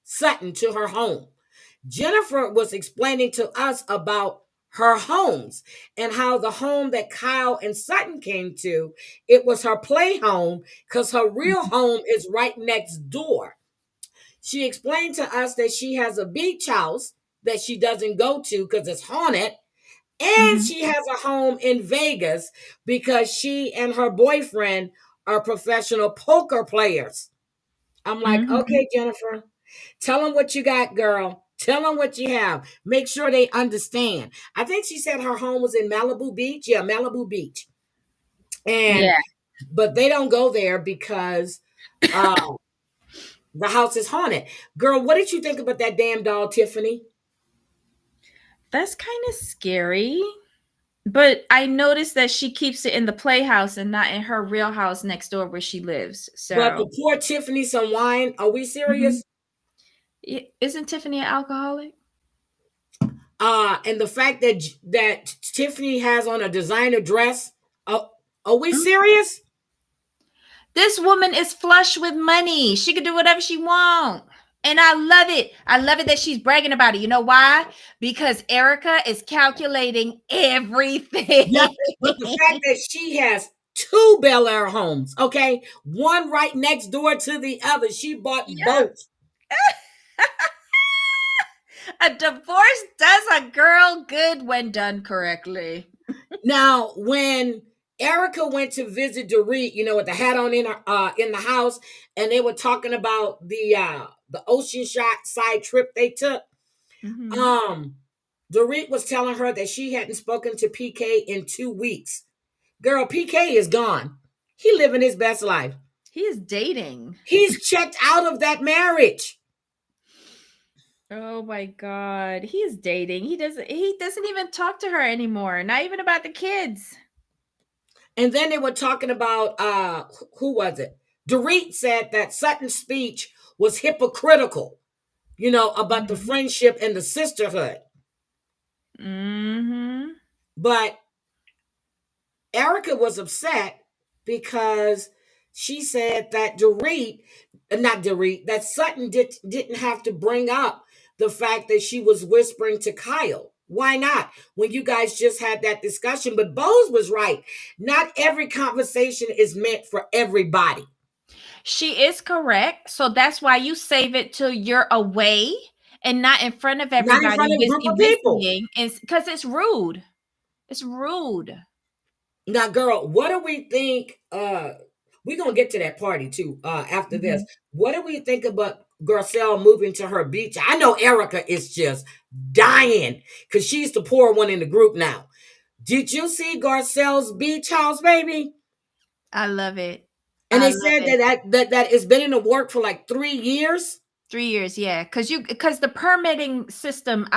Sutton to her home. Jennifer was explaining to us about her homes and how the home that Kyle and Sutton came to, it was her play home because her real home is right next door. She explained to us that she has a beach house that she doesn't go to because it's haunted. And she has a home in Vegas because she and her boyfriend are professional poker players. I'm like, okay, Jennifer, tell them what you got, girl. Tell them what you have. Make sure they understand. I think she said her home was in Malibu Beach. Yeah, Malibu Beach. But they don't go there because the house is haunted. Girl, what did you think about that damn doll, Tiffany? That's kind of scary. But I noticed that she keeps it in the playhouse and not in her real house next door where she lives. So, but to pour Tiffany some wine, are we serious? Isn't Tiffany an alcoholic? And the fact that Tiffany has on a designer dress, are we serious? This woman is flush with money. She can do whatever she wants. And I love it. I love it that she's bragging about it. You know why? Because Erica is calculating everything. Yeah, but the fact that she has 2 Bel Air homes, okay? One right next door to the other. She bought both. A divorce does a girl good when done correctly. Now, when Erica went to visit Dorit, with the hat on in the house, and they were talking about the ocean side trip they took. Dorit was telling her that she hadn't spoken to PK in 2 weeks. Girl, PK is gone. He living his best life. He is dating. He's checked out of that marriage. Oh my God. He is dating. He doesn't even talk to her anymore. Not even about the kids. And then they were talking about who was it? Dorit said that Sutton's speech was hypocritical, about the friendship and the sisterhood. But Erica was upset because she said that that Sutton didn't have to bring up the fact that she was whispering to Kyle. Why not? When you guys just had that discussion. But Bose was right. Not every conversation is meant for everybody. She is correct. So that's why you save it till you're away and not in front of Not in front everybody, of a group of people. whistling, is because it's rude. It's rude. Now, girl, what do we think? We're gonna get to that party too. After this, what do we think about Garcelle moving to her beach? I know Erica is just dying because she's the poor one in the group now. Did you see Garcelle's beach house, baby? I love it. And I they love said it. that it's been in the work for like 3 years. 3 years, yeah, because the permitting system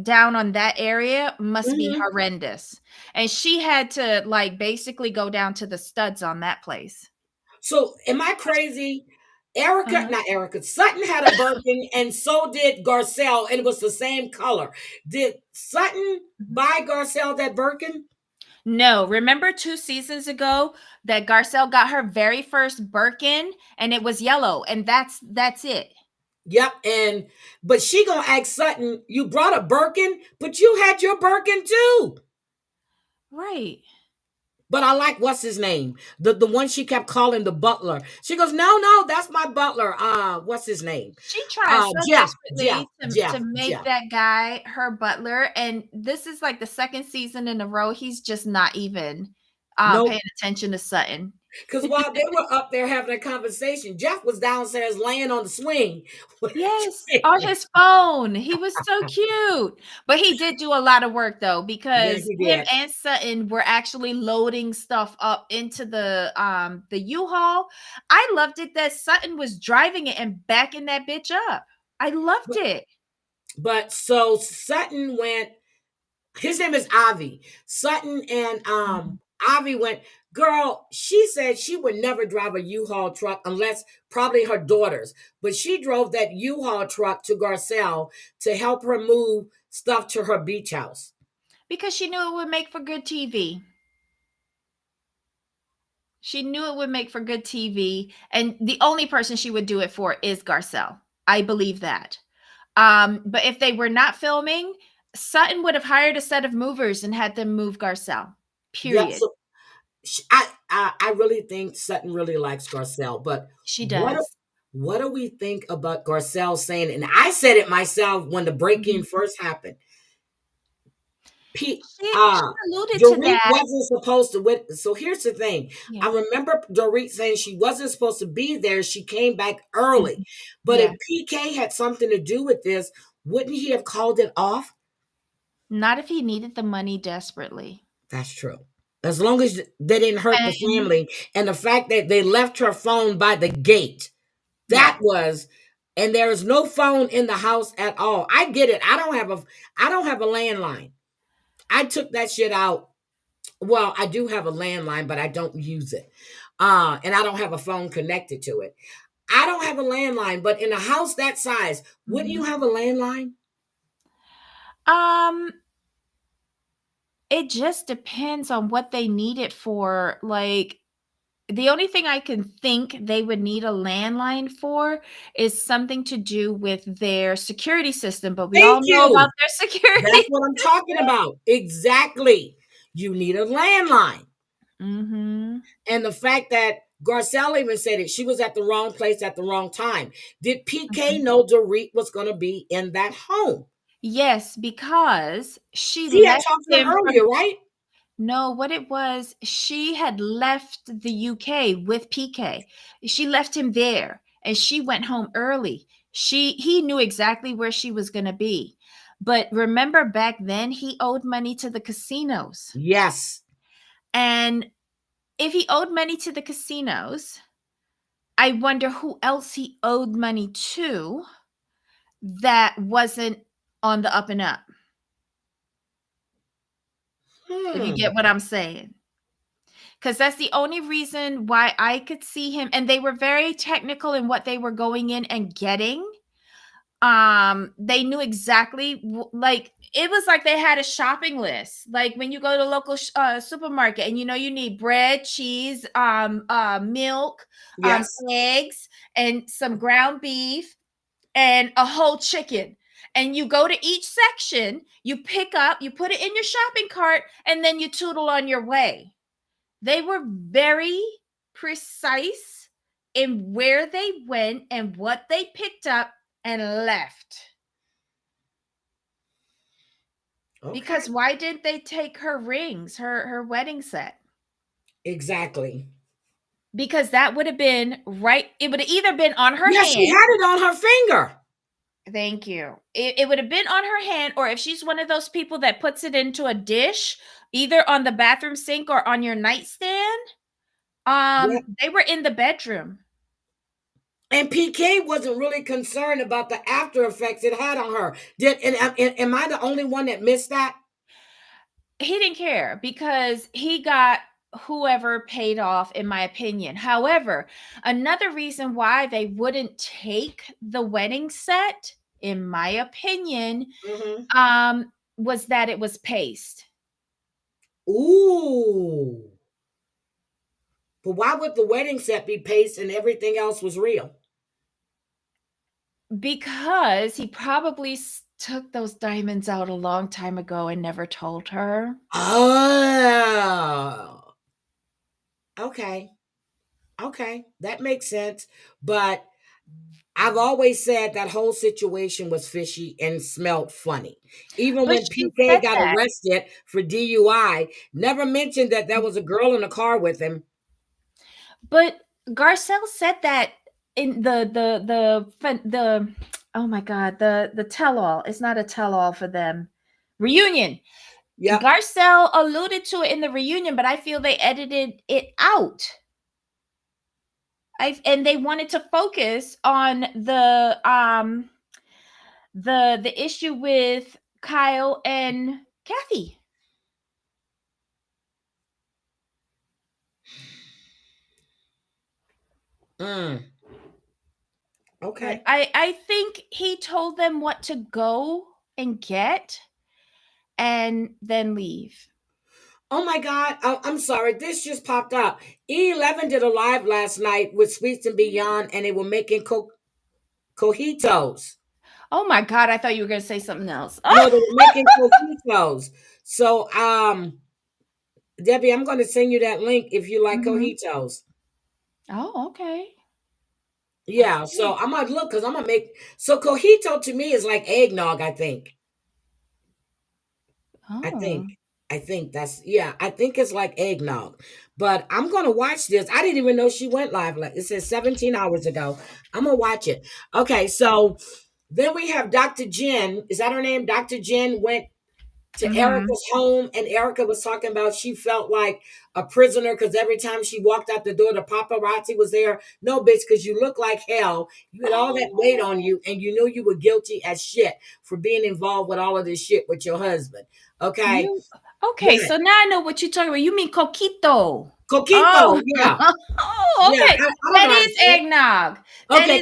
down on that area must be horrendous, and she had to like basically go down to the studs on that place. So, am I crazy? Not Erica, Sutton had a Birkin, and so did Garcelle, and it was the same color. Did Sutton buy Garcelle that Birkin? No, remember 2 seasons ago that Garcelle got her very first Birkin, and it was yellow, and that's it. Yep, but she gonna ask Sutton, you brought a Birkin, but you had your Birkin too. Right. But I like what's his name? The one she kept calling the butler. She goes, no, that's my butler. What's his name? She tries so Jeff, desperately to make Jeff. that guy her butler, and this is like the second season in a row he's just not even paying attention to Sutton. Because while they were up there having a conversation, Jeff was downstairs laying on the swing. Yes, on his phone. He was so cute. But he did do a lot of work though, because him and Sutton were actually loading stuff up into the U-Haul. I loved it that Sutton was driving it and backing that bitch up. I loved it. But so Sutton went, his name is Avi. Sutton and Avi went, girl, she said she would never drive a U-Haul truck unless probably her daughters. But she drove that U-Haul truck to Garcelle to help her move stuff to her beach house. Because she knew it would make for good TV. She knew it would make for good TV. And the only person she would do it for is Garcelle. I believe that. But if they were not filming, Sutton would have hired a set of movers and had them move Garcelle. Period. Yep, so I really think Sutton really likes Garcelle, but she does. What do we think about Garcelle saying? And I said it myself when the break-in first happened. She alluded to Dorit that. wasn't supposed to. So here's the thing. Yeah. I remember Dorit saying she wasn't supposed to be there. She came back early. But if PK had something to do with this, wouldn't he have called it off? Not if he needed the money desperately. That's true. As long as they didn't hurt the family. And the fact that they left her phone by the gate. That was, and there is no phone in the house at all. I get it. I don't have a landline. I took that shit out. Well, I do have a landline, but I don't use it. And I don't have a phone connected to it. I don't have a landline, but in a house that size, wouldn't you have a landline? It just depends on what they need it for. Like, the only thing I can think they would need a landline for is something to do with their security system, but we all know about their security. That's what I'm talking about. Exactly. You need a landline. Mm-hmm. And the fact that Garcelle even said it, she was at the wrong place at the wrong time. Did PK know Dorit was going to be in that home? Yes, because she had talked to him earlier, right? No, what it was, she had left the UK with PK. She left him there and she went home early. He knew exactly where she was going to be. But remember back then he owed money to the casinos. Yes. And if he owed money to the casinos, I wonder who else he owed money to that wasn't on the up and up. If you get what I'm saying. Because that's the only reason why I could see him. And they were very technical in what they were going in and getting. They knew exactly, like, it was like they had a shopping list. Like when you go to a local supermarket and you need bread, cheese, milk, eggs, and some ground beef, and a whole chicken. And you go to each section, you pick up, you put it in your shopping cart, and then you tootle on your way. They were very precise in where they went and what they picked up and left. Okay. Because why didn't they take her rings, her wedding set? Exactly. Because that would have been right. It would have either been on her Yeah, hand. she had it on her finger. Thank you. It would have been on her hand, or if she's one of those people that puts it into a dish, either on the bathroom sink or on your nightstand. They were in the bedroom. And PK wasn't really concerned about the after effects it had on her. Am I the only one that missed that? He didn't care because he got whoever paid off, in my opinion. However, another reason why they wouldn't take the wedding set, in my opinion, was that it was paste. Ooh. But why would the wedding set be paste and everything else was real? Because he probably took those diamonds out a long time ago and never told her. Oh. Okay. Okay. That makes sense. But I've always said that whole situation was fishy and smelled funny. Even when PK got arrested for DUI, never mentioned that there was a girl in the car with him. But Garcelle said that in the oh my God, the tell-all. It's not a tell-all for them. Reunion. Yeah. Garcelle alluded to it in the reunion, but I feel they edited it out. And they wanted to focus on the issue with Kyle and Kathy. Okay. But I think he told them what to go and get and then leave. Oh my God. I'm sorry. This just popped up. E11 did a live last night with Sweets and Beyond, and they were making cojitos. Oh my God. I thought you were going to say something else. No, they were making cojitos. So, Debbie, I'm going to send you that link if you like cojitos. Oh, okay. Yeah, so I'm gonna look because I'm gonna make so cojito to me is like eggnog, I think. I think that's I think it's like eggnog. But I'm gonna watch this. I didn't even know she went live. Like it says 17 hours ago. I'm gonna watch it. Okay, so then we have Dr. Jen. Is that her name? Dr. Jen went to Erica's home, and Erica was talking about she felt like a prisoner because every time she walked out the door, the paparazzi was there. No, bitch, because you look like hell. You had all that weight on you, and you knew you were guilty as shit for being involved with all of this shit with your husband. Okay. Okay, so now I know what you're talking about. You mean coquito? Coquito, yeah. Oh, okay. Yeah, that is eggnog. Okay,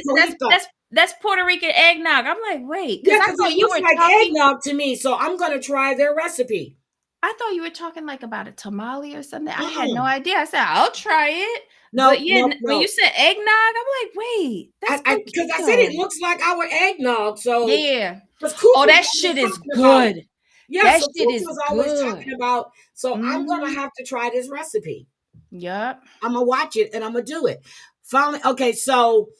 that's Puerto Rican eggnog. I'm like, wait, because I thought it you looks were like talking eggnog to me. So I'm gonna try their recipe. I thought you were talking like about a tamale or something. I had no idea. I said I'll try it. No, but yeah, no. when you said eggnog, I'm like, wait, that's because I said it looks like our eggnog. So yeah. Oh, that shit is good. Yeah, that so shit Cooper is was always good. talking about. So I'm gonna have to try this recipe. Yep. I'm gonna watch it and I'm gonna do it. Finally, okay. So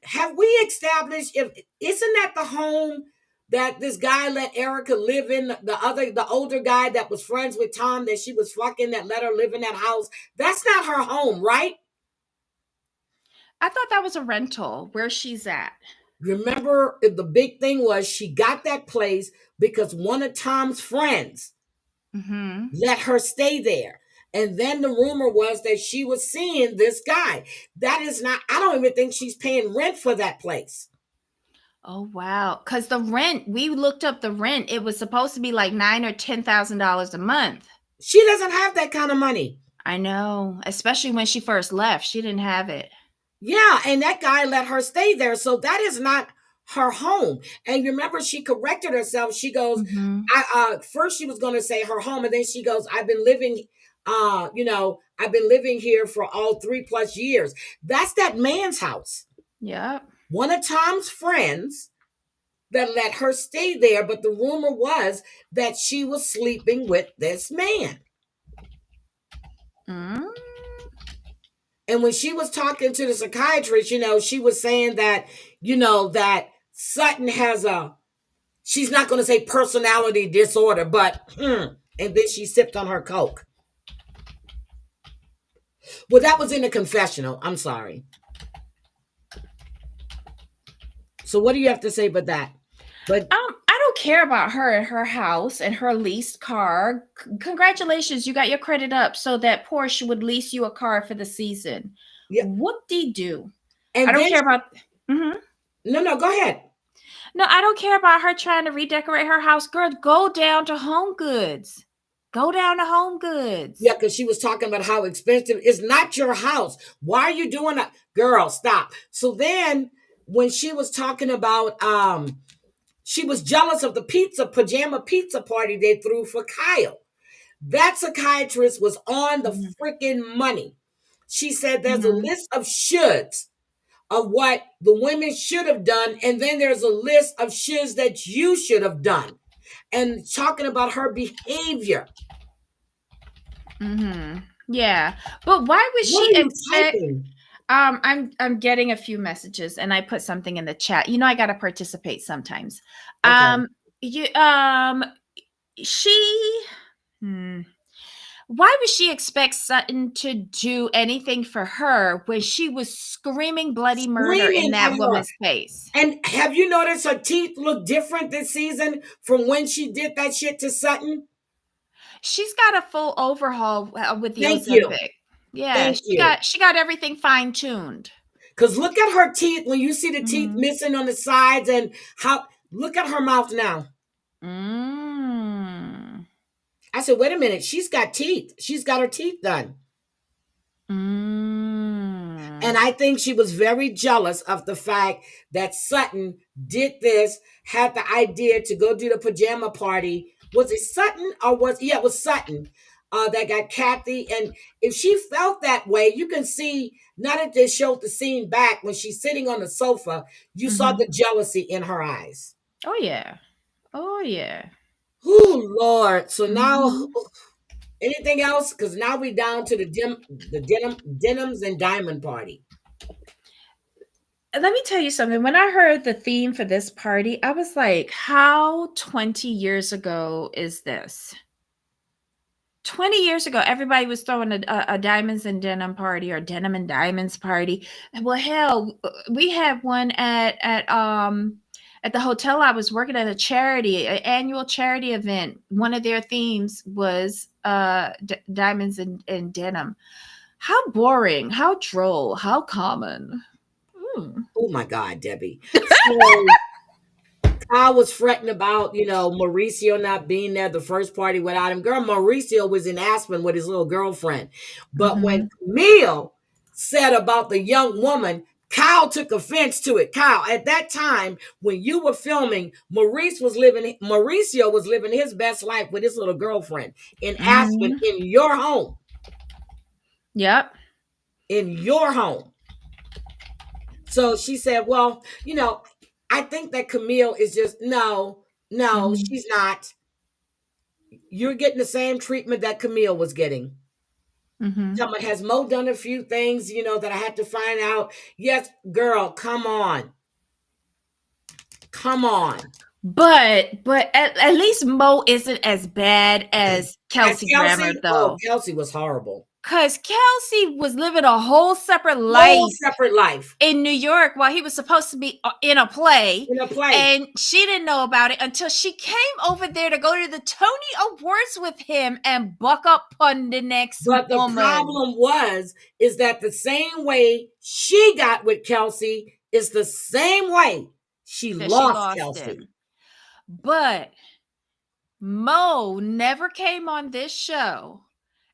have we established if isn't that the home that this guy let Erica live in? The older guy that was friends with Tom that she was fucking that let her live in that house. That's not her home, right? I thought that was a rental where she's at. Remember, the big thing was she got that place because one of Tom's friends let her stay there. And then the rumor was that she was seeing this guy. That is not, I don't even think she's paying rent for that place. Oh wow. Because the rent, we looked up the rent. It was supposed to be like $9,000 or $10,000 a month. She doesn't have that kind of money. I know, especially when she first left. She didn't have it. Yeah, and that guy let her stay there. So that is not her home. And remember, she corrected herself. She goes, first she was going to say her home, and then she goes, I've been living, I've been living here for all 3+ years. That's that man's house. Yeah. One of Tom's friends that let her stay there, but the rumor was that she was sleeping with this man. And when she was talking to the psychiatrist, she was saying that, that Sutton has a She's not going to say personality disorder, but and then she sipped on her Coke. Well, that was in the confessional. I'm sorry. So what do you have to say about that? But I don't care about her and her house and her leased car. Congratulations, you got your credit up so that Porsche would lease you a car for the season. Yeah. Whoop-de-doo. I don't care about... No, go ahead. No, I don't care about her trying to redecorate her house. Girl, go down to Home Goods. Go down to Home Goods. Yeah, because she was talking about how expensive. It's not your house. Why are you doing that? Girl, stop. So then when she was talking about she was jealous of the pajama pizza party they threw for Kyle. That psychiatrist was on the freaking money. She said there's a list of shoulds of what the women should have done, and then there's a list of shoulds that you should have done. And talking about her behavior. Yeah, but why would she expect? I'm getting a few messages, and I put something in the chat. You know, I gotta participate sometimes. Okay. Why would she expect Sutton to do anything for her when she was screaming bloody murder in that woman's face? And have you noticed her teeth look different this season from when she did that shit to Sutton? She's got a full overhaul with the Ozempic. Yeah, she got everything fine-tuned. Because look at her teeth when you see the teeth missing on the sides, and look at her mouth now. I said, wait a minute, she's got teeth. She's got her teeth done. And I think she was very jealous of the fact that Sutton did this, had the idea to go do the pajama party. Was it Sutton or it was Sutton that got Kathy. And if she felt that way, you can see, now that they showed the scene back when she's sitting on the sofa, you saw the jealousy in her eyes. Oh, yeah. Oh, yeah. Oh, Lord. So now, anything else? Because now we're down to the denims and diamond party. Let me tell you something. When I heard the theme for this party, I was like, how 20 years ago is this? 20 years ago, everybody was throwing a diamonds and denim party or denim and diamonds party. Well, hell, we had one at the hotel I was working at, an annual charity event. One of their themes was diamonds and denim. How boring, how droll, how common. Oh my God, Debbie. So I was fretting about, Mauricio not being there the first party without him. Girl, Mauricio was in Aspen with his little girlfriend. But when Camille said about the young woman, Kyle took offense to it. Kyle, at that time, when you were filming, Mauricio was living his best life with his little girlfriend in Aspen, in your home. Yep. In your home. So she said, well, I think that Camille is just, no, she's not. You're getting the same treatment that Camille was getting. Someone has Mo done a few things, that I had to find out. Yes, girl, come on. Come on. But at least Mo isn't as bad as Kelsey Grammer, though. Oh, Kelsey was horrible. Because Kelsey was living a whole separate life in New York while he was supposed to be in a play. And she didn't know about it until she came over there to go to the Tony Awards with him and buck up on the next woman. But the problem is that the same way she got with Kelsey is the same way she lost Kelsey. Him. But Mo never came on this show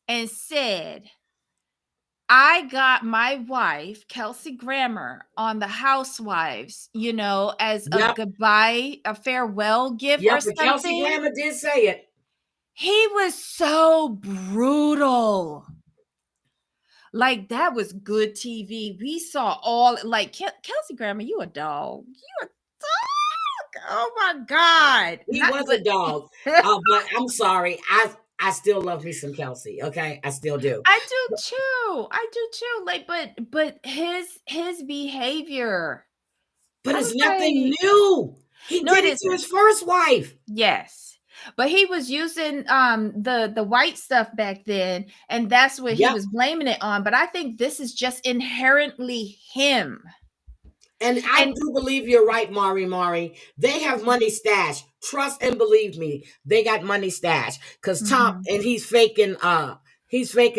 and said, I got my wife, Kelsey Grammer, on the Housewives, as a goodbye, a farewell gift or something. Kelsey Grammer did say it. He was so brutal. Like, that was good TV. We saw Kelsey Grammer, you a dog. You a dog. Oh, my God. He was a dog. But I'm sorry. I still love me some Kelsey. Okay, I still do. I do too. But his behavior. But it's nothing new. He No, did it it to isn't. his first wife. Yes. But he was using the white stuff back then, and that's what he was blaming it on. But I think this is just inherently him. And I do believe you're right, Mari. They have money stashed. Trust and believe me, they got money stashed. Because Tom, and he's faking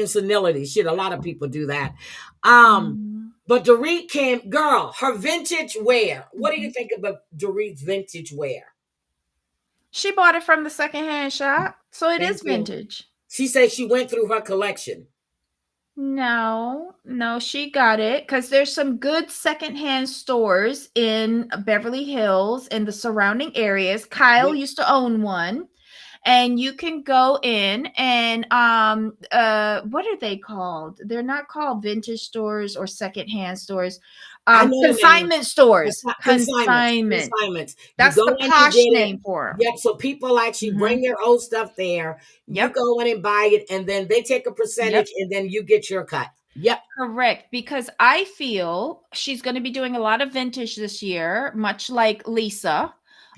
senility. Shit, a lot of people do that. But Dorit came, girl, her vintage wear. What do you think about Dorit's vintage wear? She bought it from the secondhand shop, so it is you. vintage. She said she went through her collection. No, she got it because there's some good secondhand stores in Beverly Hills and the surrounding areas. Kyle used to own one, and you can go in and what are they called? They're not called vintage stores or secondhand stores. Consignment stores. Consignments. That's the posh name for them. Yep. So people actually bring their old stuff there. You go in and buy it, and then they take a percentage, and then you get your cut. Yep. Correct. Because I feel she's going to be doing a lot of vintage this year, much like Lisa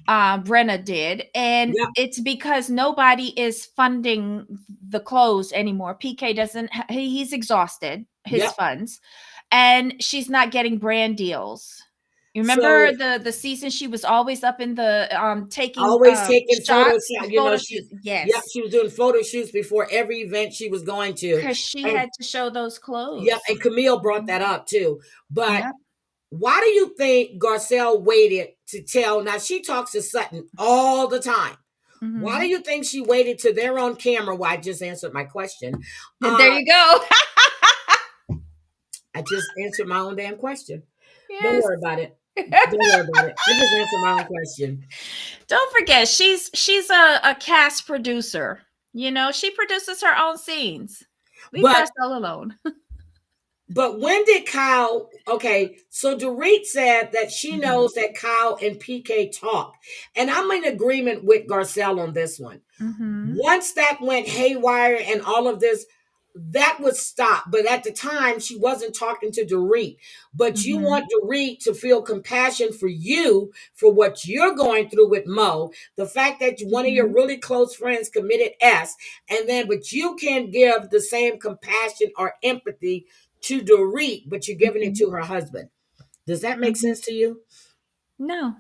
Brenna did. And it's because nobody is funding the clothes anymore. PK doesn't, he's exhausted his funds, and she's not getting brand deals. You remember the season she was always up in the taking shots, photo shoots. Yes. Yep, she was doing photo shoots before every event she was going to. Because she had to show those clothes. Yep, and Camille brought that up too. But why do you think Garcelle waited to tell? Now she talks to Sutton all the time. Why do you think she waited to their own camera? Well, I just answered my question. There you go. I just answered my own damn question. Yes. Don't worry about it. Don't worry about it. I just answered my own question. Don't forget, she's a cast producer. You know, she produces her own scenes. Leave Garcelle alone. But when did Kyle? Okay, so Dorit said that she knows that Kyle and PK talk, and I'm in agreement with Garcelle on this one. Once that went haywire and all of this, that would stop. But at the time, she wasn't talking to Dorit. But you want Dorit to feel compassion for you for what you're going through with Mo. The fact that one of your really close friends committed S, but you can't give the same compassion or empathy to Dorit, but you're giving it to her husband. Does that make sense to you? No,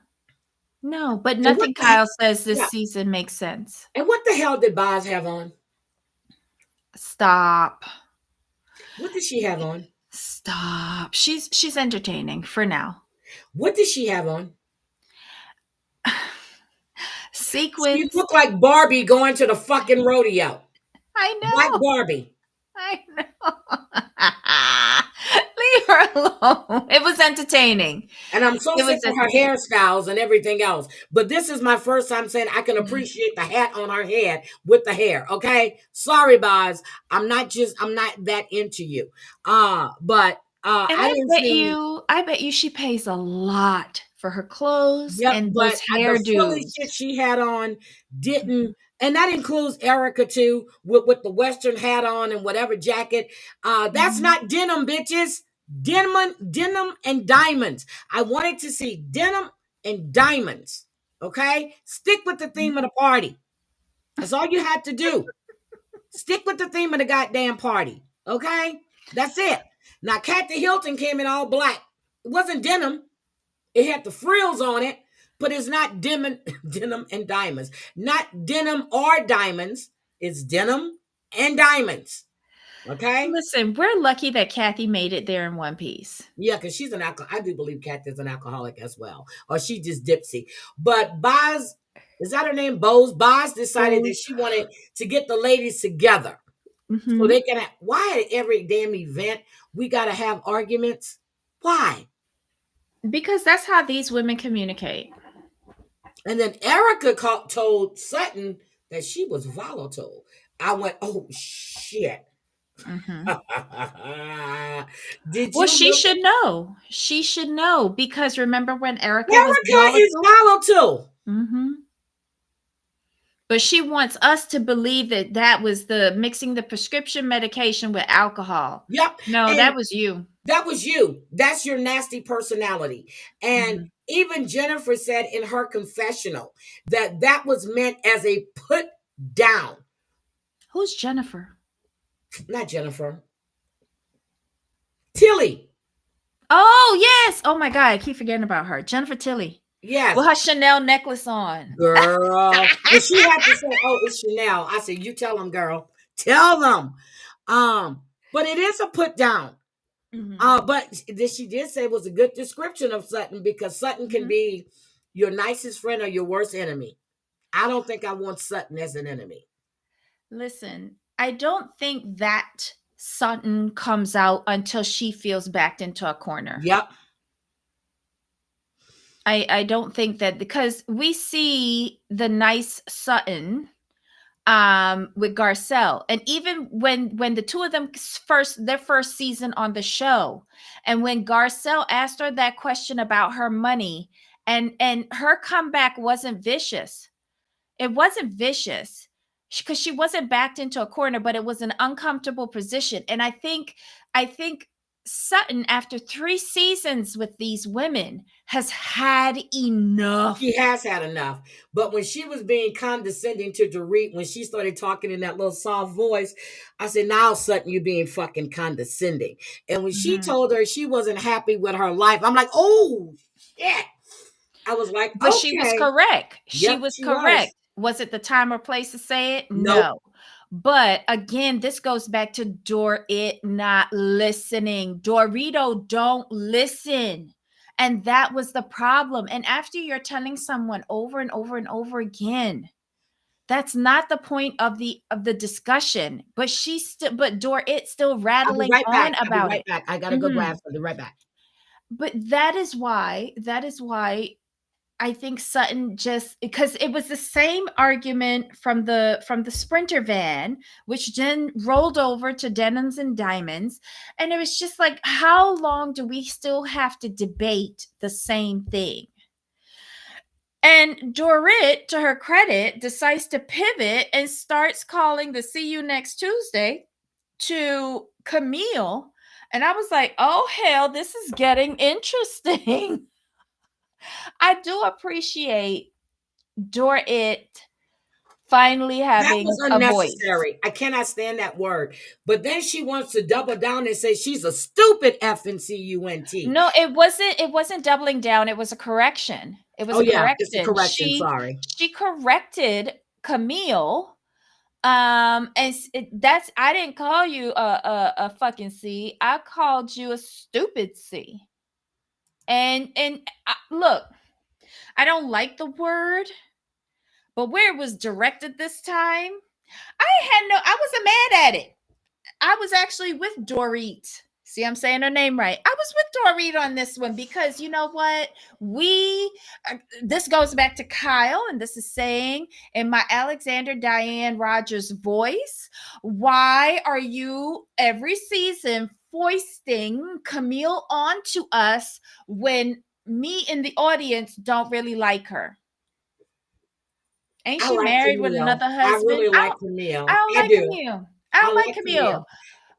but nothing Kyle says this season makes sense. And what the hell did Boz have on? Stop. What does she have on? Stop. She's entertaining for now. What does she have on? Sequins. You look like Barbie going to the fucking rodeo. I know. Like Barbie. I know. Leave her alone. It was entertaining. And I'm so sick of her hairstyles and everything else. But this is my first time saying I can appreciate the hat on her head with the hair. Okay. Sorry, Boz. I'm not that into you. But I bet you she pays a lot for her clothes and those hairdos. The silly shit she had on didn't. And that includes Erica too, with the Western hat on and whatever jacket. That's not denim, bitches. Denim and diamonds. I wanted to see denim and diamonds. Okay? Stick with the theme of the party. That's all you had to do. Stick with the theme of the goddamn party. Okay? That's it. Now, Kathy Hilton came in all black. It wasn't denim. It had the frills on it. But it's not denim and diamonds. Not denim or diamonds. It's denim and diamonds. Okay? Listen, we're lucky that Kathy made it there in one piece. Yeah, because she's an alcoholic. I do believe Kathy's an alcoholic as well. Or she's just dipsy. But Boz, is that her name? Boz decided that she wanted to get the ladies together. So they can have, why at every damn event we got to have arguments? Why? Because that's how these women communicate. And then Erica told Sutton that she was volatile. I went, oh, shit. She should know. She should know because remember when Erica is volatile. But she wants us to believe that that was the mixing the prescription medication with alcohol. Yep. No, And that was you. That was you. That's your nasty personality. And even Jennifer said in her confessional that that was meant as a put down. Who's Jennifer? Not Jennifer. Tilly. Oh, yes. Oh, my God. I keep forgetting about her. Jennifer Tilly. Yes. With her Chanel necklace on. Girl. And she had to say, oh, it's Chanel. I said, you tell them, girl. Tell them. But it is a put down. But she did say it was a good description of Sutton, because Sutton can be your nicest friend or your worst enemy. I don't think I want Sutton as an enemy. Listen, I don't think that Sutton comes out until she feels backed into a corner. Yep. I don't think that, because we see the nice Sutton with Garcelle, and even when the two of them their first season on the show, and when Garcelle asked her that question about her money, and her comeback wasn't vicious. It wasn't vicious because she wasn't backed into a corner, but it was an uncomfortable position. And I think Sutton, after 3 seasons with these women, has had enough. She has had enough. But when she was being condescending to Dorit, when she started talking in that little soft voice, I said, now, Sutton, you're being fucking condescending. And when she told her she wasn't happy with her life, I'm like, oh, shit. I was like, but okay. She was correct. Yep, she was correct. Was it the time or place to say it? Nope. No. But again, this goes back to Dorit not listening. Dorito don't listen. And that was the problem. And after you're telling someone over and over and over again, that's not the point of the discussion. But Dorit still rattling on about it. Back. I gotta go grab something. Right back. But that is why I think Sutton, just because it was the same argument from the Sprinter van, which then rolled over to Denims and Diamonds. And it was just like, how long do we still have to debate the same thing? And Dorit, to her credit, decides to pivot and starts calling the See You Next Tuesday to Camille. And I was like, oh, hell, this is getting interesting. I do appreciate Dorit finally having that was unnecessary. I cannot stand that word. But then she wants to double down and say she's a stupid effing CUNT. No, it wasn't doubling down. It was a correction. It was correction. It's a correction. Sorry. She corrected Camille. And that's, I didn't call you a fucking C. I called you a stupid C. And look, I don't like the word, but where it was directed this time, I wasn't mad at it. I was actually with Dorit. See, I'm saying her name right. I was with Dorit on this one because you know what? This goes back to Kyle, and this is saying in my Alexander Diane Rogers voice, why are you every season foisting Camille onto us when me in the audience don't really like her? Ain't she married Camille with another husband? I really like Camille. I don't like Camille. I don't like Camille.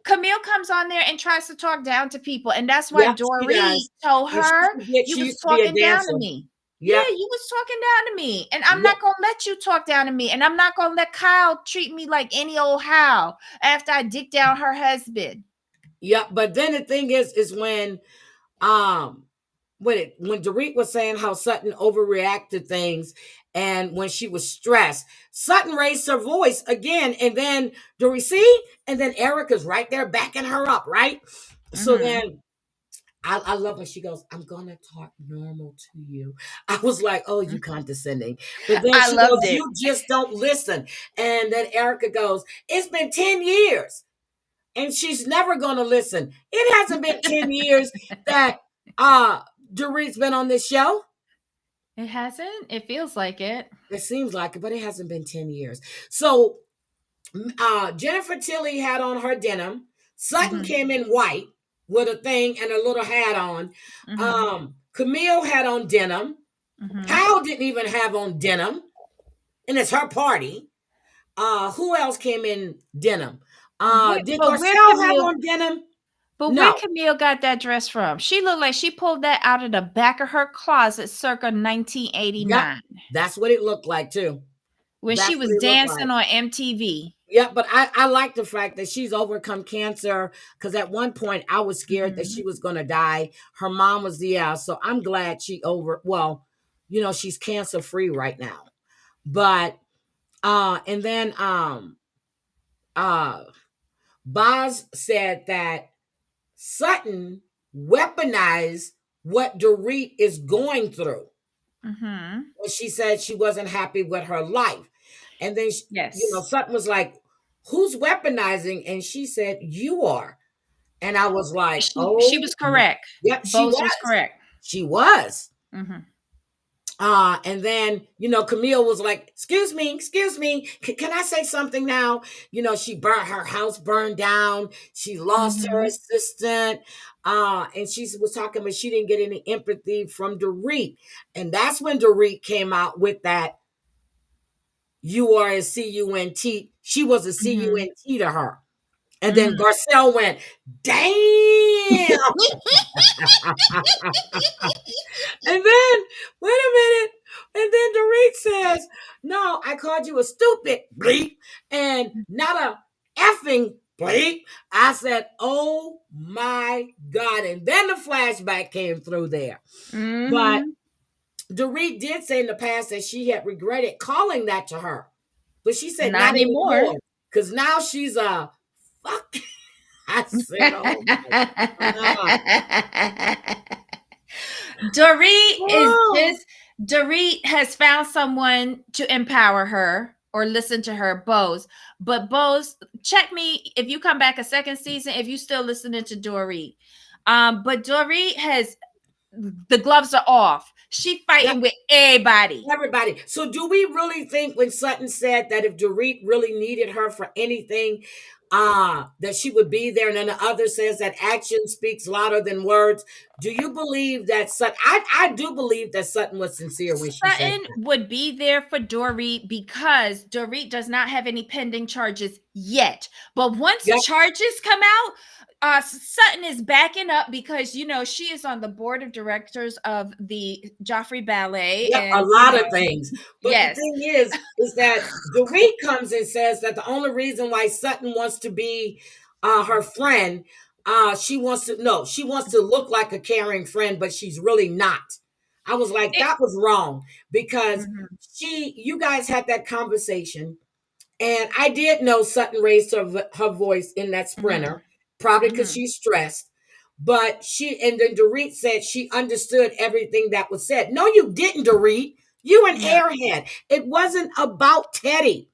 Camille comes on there and tries to talk down to people, and that's why Dorit told her you was talking down to me. Yeah, you was talking down to me, and I'm not gonna let you talk down to me, and I'm not gonna let Kyle treat me like any old how after I dick down her husband. Yeah, but then the thing is when Dorit was saying how Sutton overreacted things, and when she was stressed, Sutton raised her voice again, and then Dorit, see, and then Erica's right there backing her up, right? So then I love when she goes, I'm gonna talk normal to you. I was like, oh, you condescending. But then she goes, you just don't listen. And then Erica goes, it's been 10 years. And she's never gonna listen. It hasn't been 10 years that Dorit's been on this show. It hasn't? It feels like it. It seems like it, but it hasn't been 10 years. So Jennifer Tilly had on her denim. Sutton came in white with a thing and a little hat on. Camille had on denim. Kyle didn't even have on denim. and it's her party. Who else came in denim? Did but where Garcelle have Camille, on denim? but where No. Camille got that dress from? She looked like she pulled that out of the back of her closet circa 1989. Yep. That's what it looked like too. When That's she what was it looked dancing like. on MTV. Yeah, but I like the fact that she's overcome cancer, because at one point I was scared that she was going to die. Her mom was, so I'm glad she's cancer free right now. But and then Boz said that Sutton weaponized what Dorit is going through. Mm-hmm. She said she wasn't happy with her life. And then, Yes. Sutton was like, who's weaponizing? And she said, you are. And I was like, she was correct. Yep, she Bose was. was correct. She was. Mm-hmm. And then, Camille was like, excuse me, can I say something now? She her house burned down. She lost her assistant. And she was talking, but she didn't get any empathy from Dorit. And that's when Dorit came out with that, you are a C-U-N-T. She was a C-U-N-T to her. And then Garcelle went, damn. And then, wait a minute. And then Dorit says, no, I called you a stupid bleep and not a effing bleep. I said, oh my God. And then the flashback came through there. But Dorit did say in the past that she had regretted calling that to her. But she said not anymore. Because now she's a fuck. I said, oh my God. Dorit has found someone to empower her or listen to her, Bose. But Bose, check me if you come back a second season, if you still listening to Dorit. But Dorit has, the gloves are off. She fighting with everybody. So do we really think when Sutton said that if Dorit really needed her for anything, that she would be there, and then the other says that action speaks louder than words? Do you believe that Sutton? I do believe that Sutton was sincere when she said Sutton would be there for Dorit because Dorit does not have any pending charges yet. But once charges come out, Sutton is backing up because she is on the board of directors of the Joffrey Ballet. Yep, and a lot of things. But yes. The thing is that Dorit comes and says that the only reason why Sutton wants to be her friend, she wants to look like a caring friend, but she's really not. I was like, that was wrong, because you guys had that conversation, and I did know Sutton raised her voice in that sprinter, probably because she's stressed. But then Dorit said she understood everything that was said. No, you didn't, Dorit. You an airhead. It wasn't about Teddy.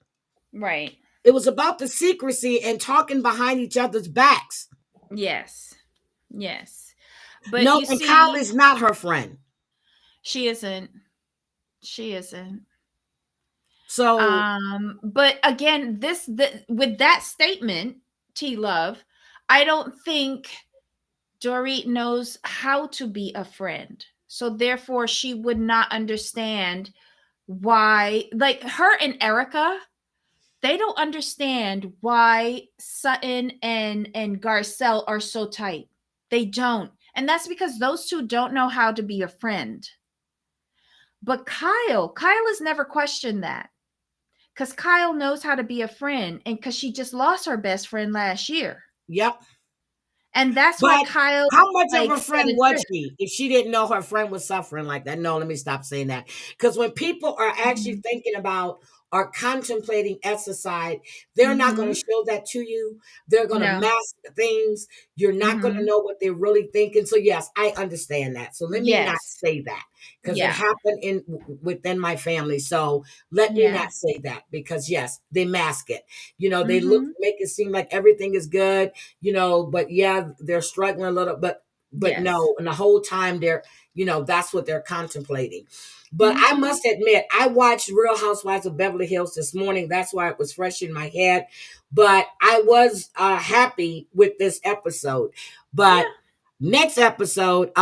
Right. It was about the secrecy and talking behind each other's backs. Yes. But no, and Kyle is not her friend. She isn't. So, but again, with that statement, T Love, I don't think Dorit knows how to be a friend. So therefore, she would not understand why, like her and Erica, they don't understand why Sutton and Garcelle are so tight. They don't. And that's because those two don't know how to be a friend. But Kyle has never questioned that. Because Kyle knows how to be a friend, and because she just lost her best friend last year. Yep. And that's why Kyle. How much of a friend was she if she didn't know her friend was suffering like that? No, let me stop saying that. Because when people are actually thinking about or contemplating exercise, they're not going to show that to you. They're going to mask things. You're not going to know what they're really thinking. So yes, I understand that. So let me not say that, because it happened within my family. So let me not say that, because yes, they mask it. They make it seem like everything is good, but they're struggling a little, but no, and the whole time they're, that's what they're contemplating. But I must admit, I watched Real Housewives of Beverly Hills this morning. That's why it was fresh in my head. But I was happy with this episode. But next episode,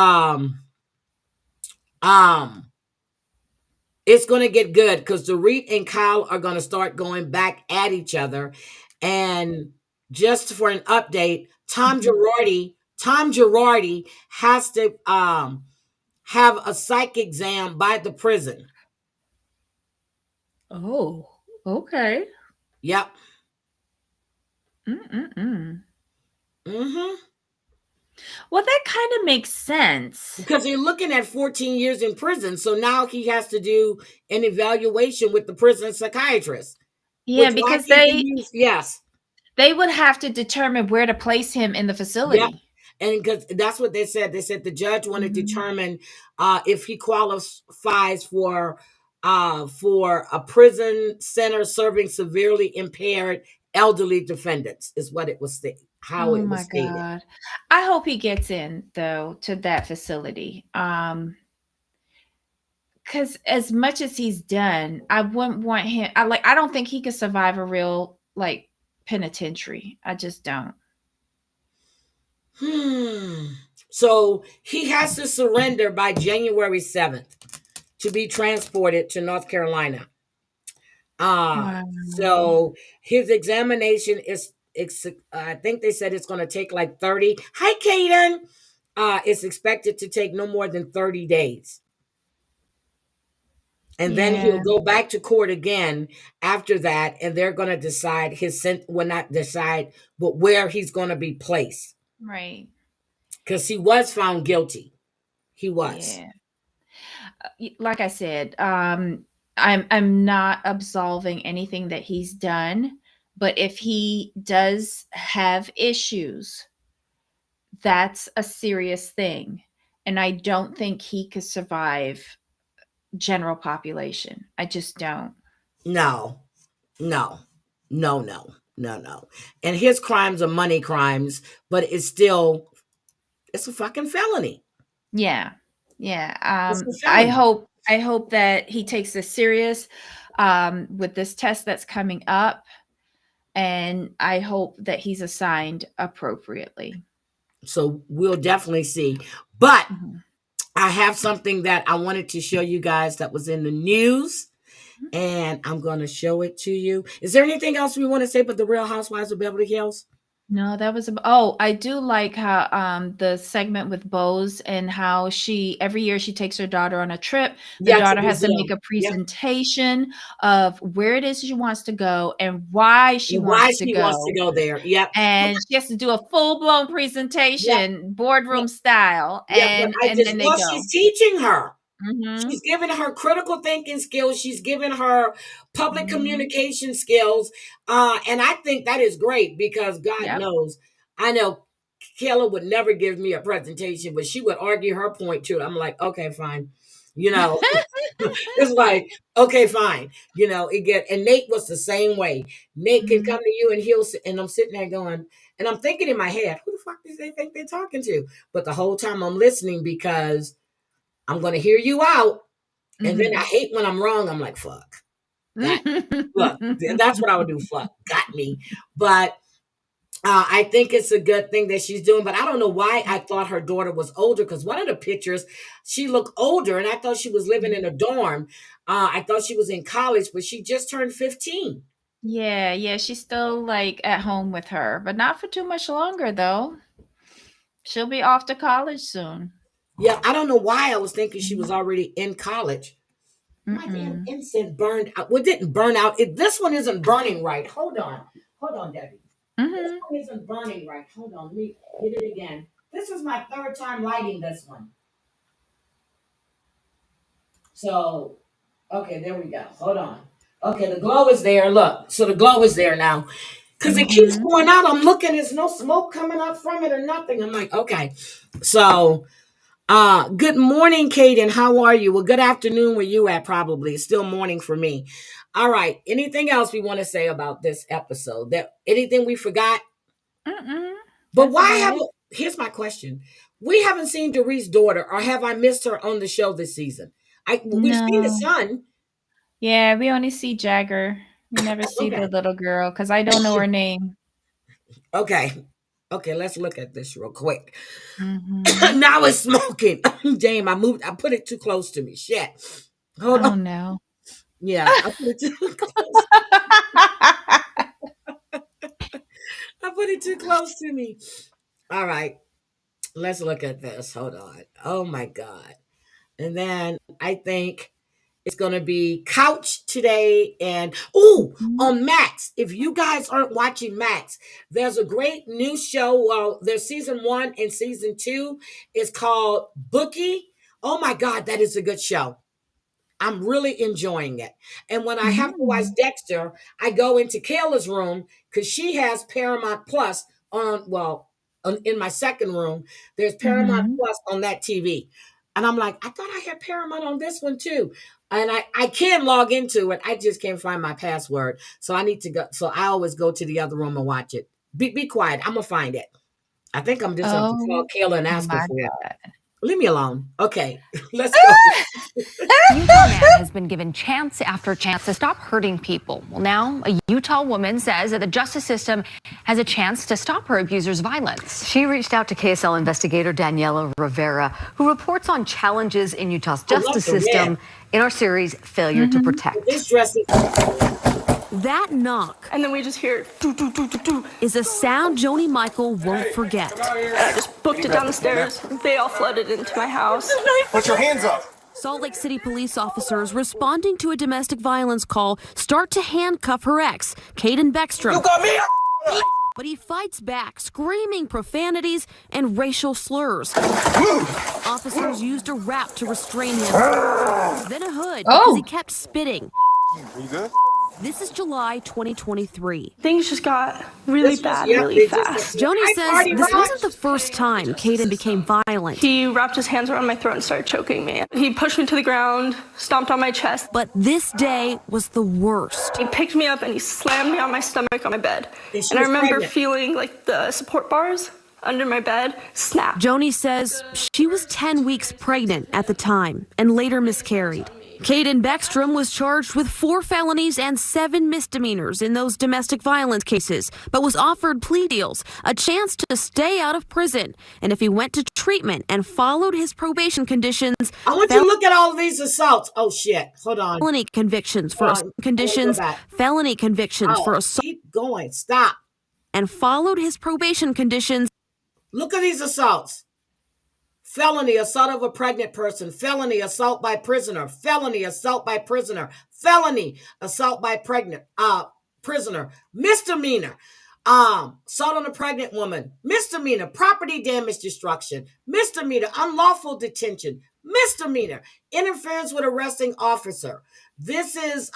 It's going to get good because Dorit and Kyle are going to start going back at each other. And just for an update, Tom Girardi has to have a psych exam by the prison. Oh, okay. Yep. Well, that kind of makes sense. Because they're looking at 14 years in prison. So now he has to do an evaluation with the prison psychiatrist. Yeah, because yes. They would have to determine where to place him in the facility. Yep. And because that's what they said. They said the judge wanted to determine if he qualifies for a prison center serving severely impaired elderly defendants, is what it was how it was stated. God. I hope he gets in though to that facility. Because as much as he's done, I wouldn't want him. I don't think he could survive a real penitentiary. I just don't. So he has to surrender by January 7th to be transported to North Carolina. So his examination is, I think they said it's going to take like 30. Hi, Kaden. It's expected to take no more than 30 days. And then he'll go back to court again after that, and they're going to decide but where he's going to be placed. Right. Because he was found guilty. He was. Yeah. Like I said, I'm not absolving anything that he's done, but if he does have issues, that's a serious thing. And I don't think he could survive general population. I just don't. No. And his crimes are money crimes, but it's a fucking felony. Yeah. I hope that he takes this serious with this test that's coming up, and I hope that he's assigned appropriately. So we'll definitely see. But I have something that I wanted to show you guys that was in the news, and I'm going to show it to you. Is there anything else we want to say about the Real Housewives of Beverly Hills? No, that was I do like how the segment with Bose and how every year she takes her daughter on a trip. The daughter has to make a presentation of where it is she wants to go and why she wants to go there. Yep. And she has to do a full-blown presentation, boardroom style. And then they go. She's teaching her. She's giving her critical thinking skills. She's giving her public communication skills. And I think that is great because God knows, I know Kayla would never give me a presentation, but she would argue her point too. I'm like, okay, fine. It's like, okay, fine. And Nate was the same way. Nate can come to you and I'm sitting there going, and I'm thinking in my head, who the fuck do they think they're talking to? But the whole time I'm listening because I'm going to hear you out. And then I hate when I'm wrong. I'm like, fuck. Look, that's what I would do. Fuck, got me. But I think it's a good thing that she's doing. But I don't know why I thought her daughter was older, because one of the pictures, she looked older, and I thought she was living in a dorm. I thought she was in college, but she just turned 15. Yeah, she's still at home with her, but not for too much longer, though. She'll be off to college soon. Yeah, I don't know why I was thinking she was already in college. My damn incense burned out. Well, it didn't burn out. This one isn't burning right. Hold on, Debbie. This one isn't burning right. Hold on, let me hit it again. This is my third time lighting this one. So, okay, there we go. Hold on. Okay, the glow is there. Look, so the glow is there now. Because it keeps going out. I'm looking, there's no smoke coming up from it or nothing. I'm like, okay. So, good morning, Kaden. How are you? Well, good afternoon where you at, probably. It's still morning for me. All right. Anything else we want to say about this episode? Anything we forgot? But here's my question. We haven't seen Dorit's daughter, or have I missed her on the show this season? We've seen the son. Yeah, we only see Jagger. We never see the little girl because I don't know her name. Okay, let's look at this real quick. Now it's smoking. Damn, I put it too close to me. Shit. Hold Oh on. no. Yeah, I put it too close. I put it too close to me. All right, let's look at this. Hold on. Oh my God. And then I think it's going to be Couch today. And, on Max. If you guys aren't watching Max, there's a great new show. Well, there's season 1 and season 2. It's called Bookie. Oh my God, that is a good show. I'm really enjoying it. And when I have to watch Dexter, I go into Kayla's room because she has Paramount Plus in my second room. There's Paramount Plus on that TV. And I'm like, I thought I had Paramount on this one too. And I can log into it. I just can't find my password. So I need to go. So I always go to the other room and watch it. Be quiet. I'm going to find it. I think I'm just going to call Kayla and ask her for it. Leave me alone. Okay, let's go. Utah man has been given chance after chance to stop hurting people. Well, now a Utah woman says that the justice system has a chance to stop her abuser's violence. She reached out to KSL investigator Daniela Rivera, who reports on challenges in Utah's justice system in our series, Failure to Protect. This dress is... That knock, and then we just hear doo, doo, doo, doo, doo. Is a sound Joni Michael won't forget. And I just booked it down the stairs. They all flooded into my house. Put your hands up. Salt Lake City police officers responding to a domestic violence call start to handcuff her ex, Caden Beckstrom. You got me! But he fights back, screaming profanities and racial slurs. Officers used a wrap to restrain him, then a hood because he kept spitting. You good? This is July 2023. Things just got really bad really fast. Joni says this wasn't the first time Caden became violent. He wrapped his hands around my throat and started choking me. He pushed me to the ground, stomped on my chest. But this day was the worst. He picked me up and he slammed me on my stomach on my bed. And I remember feeling like the support bars under my bed snap. Joni says she was 10 weeks pregnant at the time and later miscarried. Caden Beckstrom was charged with 4 felonies and 7 misdemeanors in those domestic violence cases, but was offered plea deals, a chance to stay out of prison. And if he went to treatment and followed his probation conditions... I want you to look at all of these assaults. Oh, shit. Hold on. Felony convictions for felony convictions for assault. Keep going. Stop. And followed his probation conditions. Look at these assaults. Felony assault of a pregnant person, felony assault by prisoner, felony assault by prisoner, felony assault by prisoner, misdemeanor, assault on a pregnant woman, misdemeanor, property damage destruction, misdemeanor, unlawful detention, misdemeanor, interference with arresting officer. This is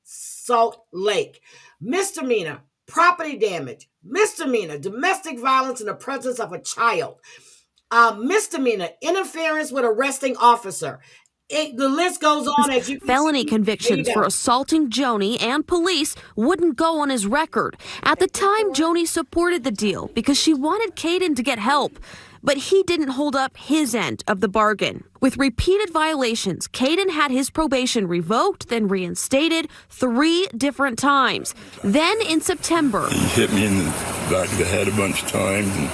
Salt Lake. Misdemeanor, property damage. Misdemeanor, domestic violence in the presence of a child. Misdemeanor, interference with arresting officer. The list goes on as you felony convictions for assaulting Joni and police wouldn't go on his record. At the time, Joni supported the deal because she wanted Caden to get help. But he didn't hold up his end of the bargain. With repeated violations, Caden had his probation revoked, then reinstated 3 different times. Then in September... He hit me in the back of the head a bunch of times. And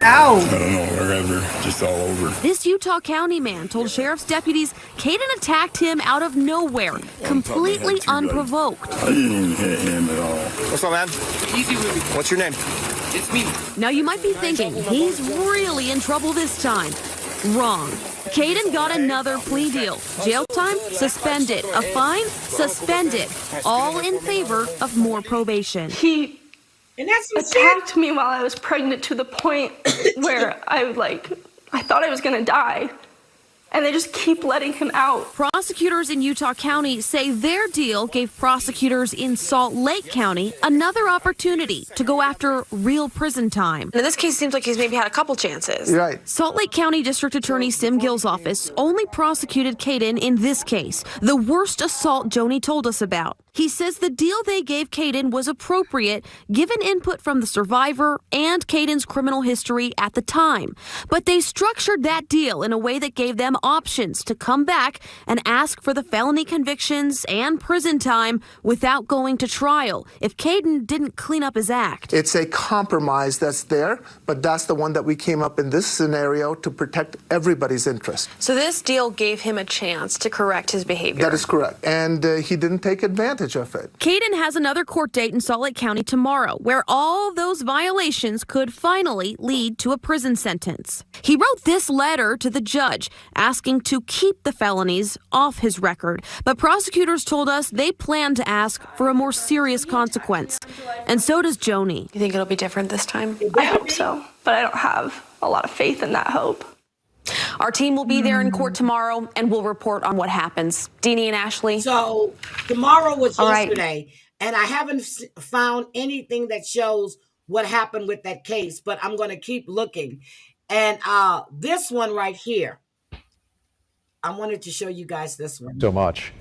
ow! I don't know, wherever, just all over. This Utah County man told sheriff's deputies Caden attacked him out of nowhere, completely unprovoked. I didn't even hit him at all. What's up, man? Easy, Ruby. What's your name? It's me. Now you might be thinking, he's really in trouble this time. Wrong. Caden got another plea deal. Jail time? Suspended. A fine? Suspended. All in favor of more probation. He attacked me while I was pregnant to the point where I thought I was going to die. And they just keep letting him out. Prosecutors in Utah County say their deal gave prosecutors in Salt Lake County another opportunity to go after real prison time. In this case, it seems like he's maybe had a couple chances. You're right. Salt Lake County District Attorney Sim Gill's office only prosecuted Caden in this case, the worst assault Joni told us about. He says the deal they gave Caden was appropriate given input from the survivor and Caden's criminal history at the time. But they structured that deal in a way that gave them options to come back and ask for the felony convictions and prison time without going to trial if Caden didn't clean up his act. It's a compromise that's there, but that's the one that we came up in this scenario to protect everybody's interest. So this deal gave him a chance to correct his behavior. That is correct. And he didn't take advantage of it. Caden has another court date in Salt Lake County tomorrow, where all those violations could finally lead to a prison sentence. He wrote this letter to the judge asking to keep the felonies off his record, but prosecutors told us they plan to ask for a more serious consequence. And so does Joni. You think it'll be different this time? I hope so, but I don't have a lot of faith in that hope. Our team will be there in court tomorrow, and we'll report on what happens. Deanie and Ashley. So tomorrow was yesterday, and I haven't found anything that shows what happened with that case, but I'm going to keep looking. And this one right here, I wanted to show you guys this one. So much.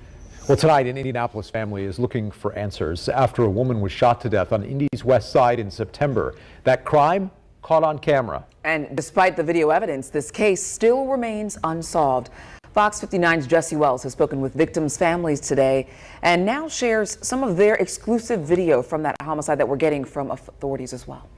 Well, tonight, an Indianapolis family is looking for answers after a woman was shot to death on Indy's west side in September. That crime caught on camera. And despite the video evidence, this case still remains unsolved. Fox 59's Jesse Wells has spoken with victims' families today and now shares some of their exclusive video from that homicide that we're getting from authorities as well.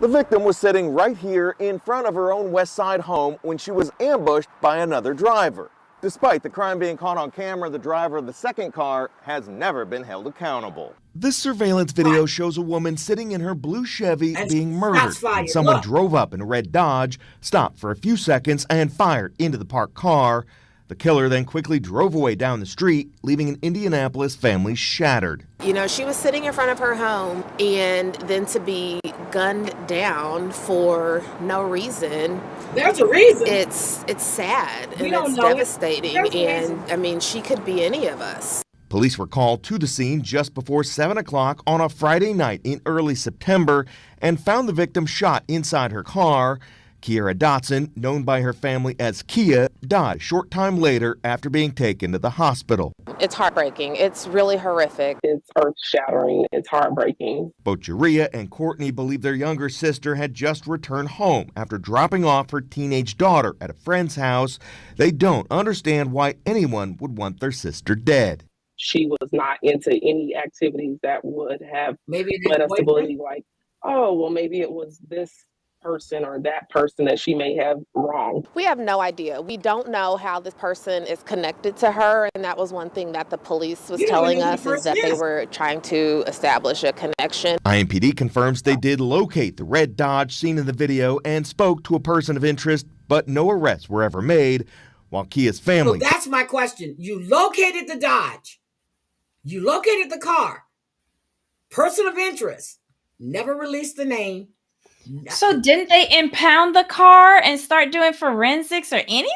The victim was sitting right here in front of her own West Side home when she was ambushed by another driver. Despite the crime being caught on camera, the driver of the second car has never been held accountable. This surveillance video shows a woman sitting in her blue Chevy being murdered. And someone drove up in a red Dodge, stopped for a few seconds, and fired into the parked car. The killer then quickly drove away down the street, leaving an Indianapolis family shattered. You know, she was sitting in front of her home, and then to be gunned down for no reason. There's a reason. It's sad and it's devastating. And I mean, she could be any of us. Police were called to the scene just before 7 o'clock on a Friday night in early September and found the victim shot inside her car. Kiera Dotson, known by her family as Kia, died a short time later after being taken to the hospital. It's heartbreaking. It's really horrific. It's earth-shattering. It's heartbreaking. Both Jaria and Courtney believe their younger sister had just returned home after dropping off her teenage daughter at a friend's house. They don't understand why anyone would want their sister dead. She was not into any activities that would have led us to believe like, oh, well, maybe it was this person or that person that she may have wronged. We have no idea. We don't know how this person is connected to her, and that was one thing that the police was telling us, is that they were trying to establish a connection. IMPD confirms they did locate the red Dodge seen in the video and spoke to a person of interest, but no arrests were ever made, while Kia's family... So that's my question. You located the Dodge. You located the car. Person of interest. Never released the name. So didn't they impound the car and start doing forensics or anything?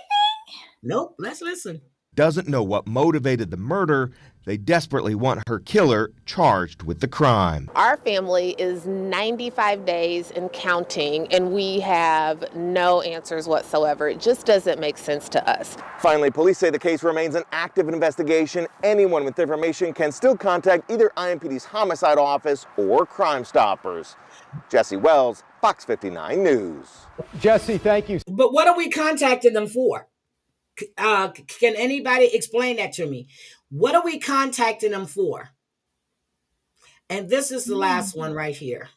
Nope. Let's listen. Doesn't know what motivated the murder. They desperately want her killer charged with the crime. Our family is 95 days and counting, and we have no answers whatsoever. It just doesn't make sense to us. Finally, police say the case remains an active investigation. Anyone with information can still contact either IMPD's homicide office or Crime Stoppers. Jesse Wells, Fox 59 News. Jesse, thank you. But what are we contacting them for? Can anybody explain that to me? What are we contacting them for? And this is the last one right here.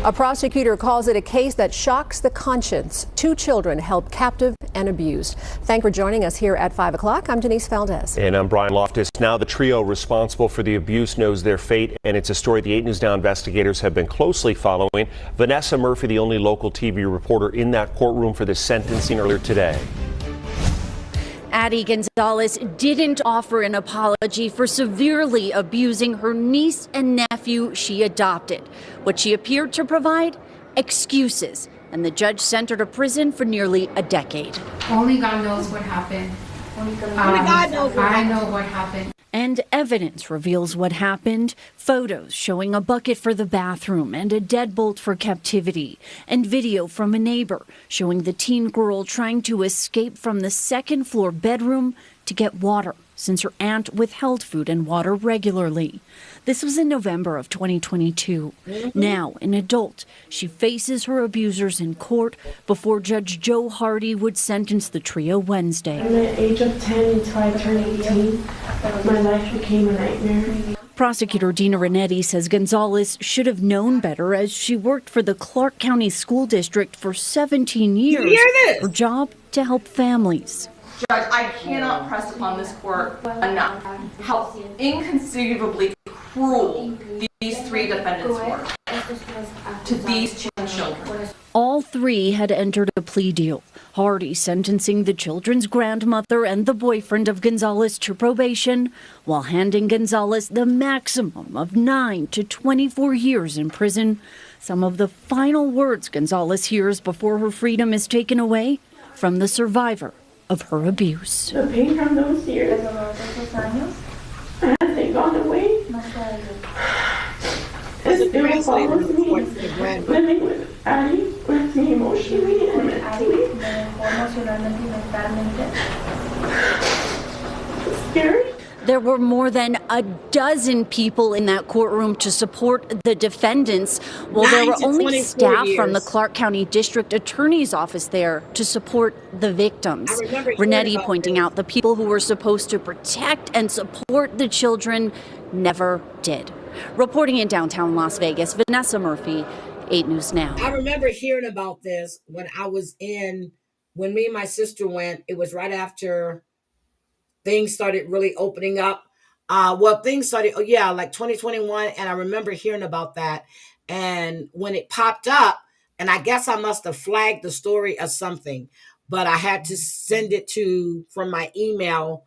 A prosecutor calls it a case that shocks the conscience. 2 children held captive and abused. Thank you for joining us here at 5 o'clock. I'm Denise Valdez. And I'm Brian Loftus. Now the trio responsible for the abuse knows their fate, and it's a story the 8 News Now investigators have been closely following. Vanessa Murphy, the only local TV reporter in that courtroom for the sentencing earlier today. Addie Gonzalez didn't offer an apology for severely abusing her niece and nephew she adopted. What she appeared to provide? Excuses. And the judge sent her to prison for nearly a decade. Only God knows what happened. Only God knows what happened. I know what happened. And evidence reveals what happened. Photos showing a bucket for the bathroom and a deadbolt for captivity. And video from a neighbor showing the teen girl trying to escape from the second floor bedroom to get water since her aunt withheld food and water regularly. This was in November of 2022. Now, an adult, she faces her abusers in court before Judge Joe Hardy would sentence the trio Wednesday. From the age of 10 until I turned 18, my life became a nightmare. Prosecutor Dina Renetti says Gonzalez should have known better as she worked for the Clark County School District for 17 years. Her job to help families. Judge, I cannot press upon this court enough how inconceivably cruel these three defendants were to these children. All three had entered a plea deal. Hardy sentencing the children's grandmother and the boyfriend of Gonzalez to probation, while handing Gonzalez the maximum of 9 to 24 years in prison. Some of the final words Gonzalez hears before her freedom is taken away from the survivor of her abuse. The pain from those years, as they gone away, it still follows me. Living with Addie with me emotionally and mentally. It's scary. There were more than a dozen people in that courtroom to support the defendants, while there were only staff from the Clark County District Attorney's Office there to support the victims. Renetti pointing out the people who were supposed to protect and support the children never did. Reporting in downtown Las Vegas, Vanessa Murphy, 8 News Now. I remember hearing about this when me and my sister went. It was right after things started really opening up. Things started, like 2021. And I remember hearing about that. And when it popped up, and I guess I must have flagged the story or something, but I had to send it from my email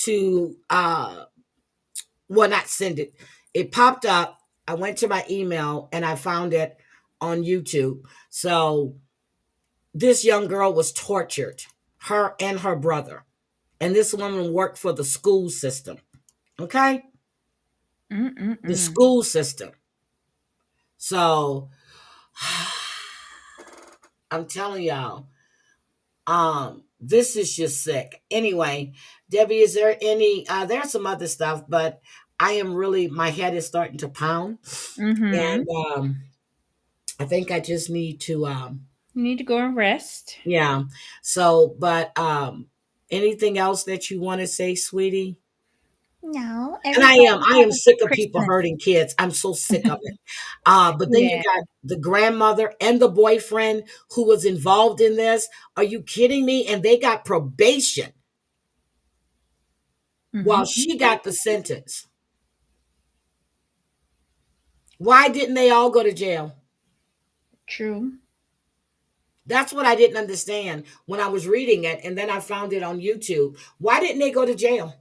to, not send it. It popped up. I went to my email and I found it on YouTube. So this young girl was tortured, her and her brother. And this woman worked for the school system. Okay? The school system. So I'm telling y'all, this is just sick. Anyway, Debbie, is there any, there's some other stuff, but I am really, my head is starting to pound. And I think I just need to, you need to go and rest. Yeah. So, but, anything else that you want to say, sweetie? No. And I am sick of people hurting kids. I'm so sick of it. But then you got the grandmother and the boyfriend who was involved in this. Are you kidding me? And they got probation while she got the sentence. Why didn't they all go to jail? True. That's what I didn't understand when I was reading it, and then I found it on YouTube. Why didn't they go to jail?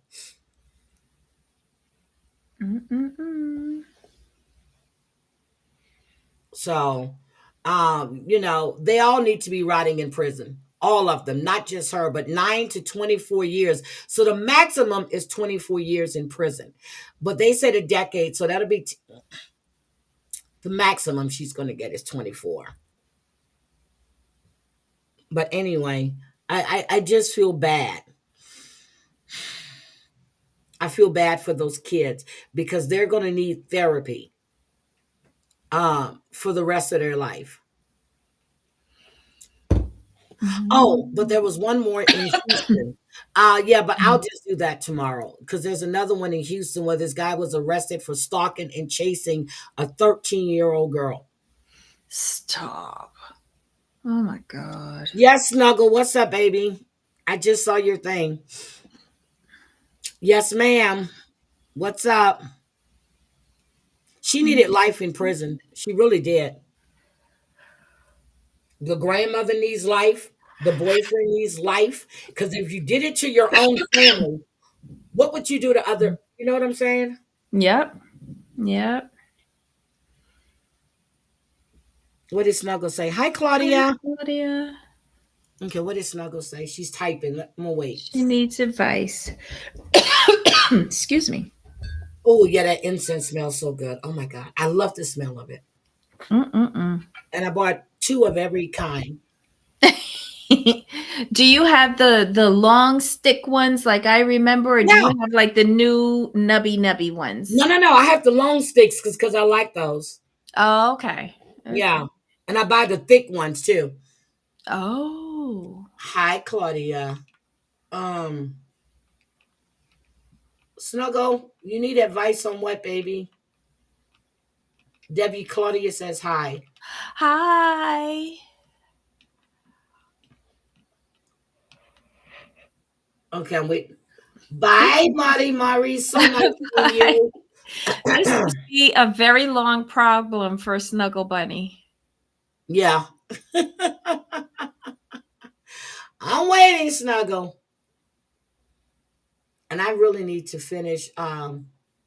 So, they all need to be rotting in prison. All of them, not just her, but 9 to 24 years. So the maximum is 24 years in prison. But they said a decade, so that'll be the maximum she's going to get is 24. But anyway, I just feel bad. I feel bad for those kids because they're going to need therapy for the rest of their life. Oh, but there was one more in Houston. But I'll just do that tomorrow because there's another one in Houston where this guy was arrested for stalking and chasing a 13-year-old girl. Stop. Oh my God. Yes, Snuggle. What's up, baby? I just saw your thing. Yes, ma'am. What's up? She needed life in prison. She really did. The grandmother needs life. The boyfriend needs life. Because if you did it to your own family, what would you do to other? You know what I'm saying? Yep. What did Snuggle say? Hi, Claudia. Hi, Claudia. Okay, what did Snuggle say? She's typing. I'm gonna wait. She needs advice. Excuse me. Oh, yeah, that incense smells so good. Oh my God. I love the smell of it. And I bought 2 of every kind. Do you have the long stick ones like I remember, or do you have like the new nubby ones? No. I have the long sticks because I like those. Oh, okay. Yeah. And I buy the thick ones too. Oh. Hi, Claudia. Snuggle, you need advice on what, baby? Debbie, Claudia says hi. Hi. Okay, I'm waiting. Bye, Mari. So nice seeing you. This must be a very long problem for Snuggle Bunny. Yeah. I'm waiting, Snuggle. And I really need to finish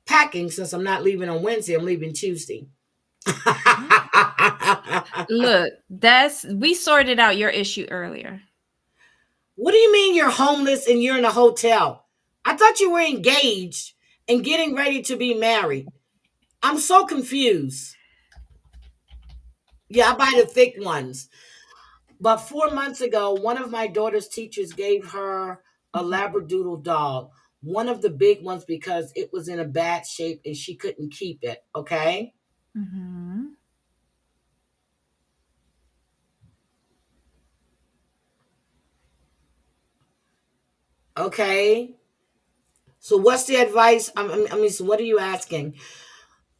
packing since I'm not leaving on Wednesday. I'm leaving Tuesday. Look, we sorted out your issue earlier. What do you mean you're homeless and you're in a hotel? I thought you were engaged and getting ready to be married. I'm so confused. Yeah, I buy the thick ones. But 4 months ago, one of my daughter's teachers gave her a Labradoodle dog, one of the big ones because it was in a bad shape and she couldn't keep it. Okay. Mm-hmm. Okay. So what's the advice? So what are you asking?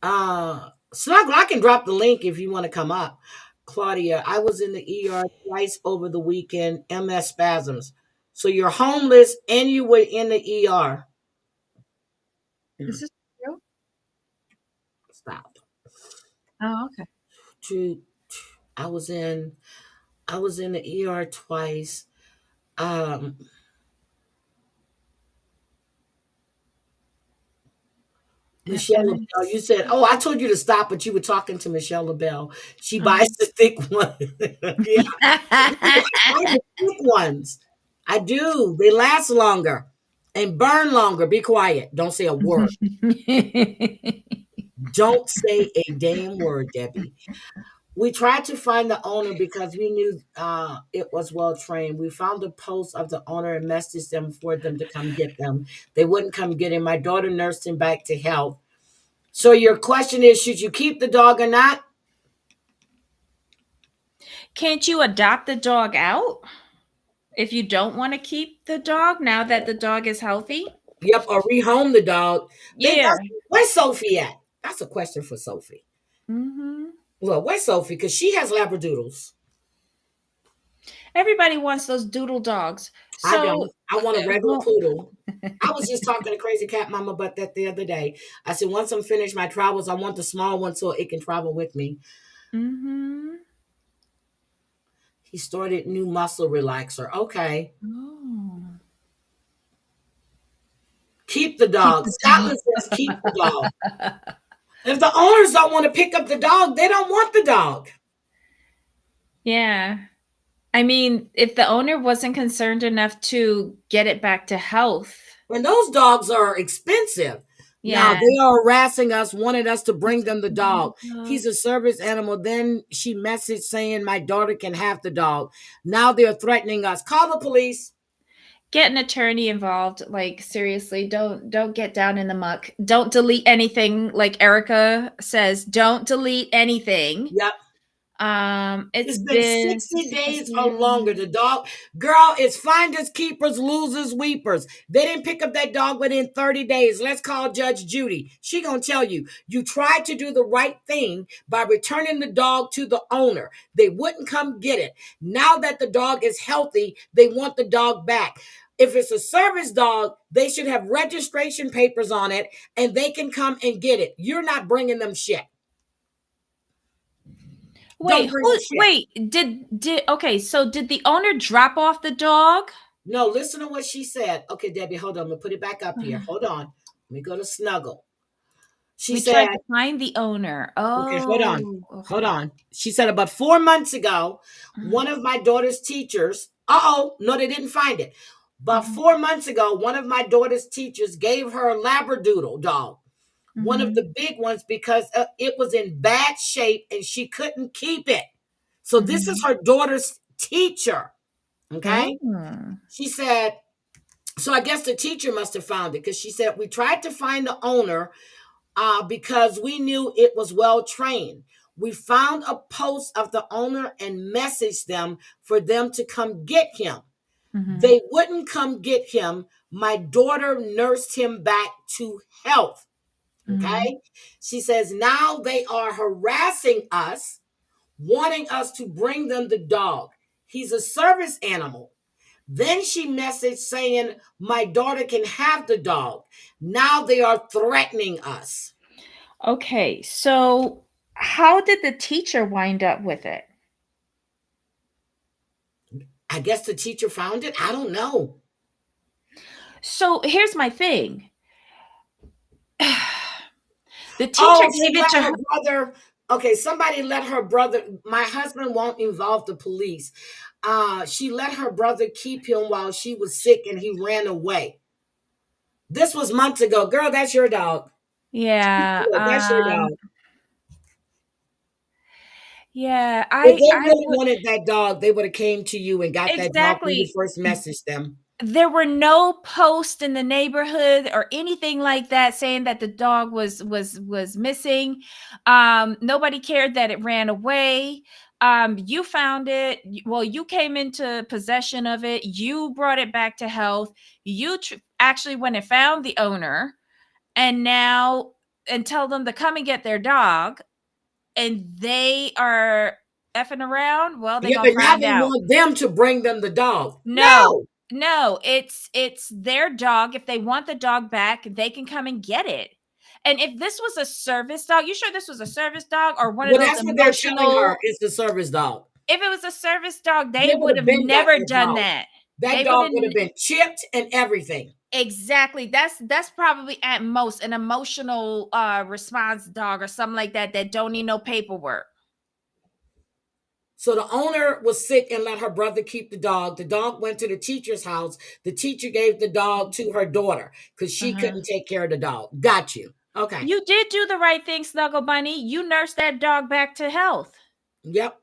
Snuggle, I can drop the link if you want to come up. Claudia, I was in the ER twice over the weekend, MS spasms. So you're homeless and you were in the ER. Is this true? Stop. Oh, okay. I was in the ER twice. Michelle LaBelle, you said, "Oh, I told you to stop," but you were talking to Michelle LaBelle. She buys the thick one. Yeah, I buy the thick ones. I do. They last longer and burn longer. Be quiet. Don't say a word. Don't say a damn word, Debbie. We tried to find the owner because we knew it was well trained. We found the post of the owner and messaged them for them to come get them. They wouldn't come get him. My daughter nursed him back to health. So your question is, should you keep the dog or not? Can't you adopt the dog out if you don't want to keep the dog now that the dog is healthy? Yep, or rehome the dog. Yeah. Where's Sophie at? That's a question for Sophie. Mm-hmm. Well, where's Sophie? Because she has Labradoodles. Everybody wants those doodle dogs. So, I don't. I want a regular poodle. I was just talking to Crazy Cat Mama about that the other day. I said, once I'm finished my travels, I want the small one so it can travel with me. Mm-hmm. He started new muscle relaxer. Okay. Oh. Keep the dog. Scotland says keep the dog. If the owners don't want to pick up the dog, they don't want the dog. Yeah. I mean, if the owner wasn't concerned enough to get it back to health. And those dogs are expensive. Yeah. Now they are harassing us, wanted us to bring them the dog. He's a service animal. Then she messaged saying my daughter can have the dog. Now they're threatening us. Call the police. Get an attorney involved. Like, seriously, don't get down in the muck. Don't delete anything. Like Erica says, don't delete anything. Yep. It's been 60 days or longer. The dog, girl, it's finders, keepers, losers, weepers. They didn't pick up that dog within 30 days. Let's call Judge Judy. She gonna tell you, you tried to do the right thing by returning the dog to the owner. They wouldn't come get it. Now that the dog is healthy, they want the dog back. If it's a service dog, they should have registration papers on it and they can come and get it. You're not bringing them shit. Wait, so did the owner drop off the dog? No, listen to what she said. Okay, Debbie, hold on. I'm gonna put it back up here. Hold on. Let me go to Snuggle. We tried to find the owner. Oh, okay, hold on. Okay. Hold on. She said about 4 months ago, one of my daughter's teachers, no, they didn't find it. But 4 months ago, one of my daughter's teachers gave her a Labradoodle dog. One of the big ones because it was in bad shape and she couldn't keep it. So this is her daughter's teacher. Okay. Mm. She said, so I guess the teacher must have found it, because she said, we tried to find the owner because we knew it was well trained. We found a post of the owner and messaged them for them to come get him. Mm-hmm. They wouldn't come get him. My daughter nursed him back to health. Okay. Mm-hmm. She says, now they are harassing us, wanting us to bring them the dog. He's a service animal. Then she messaged saying, my daughter can have the dog. Now they are threatening us. Okay, so how did the teacher wind up with it? I guess the teacher found it. I don't know. So here's my thing. The teacher She gave it let to her her. brother. Okay, somebody let her brother. My husband won't involve the police. She let her brother keep him while she was sick and he ran away. This was months ago. Girl, that's your dog. Yeah. That's your dog. Yeah. If they I really would wanted that dog, they would have came to you and got that dog when you exactly. first messaged them. There were no posts in the neighborhood or anything like that saying that the dog was missing. Nobody cared that it ran away. You found it. Well, you came into possession of it. You brought it back to health. You actually went and found the owner, and now and tell them to come and get their dog, and they are effing around. Well, they're Yeah, gonna but now find they out. want them to bring them the dog. No, No. no, it's their dog. If they want the dog back, they can come and get it. And if this was a service dog, you sure this was a service dog or one of Well, those that's what they're telling her. emotional? It's the service dog. If it was a service dog, They they would would have have been got never that done dog. that. That They would dog have would have been chipped and everything. exactly. That's probably at most an emotional response dog or something like that that don't need no paperwork. So the owner was sick and let her brother keep the dog. The dog went to the teacher's house. The teacher gave the dog to her daughter because she couldn't take care of the dog. Got you. Okay. You did do the right thing, Snuggle Bunny. You nursed that dog back to health. Yep.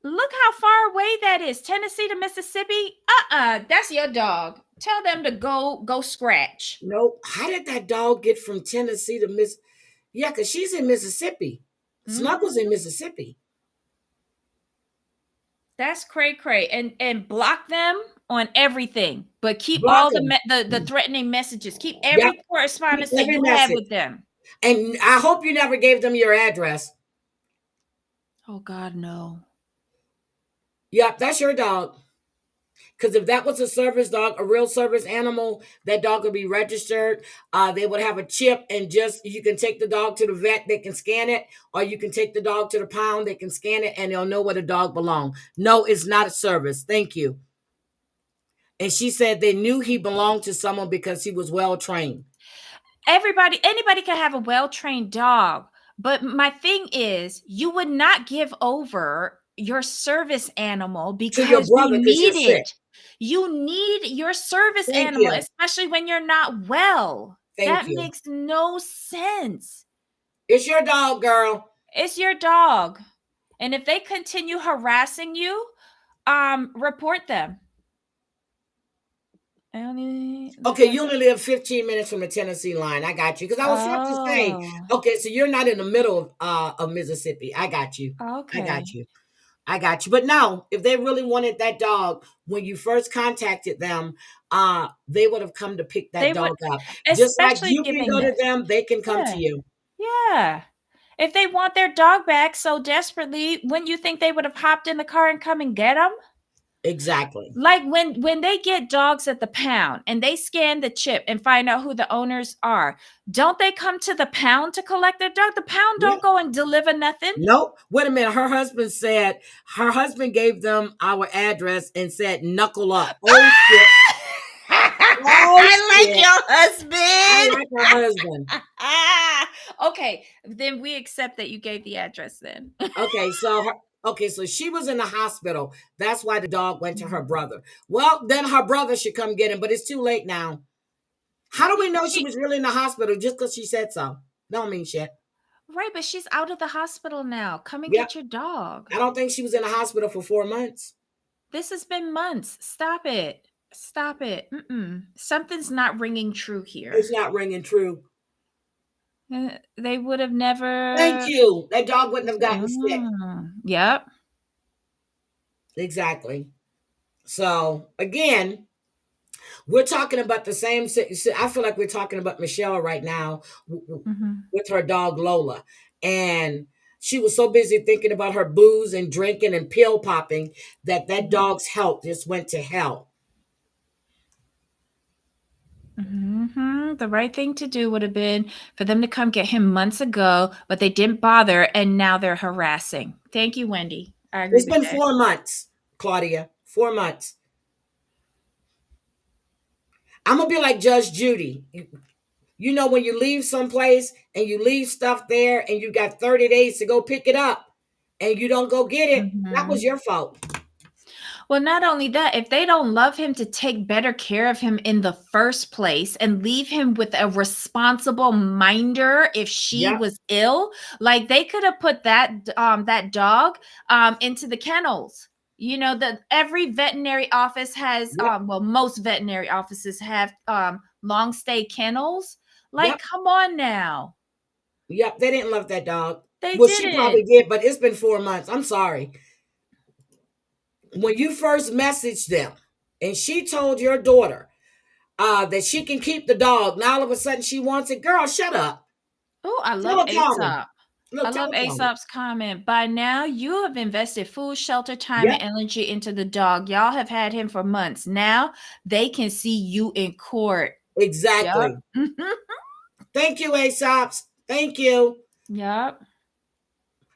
Look how far away that is. Tennessee to Mississippi. That's your dog. Tell them to go scratch. Nope. How did that dog get from Tennessee to Miss? Yeah, because she's in Mississippi. Snuggles in Mississippi. That's cray. And block them on everything, but keep Block all them. the threatening messages. Keep every correspondence that Every you have message. with them. And I hope you never gave them your address. Oh God, no. Yep, that's your dog. Because if that was a service dog, a real service animal, that dog would be registered. They would have a chip, and just you can take the dog to the vet, they can scan it, or you can take the dog to the pound, they can scan it, and they'll know where the dog belongs. No, it's not a service. Thank you. And she said they knew he belonged to someone because he was well trained. Anybody can have a well-trained dog, but my thing is, you would not give over your service animal because your brother, you 'cause you're need sick. it. You need your service Thank animal, you. especially when you're not well. Thank That you. makes no sense. It's your dog, girl. It's your dog. And if they continue harassing you, report them. Okay, you only live 15 minutes from the Tennessee line. I got you. Because I was about to say, okay, so you're not in the middle of Mississippi. I got you. Okay. I got you. I got you. But no, if they really wanted that dog, when you first contacted them, they would have come to pick that dog up. Just like especially you can giving go to this. them, they can come to you. Yeah. If they want their dog back so desperately, wouldn't you think they would have hopped in the car and come and get them? Exactly. Like when they get dogs at the pound and they scan the chip and find out who the owners are, don't they come to the pound to collect their dog? The pound don't go and deliver nothing. Nope. Wait a minute. Her husband gave them our address and said, knuckle up. Oh, shit. I like your husband. I like her husband. Okay, then we accept that you gave the address then. Okay, so she was in the hospital. That's why the dog went to her brother. Well, then her brother should come get him, but it's too late now. How do we know she was really in the hospital just because she said so? Don't mean shit. Right, but she's out of the hospital now. Come and Yep. get your dog. I don't think she was in the hospital for 4 months. This has been months. Stop it. Stop it. Something's not ringing true here. It's not ringing true. They would have never. Thank you. That dog wouldn't have gotten sick. Yep. Exactly. So again, we're talking about the same. I feel like we're talking about Michelle right now with her dog Lola, and she was so busy thinking about her booze and drinking and pill popping that dog's health just went to hell. The right thing to do would have been for them to come get him months ago, but they didn't bother, and now they're harassing. Thank you, Wendy. I agree. It's been 4 months, Claudia. 4 months. I'm gonna be like Judge Judy. You know, when you leave someplace and you leave stuff there and you got 30 days to go pick it up and you don't go get it, that was your fault. Well, not only that, if they don't love him to take better care of him in the first place and leave him with a responsible minder if she was ill, like they could have put that dog into the kennels. You know, that every veterinary office has most veterinary offices have long stay kennels. Like, come on now. Yep, they didn't love that dog. They didn't. She probably did, but it's been 4 months. I'm sorry. When you first messaged them and she told your daughter that she can keep the dog, now all of a sudden she wants it. Girl, shut up. Oh, I love Aesop. I love Aesop's comment. By now, you have invested food, shelter, time, and energy into the dog. Y'all have had him for months. Now they can see you in court. Exactly. Yep. Thank you, Aesops. Thank you. Yep.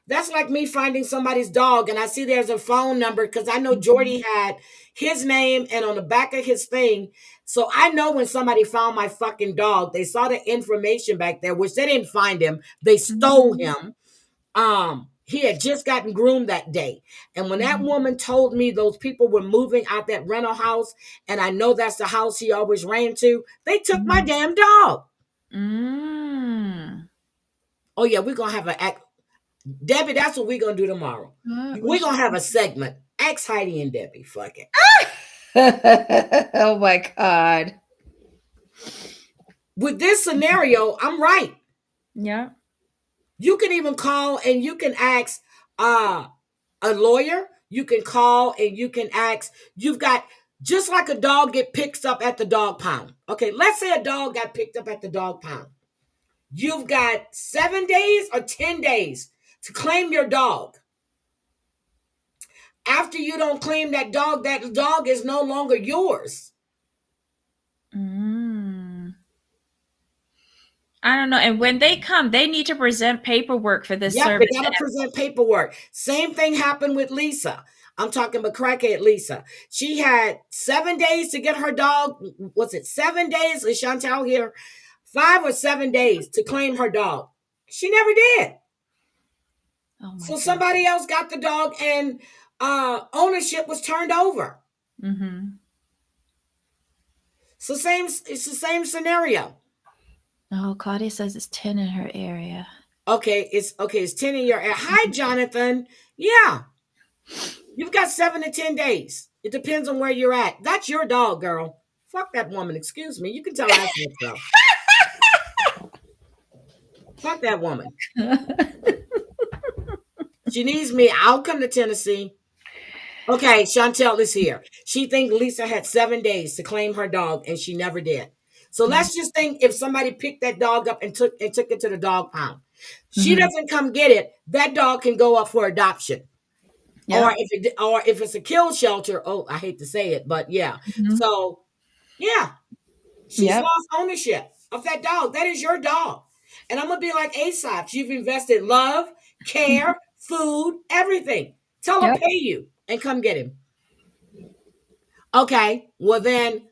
That's like me finding somebody's dog and I see there's a phone number because I know Jordy had his name and on the back of his thing. So I know when somebody found my fucking dog, they saw the information back there, which they didn't find him. They stole him. He had just gotten groomed that day. And when that woman told me those people were moving out that rental house, and I know that's the house he always ran to, they took my damn dog. Oh yeah, we're going to have an Debbie, that's what we're going to do tomorrow. We're going to have a segment. Ask Heidi and Debbie. Fuck it. Oh, my God. With this scenario, I'm right. Yeah. You can even call and you can ask a lawyer. You can call and you can ask. You've got, just like a dog get picked up at the dog pound. Okay, let's say a dog got picked up at the dog pound. You've got 7 days or 10 days to claim your dog. After you don't claim that dog is no longer yours. I don't know. And when they come, they need to present paperwork for this Yep, service. they got to present paperwork. Same thing happened with Lisa. I'm talking about crackhead Lisa. She had 7 days to get her dog. Was it 7 days? Is Chantel here? 5 or 7 days to claim her dog. She never did. So somebody else got the dog and ownership was turned over. So it's the same scenario. Oh, Claudia says it's 10 in her area. Okay, it's 10 in your area. Hi, Jonathan. Yeah. You've got 7 to 10 days. It depends on where you're at. That's your dog, girl. Fuck that woman. Excuse me. You can tell I said so. Fuck that woman. She needs me. I'll come to Tennessee. Okay, Chantel is here. She thinks Lisa had 7 days to claim her dog, and she never did. So let's just think if somebody picked that dog up and took it to the dog pound. She doesn't come get it. That dog can go up for adoption. Yep. Or if it's a kill shelter. Oh, I hate to say it, but yeah. So yeah, she's lost ownership of that dog. That is your dog. And I'm gonna be like Aesop. You've invested love, care, food, everything. Tell her pay you and come get him. Okay, well then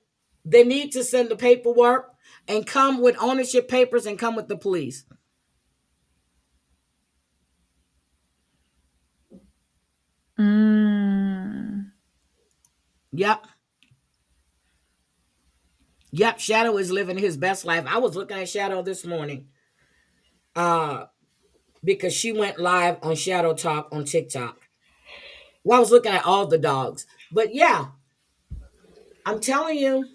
they need to send the paperwork and come with ownership papers and come with the police. Yep, Shadow is living his best life. I was looking at Shadow this morning. because she went live on Shadow Talk on TikTok. Well, I was looking at all the dogs. But yeah, I'm telling you,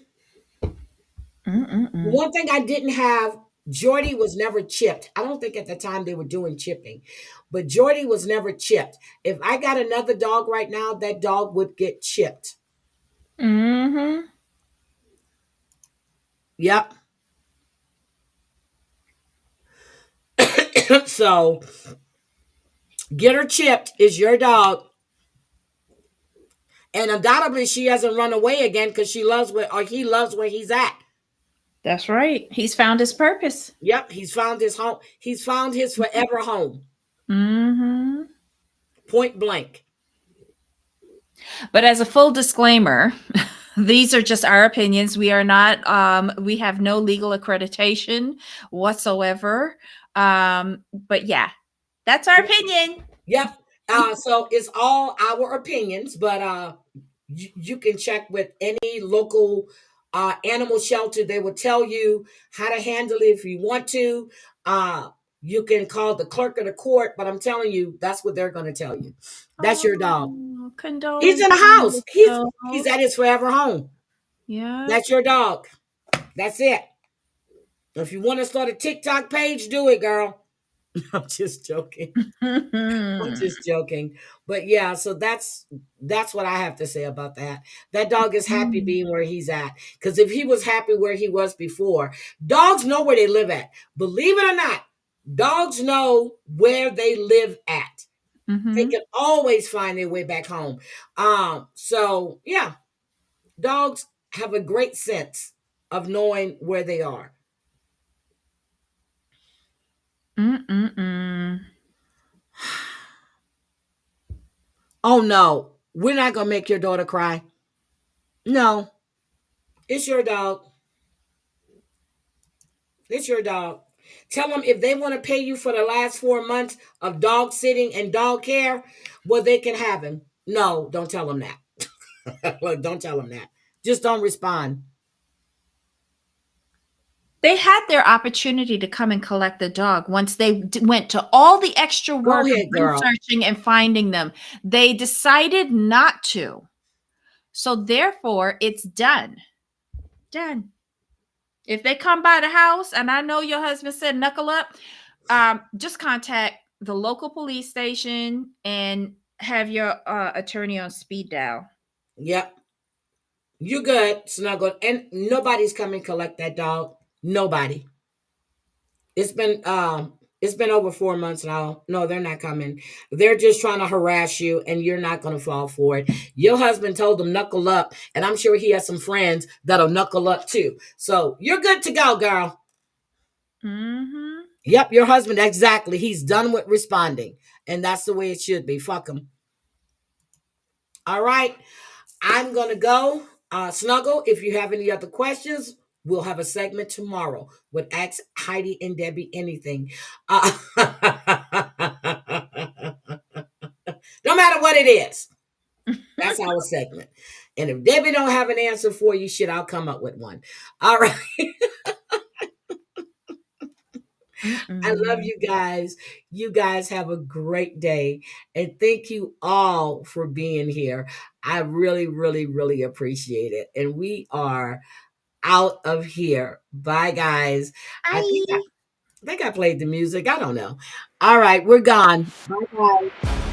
one thing I didn't have, Jordy was never chipped. I don't think at the time they were doing chipping, but Jordy was never chipped. If I got another dog right now, that dog would get chipped. Mm-hmm. Yep. So get her chipped is your dog. And undoubtedly she hasn't run away again because she loves where, or he loves where he's at. That's right. He's found his purpose. Yep, he's found his home. He's found his forever home. Mm-hmm. Point blank. But as a full disclaimer, these are just our opinions. We are not, we have no legal accreditation whatsoever. But yeah, that's our opinion. Yep. So it's all our opinions, but you can check with any local animal shelter. They will tell you how to handle it if you want to. You can call the clerk of the court, but I'm telling you, that's what they're going to tell you. That's your dog. He's in the house. He's at his forever home. Yeah. That's your dog. That's it. If you want to start a TikTok page, do it, girl. I'm just joking. I'm just joking. But yeah, so that's what I have to say about that. That dog is happy being where he's at. Because if he was happy where he was before, dogs know where they live at. Believe it or not, dogs know where they live at. They can always find their way back home. So yeah, dogs have a great sense of knowing where they are. Oh no, we're not gonna make your daughter cry. No, it's your dog. It's your dog. Tell them if they want to pay you for the last 4 months of dog sitting and dog care, well, they can have him. No, don't tell them that. Look, don't tell them that. Just don't respond. They had their opportunity to come and collect the dog once they went to all the extra work of researching and finding them. They decided not to. So therefore, it's done. Done. If they come by the house, and I know your husband said knuckle up, just contact the local police station and have your attorney on speed dial. Yep. You good, Snuggle. And nobody's coming collect that dog. Nobody. It's been over 4 months now. No, they're not coming. They're just trying to harass you, and you're not going to fall for it. Your husband told them knuckle up, and I'm sure he has some friends that'll knuckle up too. So you're good to go, girl. Yep, your husband, exactly. He's done with responding, and that's the way it should be. Fuck him. All right, I'm gonna go. Snuggle, if you have any other questions, we'll have a segment tomorrow with Ask Heidi and Debbie anything. No matter what it is. That's our segment. And if Debbie don't have an answer for you, shit, I'll come up with one. All right. I love you guys. You guys have a great day. And thank you all for being here. I really, really, really appreciate it. And we are out of here. Bye, guys. Bye. I think I played the music. I don't know. All right, we're gone. Bye, guys.